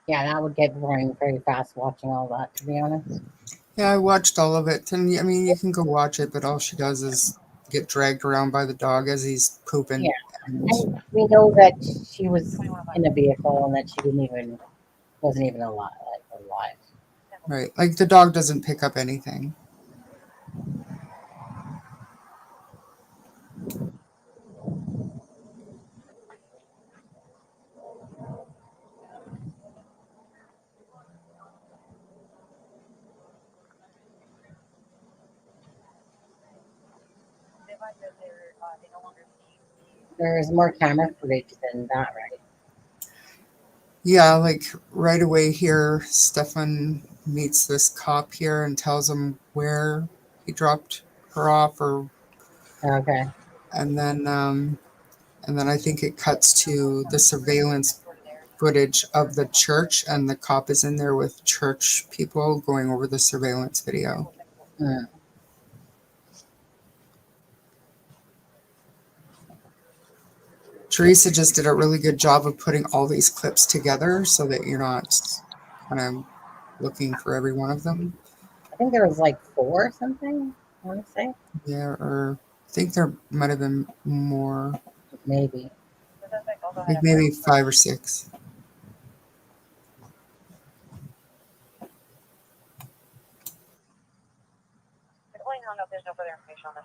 Yeah, that would get boring very fast watching all that, to be honest.
Yeah, I watched all of it. And I mean, you can go watch it, but all she does is get dragged around by the dog as he's pooping.
Yeah. And we know that she was in a vehicle and that she wasn't even alive.
Right. Like the dog doesn't pick up anything.
There's more camera footage than that, right?
Yeah, like right away here, Stefan meets this cop here and tells him where he dropped her off,
Okay.
and then I think it cuts to the surveillance footage of the church, and the cop is in there with church people going over the surveillance video.
Hmm.
Teresa just did a really good job of putting all these clips together so that you're not kind of looking for every one of them.
I think there was like 4 or something, I want to say.
Yeah, or I think there might have been more.
Maybe.
Like maybe 5 or 6.
hung up. There's no further information on this.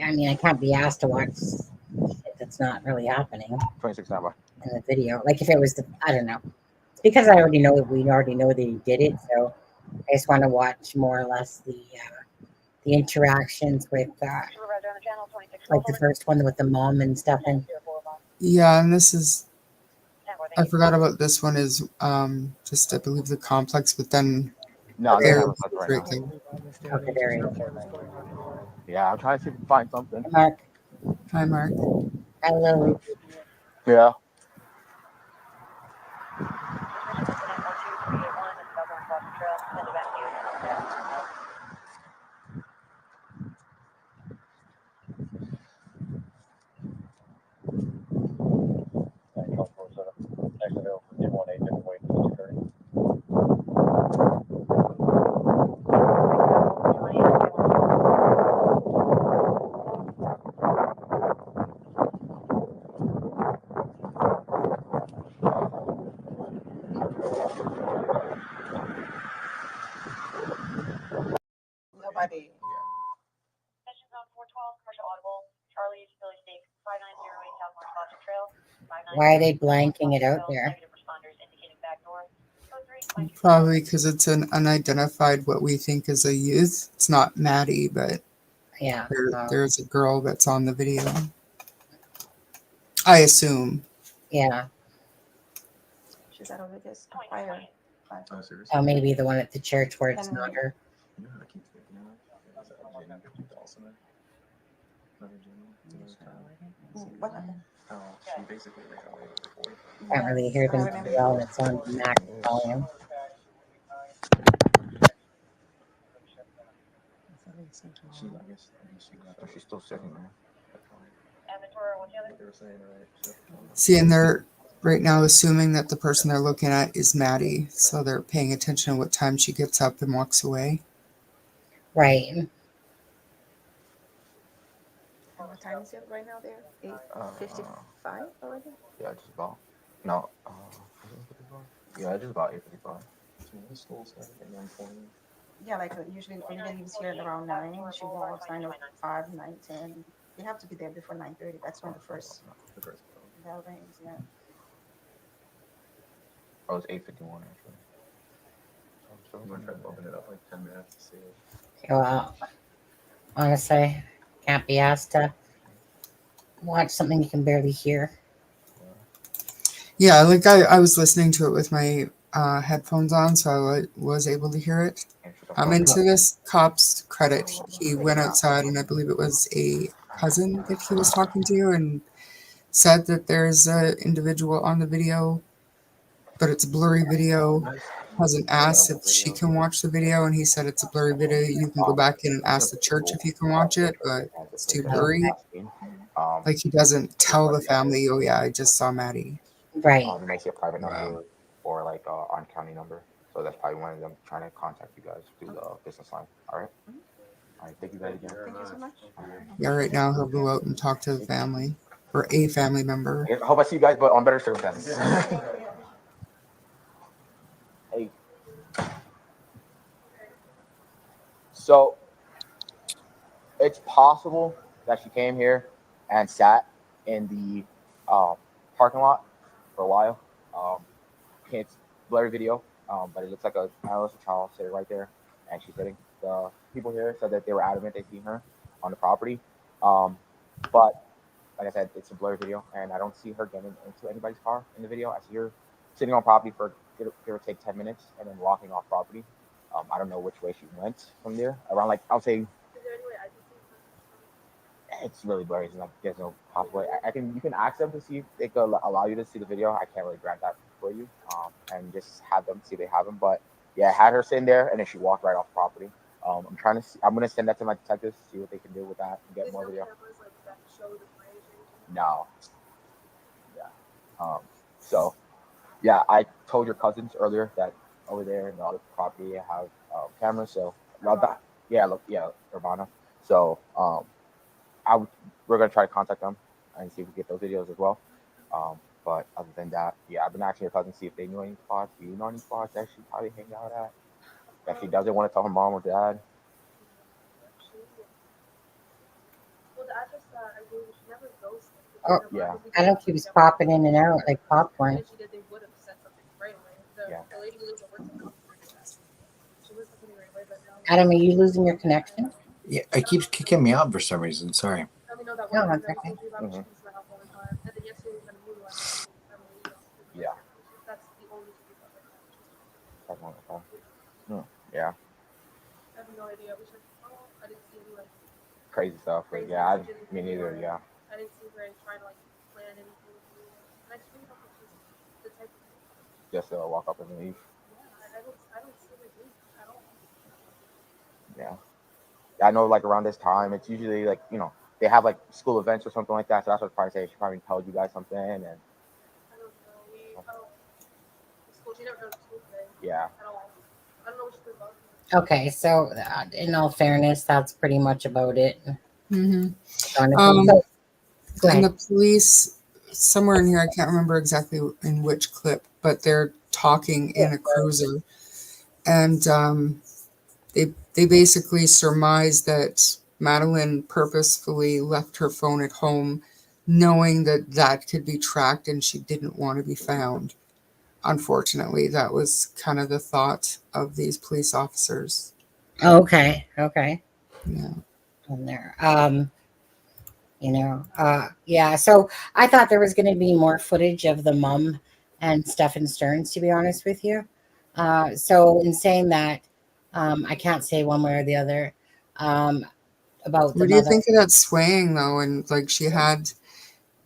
I mean, I can't be asked to watch shit that's not really happening
26 standby.
in the video. Like if it was, I don't know. It's because we already know that he did it. So I just want to watch more or less the interactions with, like the first one with the mom and stuff. And
Yeah, and this is, I forgot about this one, is just I believe the complex, but then
No, they
there's
have a right
right
now.
there.
okay, there he is.
Yeah, I'm trying to see if we can find something.
Mark.
Hi, Mark.
Hello.
Yeah.
Nobody.
Sessions on 412, commercial audible, Charlie, Philly State, 5908 South North Foster Trail,
Why are they blanking it out there?
negative responders indicating back door. Code 3,
Probably because it's an unidentified, what we think is a youth. It's not Maddie, but
Yeah.
there's a girl that's on the video. I assume.
Yeah.
She's at a Vegas fire.
Oh, maybe the one at the church where it's not her.
What happened?
Can't really hear them too well. It's on max volume.
She's still sitting there.
See, and they're right now assuming that the person they're looking at is Maddie. So they're paying attention to what time she gets up and walks away.
Right.
What time is it right now there? 8:55 already?
Yeah, just about. No. Yeah, just about 8:55.
Yeah, like usually Olivia leaves here at around 9. She walks 9:05, 9:10. They have to be there before 9:30. That's when the first bell rings. Yeah.
Oh, it's 8:51 actually.
I'm gonna try bumping it up like 10 minutes to see.
Well, honestly, can't be asked to watch something you can barely hear.
Yeah, like I was listening to it with my headphones on, so I was able to hear it. And to this cop's credit, he went outside, and I believe it was a cousin that he was talking to, and said that there's an individual on the video, but it's a blurry video. Hasn't asked if she can watch the video, and he said it's a blurry video. You can go back in and ask the church if you can watch it, but it's too blurry. Like he doesn't tell the family, oh yeah, I just saw Maddie.
Right.
You may see a private number or like on county number. So that's probably one of them trying to contact you guys through the business line. All right. All right. Thank you guys again.
Thank you so much.
Yeah, right now he'll go out and talk to the family or a family member.
I hope I see you guys, but on better circumstances. Hey. So it's possible that she came here and sat in the parking lot for a while. It's blurry video, but it looks like a adolescent child sitting right there, and she's sitting. The people here said that they were adamant they seen her on the property, but like I said, it's a blurry video, and I don't see her getting into anybody's car in the video. I see her sitting on property for give or take 10 minutes and then walking off property. I don't know which way she went from there. Around like I'll say. It's really blurry. It's like there's no possible way. You can ask them to see if they could allow you to see the video. I can't really grant that for you, and just have them see if they have them. But yeah, I had her sitting there, and then she walked right off property. I'm trying to see. I'm gonna send that to my detectives, see what they can do with that, and get more video. No. Yeah. So, yeah, I told your cousins earlier that over there in the other property I have cameras. So, Urbana. So, we're gonna try to contact them and see if we get those videos as well. But other than that, yeah, I've been asking your cousin to see if they know any spots. Do you know any spots that she probably hang out at? That she doesn't want to tell her mom or dad.
Oh,
Yeah.
I know she was popping in and out like popcorn.
Yeah.
Adam, are you losing your connection?
Yeah, it keeps kicking me out for some reason. Sorry.
No, that's okay.
Mm-hmm. Yeah. Yeah.
I have no idea. I didn't see any like
Crazy stuff. But yeah, me neither. Yeah.
I didn't see her trying to like plan anything. And I just really don't think she's the type of
Just walk up and leave.
I don't see her leave at all.
Yeah. I know like around this time, it's usually like, they have like school events or something like that. So that's what I'd probably say. She probably told you guys something. And yeah.
Okay, so in all fairness, that's pretty much about it.
Mm-hmm.
Jonathan, so, go
And
ahead.
the police, somewhere in here, I can't remember exactly in which clip, but they're talking in a cruiser, and they basically surmise that Madeline purposefully left her phone at home, knowing that that could be tracked, and she didn't want to be found. Unfortunately, that was kind of the thought of these police officers.
Okay.
Yeah.
On there. Yeah. So I thought there was going to be more footage of the mom and Stefan Stearns, to be honest with you. So in saying that, I can't say one way or the other about the
What do you
mother.
think of that swaying though? And like she had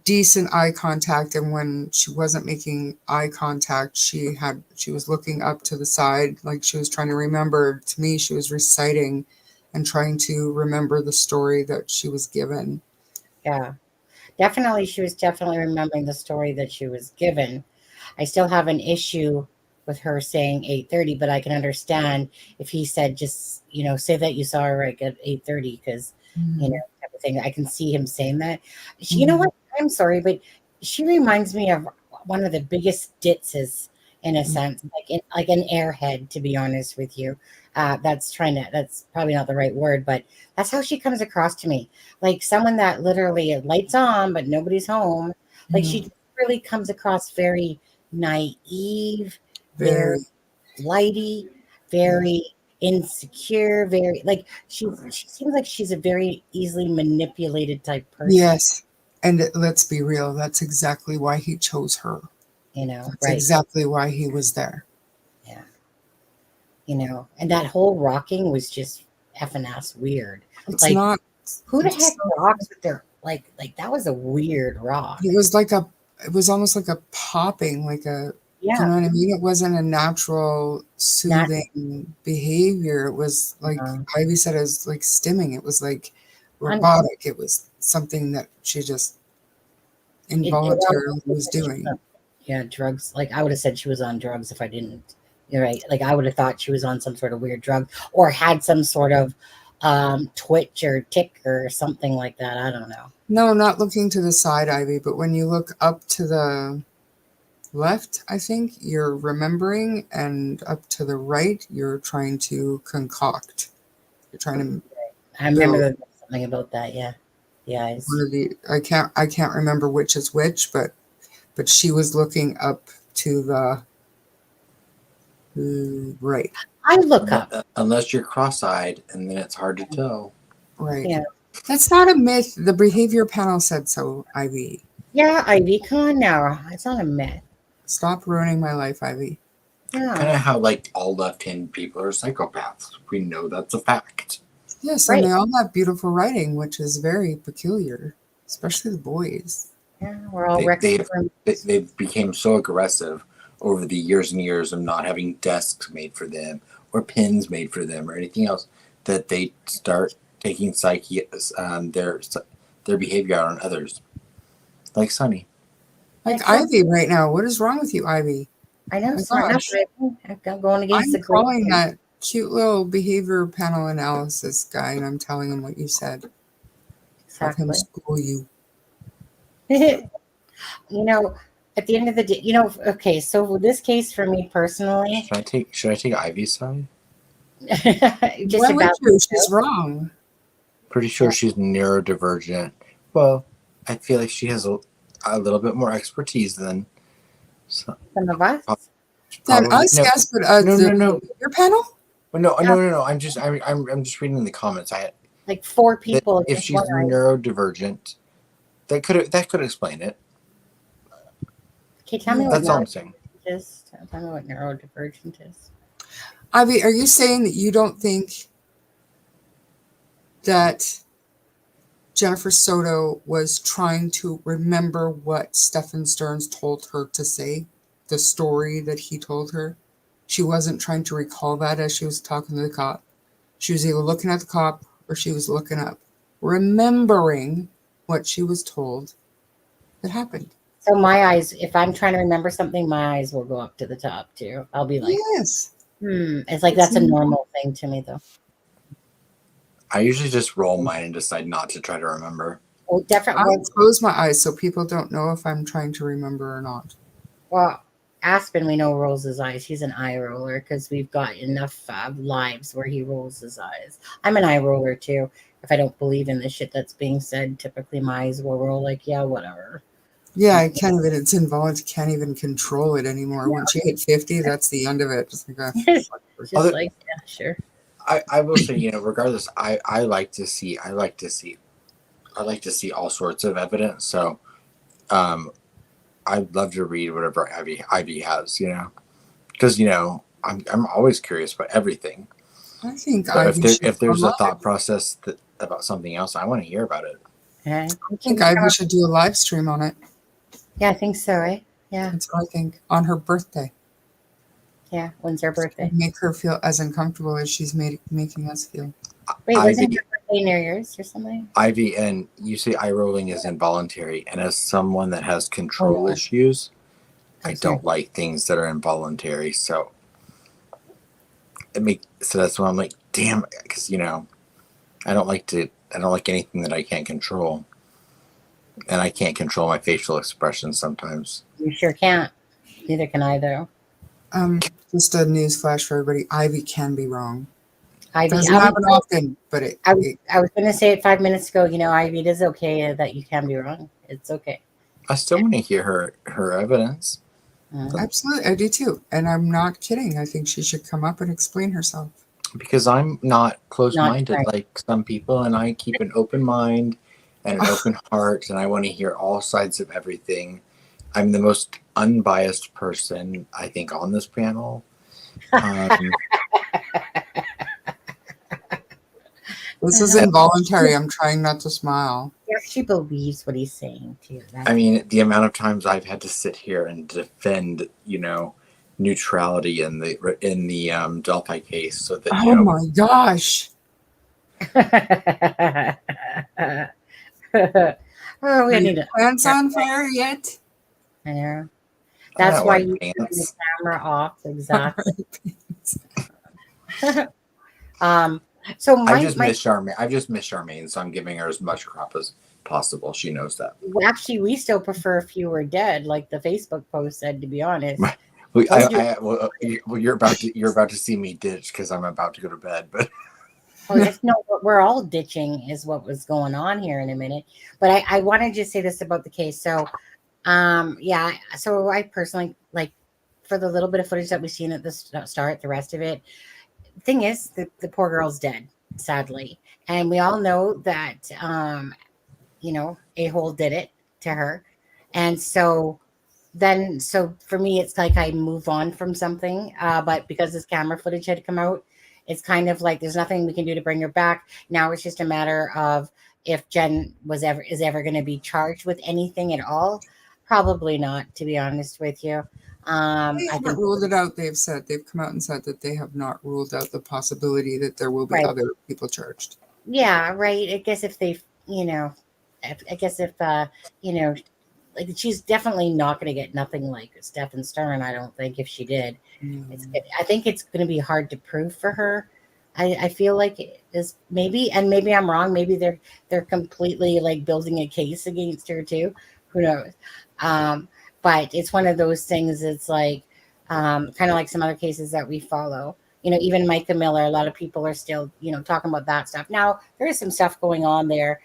decent eye contact, and when she wasn't making eye contact, she was looking up to the side, like she was trying to remember. To me, she was reciting and trying to remember the story that she was given.
Yeah, definitely. She was definitely remembering the story that she was given. I still have an issue with her saying 8:30, but I can understand if he said just, say that you saw her at 8:30 because, type of thing. I can see him saying that. You know what? I'm sorry, but she reminds me of one of the biggest ditzes in a sense, like an airhead, to be honest with you. That's probably not the right word, but that's how she comes across to me. Like someone that literally lights on, but nobody's home. Like she really comes across very naive, very
Very.
flighty, very insecure, very like she seems like she's a very easily manipulated type person.
Yes. And let's be real, that's exactly why he chose her. That's
Right.
exactly why he was there.
Yeah. And that whole rocking was just effing ass weird.
It's not.
Who the heck rocks with their like that was a weird rock.
It was almost like a popping, like a, you know what I mean? It wasn't a natural soothing behavior. It was like Ivy said, it was like stimming. It was like robotic. It was something that she just involuntarily was doing.
Yeah, drugs. Like I would have said she was on drugs if I didn't. You're right. Like I would have thought she was on some sort of weird drug or had some sort of twitch or tick or something like that. I don't know.
No, not looking to the side, Ivy, but when you look up to the left, I think you're remembering, and up to the right, you're trying to concoct. You're trying to.
I remember something about that. Yeah.
One of the I can't remember which is which, but she was looking up to the right.
I look up.
Unless you're cross-eyed, and then it's hard to tell.
Right.
Yeah.
That's not a myth. The behavior panel said so, Ivy.
Yeah, Ivy, come on now. It's not a myth.
Stop ruining my life, Ivy.
Yeah.
Kind of how like all left-handed people are psychopaths. We know that's a fact.
Yes, and they all have beautiful writing, which is very peculiar, especially the boys.
Yeah, we're all
they've became so aggressive over the years and years of not having desks made for them or pens made for them or anything else, that they start taking their behavior out on others, like Sunny.
Like Ivy right now. What is wrong with you, Ivy?
I know. I'm going against the
calling that cute little behavior panel analysis guy, and I'm telling him what you said.
Exactly.
Have him school you.
At the end of the day, okay, so with this case for me personally.
Should I take Ivy's side?
Why would you? She's wrong.
Pretty sure she's neurodivergent. Well, I feel like she has a little bit more expertise than
some of us.
Than us, yes, but
no.
Your panel?
No. I'm just reading in the comments.
Like 4 people.
If she's neurodivergent, that could explain it.
Okay, tell me
that's all I'm saying.
Tell me what neurodivergent is.
Ivy, are you saying that you don't think that Jennifer Soto was trying to remember what Stefan Stearns told her to say, the story that he told her? She wasn't trying to recall that as she was talking to the cop? She was either looking at the cop or she was looking up, remembering what she was told that happened.
So my eyes, if I'm trying to remember something, my eyes will go up to the top too. I'll be like,
Yes.
It's like that's a normal thing to me though.
I usually just roll mine and decide not to try to remember.
Well,
I
definitely.
close my eyes so people don't know if I'm trying to remember or not.
Well, Aspen, we know rolls his eyes. He's an eye roller because we've got enough lives where he rolls his eyes. I'm an eye roller too. If I don't believe in the shit that's being said, typically my eyes will roll like, yeah, whatever.
Yeah, I can't even, it's involuntary, can't even control it anymore. Once you hit 50, that's the end of it. Just like,
Just like, yeah, sure.
I will say, regardless, I like to see all sorts of evidence. So, I'd love to read whatever Ivy has, because I'm always curious about everything.
I think
But
Ivy
if there's a thought process about something else, I want to hear about it.
Okay.
I think Ivy should do a live stream on it.
Yeah, I think so, eh? Yeah.
That's what I think. On her birthday.
Yeah, when's her birthday?
Make her feel as uncomfortable as she's making us feel.
Wait, wasn't your birthday New Year's or something?
Ivy, and you say eye rolling is involuntary, and as someone that has control issues, I don't like things that are involuntary. So that's why I'm like, damn, because I don't like anything that I can't control, and I can't control my facial expressions sometimes.
You sure can't. Neither can I, though.
Just a news flash for everybody. Ivy can be wrong.
Ivy,
doesn't happen often, but
I was going to say it 5 minutes ago. Ivy, it is okay that you can be wrong. It's okay.
I still want to hear her evidence.
Absolutely, I do too. And I'm not kidding. I think she should come up and explain herself.
Because I'm not close-minded like some people, and I keep an open mind and an open heart, and I want to hear all sides of everything. I'm the most unbiased person, I think, on this panel.
This is involuntary. I'm trying not to smile.
Yeah, she believes what he's saying too.
I mean, the amount of times I've had to sit here and defend, neutrality in the Delphi case, so that
oh my gosh.
Oh, we need it.
Pants on fire yet?
I know. That's why you turn the camera off. Exactly. So
I just miss Charmaine, so I'm giving her as much crap as possible. She knows that.
Well, actually, we still prefer if you were dead, like the Facebook post said. To be honest,
you're about to see me ditch because I'm about to go to bed. But
we're all ditching is what was going on here in a minute. But I want to just say this about the case. So, so I personally for the little bit of footage that we've seen at the start, the rest of it. Thing is, the poor girl's dead, sadly, and we all know that a-hole did it to her, and so for me it's like I move on from something, but because this camera footage had come out, it's kind of like there's nothing we can do to bring her back. Now it's just a matter of if Jen is ever going to be charged with anything at all. Probably not, to be honest with you.
They haven't ruled it out. They've come out and said that they have not ruled out the possibility that there will be other people charged.
Yeah, right. I guess if they, she's definitely not going to get nothing like Stefan Stern. I don't think if she did, I think it's going to be hard to prove for her. I feel like it is maybe I'm wrong. Maybe they're completely building a case against her too. Who knows? But it's one of those things. It's kind of like some other cases that we follow. Even Micah Miller, a lot of people are still, talking about that stuff. Now, there is some stuff going on there,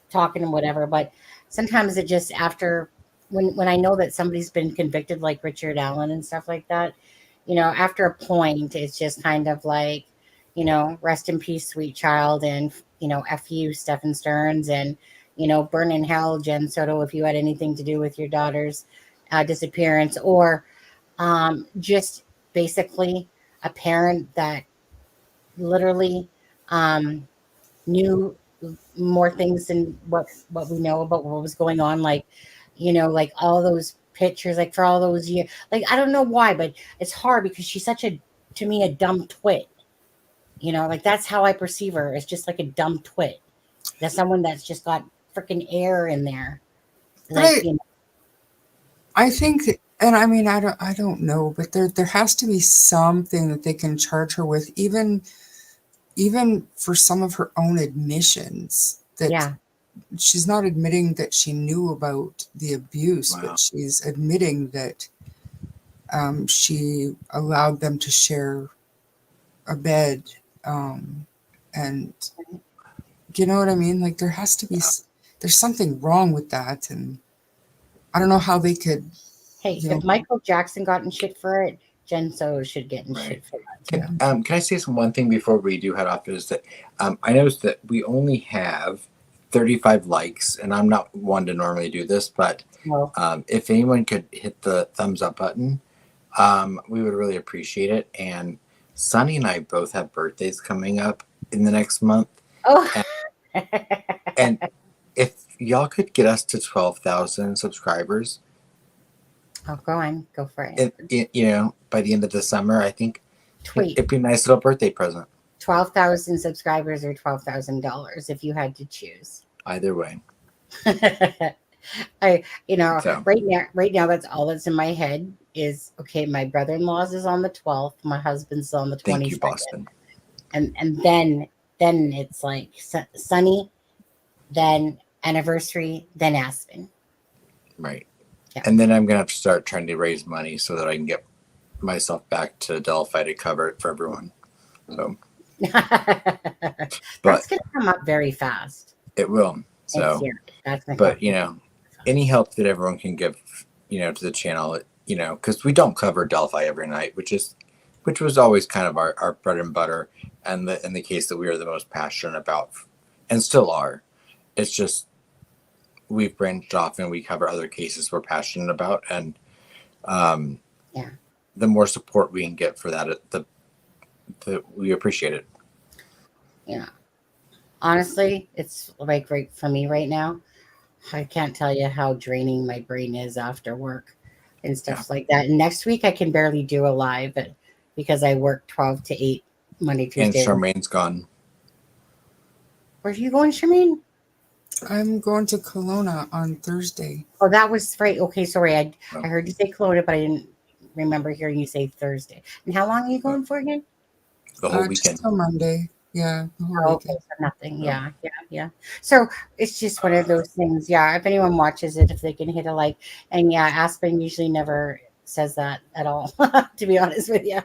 talking and whatever, but sometimes it just when I know that somebody's been convicted like Richard Allen and stuff like that, after a point, it's just kind of like, rest in peace, sweet child, and, F you, Stefan Stearns, and, burn in hell, Jen Soto, if you had anything to do with your daughter's disappearance, or just basically a parent that literally knew more things than what we know about what was going on, all those pictures, for all those years, I don't know why, but it's hard because she's such to me a dumb twit, You know, like that's how I perceive her. It's just like a dumb twit. That's someone that's just got freaking air in there. Like, you know,
I think, and I mean, I don't know, but there has to be something that they can charge her with, even for some of her own admissions, that
yeah.
she's not admitting that she knew about the abuse,
Wow.
but she's admitting that she allowed them to share a bed, and you know what I mean? Like there has to be, there's something wrong with that, and I don't know how they could.
Hey,
You know,
if Michael Jackson got in shit for it, Jen So should get in
Right.
shit for that.
Can I say one thing before we do head off? Is that I noticed that we only have 35 likes, and I'm not one to normally do this, but
No.
if anyone could hit the thumbs up button, we would really appreciate it. And Sunny and I both have birthdays coming up in the next month.
Oh.
And if y'all could get us to 12,000 subscribers,
Oh, go on, go for it.
you know, by the end of the summer, I think
Tweet
it'd be a nice little birthday present.
12,000 subscribers or $12,000 if you had to choose.
Either way.
You know,
So.
right now, that's all that's in my head is okay. My brother-in-law's is on the 12th. My husband's on the 22nd.
Thank you, Boston.
And then it's like Sunny, then anniversary, then Aspen.
Right.
Yeah.
And then I'm gonna have to start trying to raise money so that I can get myself back to Delphi to cover it for everyone. So
That's gonna come up very fast.
it will. So
That's gonna
but you know, any help that everyone can give, you know, to the channel, you know, because we don't cover Delphi every night, which was always kind of our bread and butter, and in the case that we are the most passionate about and still are. It's just we've branched off and we cover other cases we're passionate about, and the more support we can get for that, we appreciate it.
Yeah. Honestly, it's like right for me right now. I can't tell you how draining my brain is after work and stuff like that. And next week I can barely do a live, but because I work 12 to 8 Monday, Tuesday.
And Charmaine's gone.
Where are you going, Charmaine?
I'm going to Kelowna on Thursday.
Oh, that was right. Okay, sorry. I heard you say Kelowna, but I didn't remember hearing you say Thursday. And how long are you going for again?
The whole weekend.
Just till Monday. Yeah. The whole
Okay,
weekend.
so nothing. Yeah. So it's just one of those things. Yeah. If anyone watches it, if they can hit a like, and yeah, Aspen usually never says that at all, to be honest with you.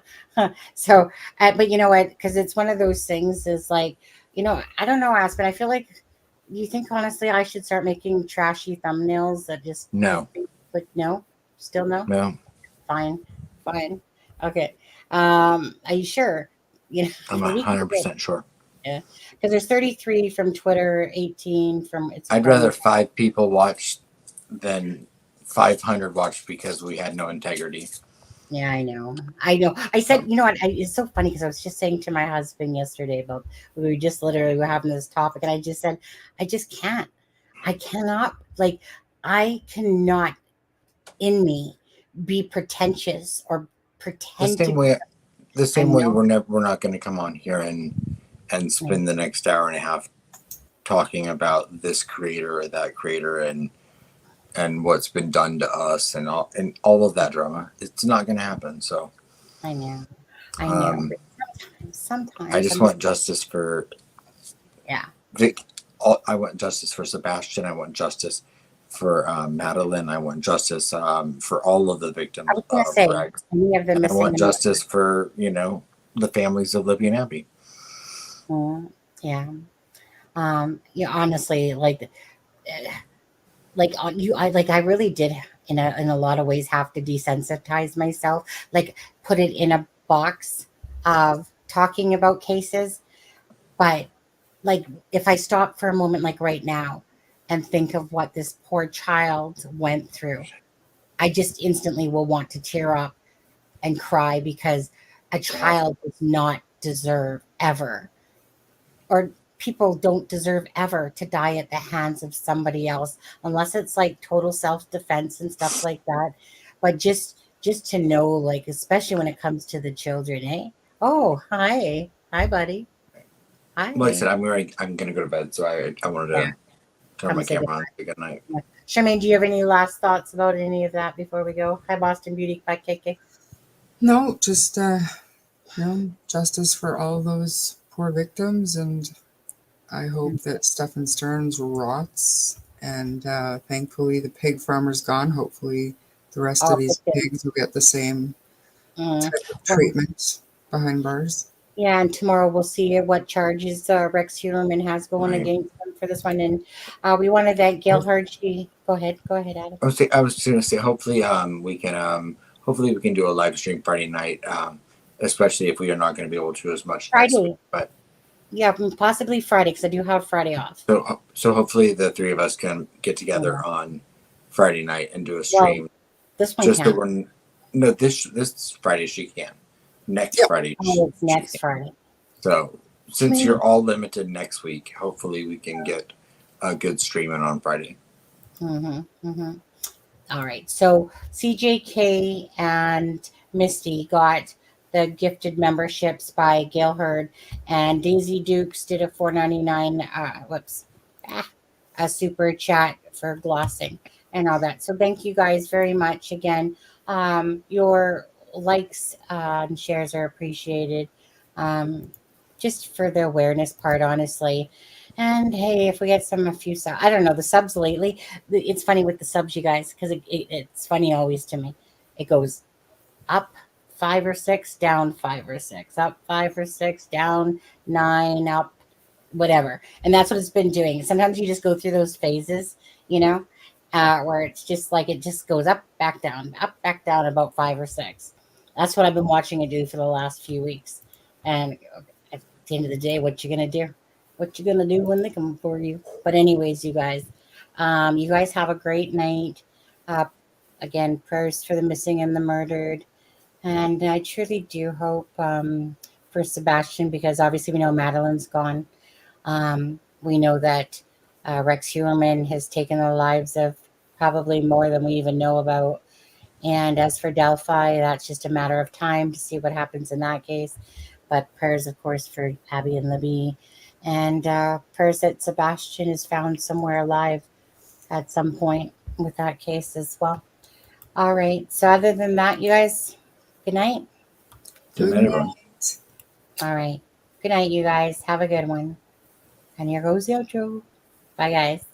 So, but you know what? Because it's one of those things. Is like, you know, I don't know, Aspen. I feel like. You think honestly I should start making trashy thumbnails that just
no,
but no, still no.
No.
Fine. Okay. Are you sure? You know,
I'm 100% sure.
Yeah, because there's 33 from Twitter, 18 from.
I'd rather 5 people watch than 500 watch because we had no integrity.
Yeah, I know. I said, you know what? It's so funny because I was just saying to my husband yesterday about we were just literally were having this topic, and I just said, I just can't. I cannot. Like, I cannot in me be pretentious or pretend.
The same way we're not going to come on here and spend the next hour and a half talking about this creator or that creator and what's been done to us and all of that drama. It's not going to happen. So
I know. Sometimes
I just want justice for Vic. I want justice for Sebastian. I want justice for Madeline. I want justice for all of the victims of Rex. I want justice for, you know, the families of Libby and Abby.
Yeah. Honestly, I really did in a lot of ways have to desensitize myself, like put it in a box of talking about cases. But like if I stop for a moment, like right now, and think of what this poor child went through, I just instantly will want to tear up and cry because a child does not deserve ever, or people don't deserve ever to die at the hands of somebody else, unless it's like total self-defense and stuff like that. But just to know, like, especially when it comes to the children, oh, hi. Hi, buddy. Hi.
Like I said, I'm gonna go to bed, so I wanted to turn my
Say
camera on. Say good night.
Charmaine, do you have any last thoughts about any of that before we go? Hi, Boston Beauty. Bye, KK.
No, just justice for all those poor victims, and I hope that Stefan Stearns rots. And thankfully, the pig farmer's gone. Hopefully, the rest of these pigs will get the same type of treatment behind bars.
Yeah, and tomorrow we'll see what charges Rex Heuermann has going against him for this one. And we want to thank Gail Hurd. Go ahead, Adam.
I was going to say, hopefully, we can do a live stream Friday night, especially if we are not going to be able to do as much
Friday.
next week. But
yeah, possibly Friday because I do have Friday off.
So hopefully the three of us can get together on Friday night and do a stream.
Well, this one
just
can.
This Friday she can. Next Friday.
It's next Friday.
So since you're all limited next week, hopefully we can get a good streaming on Friday.
All right. So CJK and Misty got the gifted memberships by Gail Hurd, and Daisy Dukes did a $4.99 a super chat for glossing and all that. So thank you guys very much again. Your likes and shares are appreciated, just for the awareness part, honestly. And hey, if we get a few subs, I don't know, the subs lately, it's funny with the subs, you guys, because it's funny always to me. It goes up 5 or 6, down 5 or 6, up 5 or 6, down 9, up, whatever. And that's what it's been doing. Sometimes you just go through those phases, where it's just like it just goes up, back down, about 5 or 6. That's what I've been watching it do for the last few weeks. And at the end of the day, what you gonna do? What you gonna do when they come for you? But anyways, you guys have a great night. Again, prayers for the missing and the murdered. And I truly do hope for Sebastian, because obviously we know Madeline's gone. We know that Rex Heuermann has taken the lives of probably more than we even know about. And as for Delphi, that's just a matter of time to see what happens in that case. But prayers, of course, for Abby and Libby. And prayers that Sebastian is found somewhere alive at some point with that case as well. All right. So other than that, you guys, good night.
Good night, everyone.
All right. Good night, you guys. Have a good one. And here goes the outro. Bye, guys.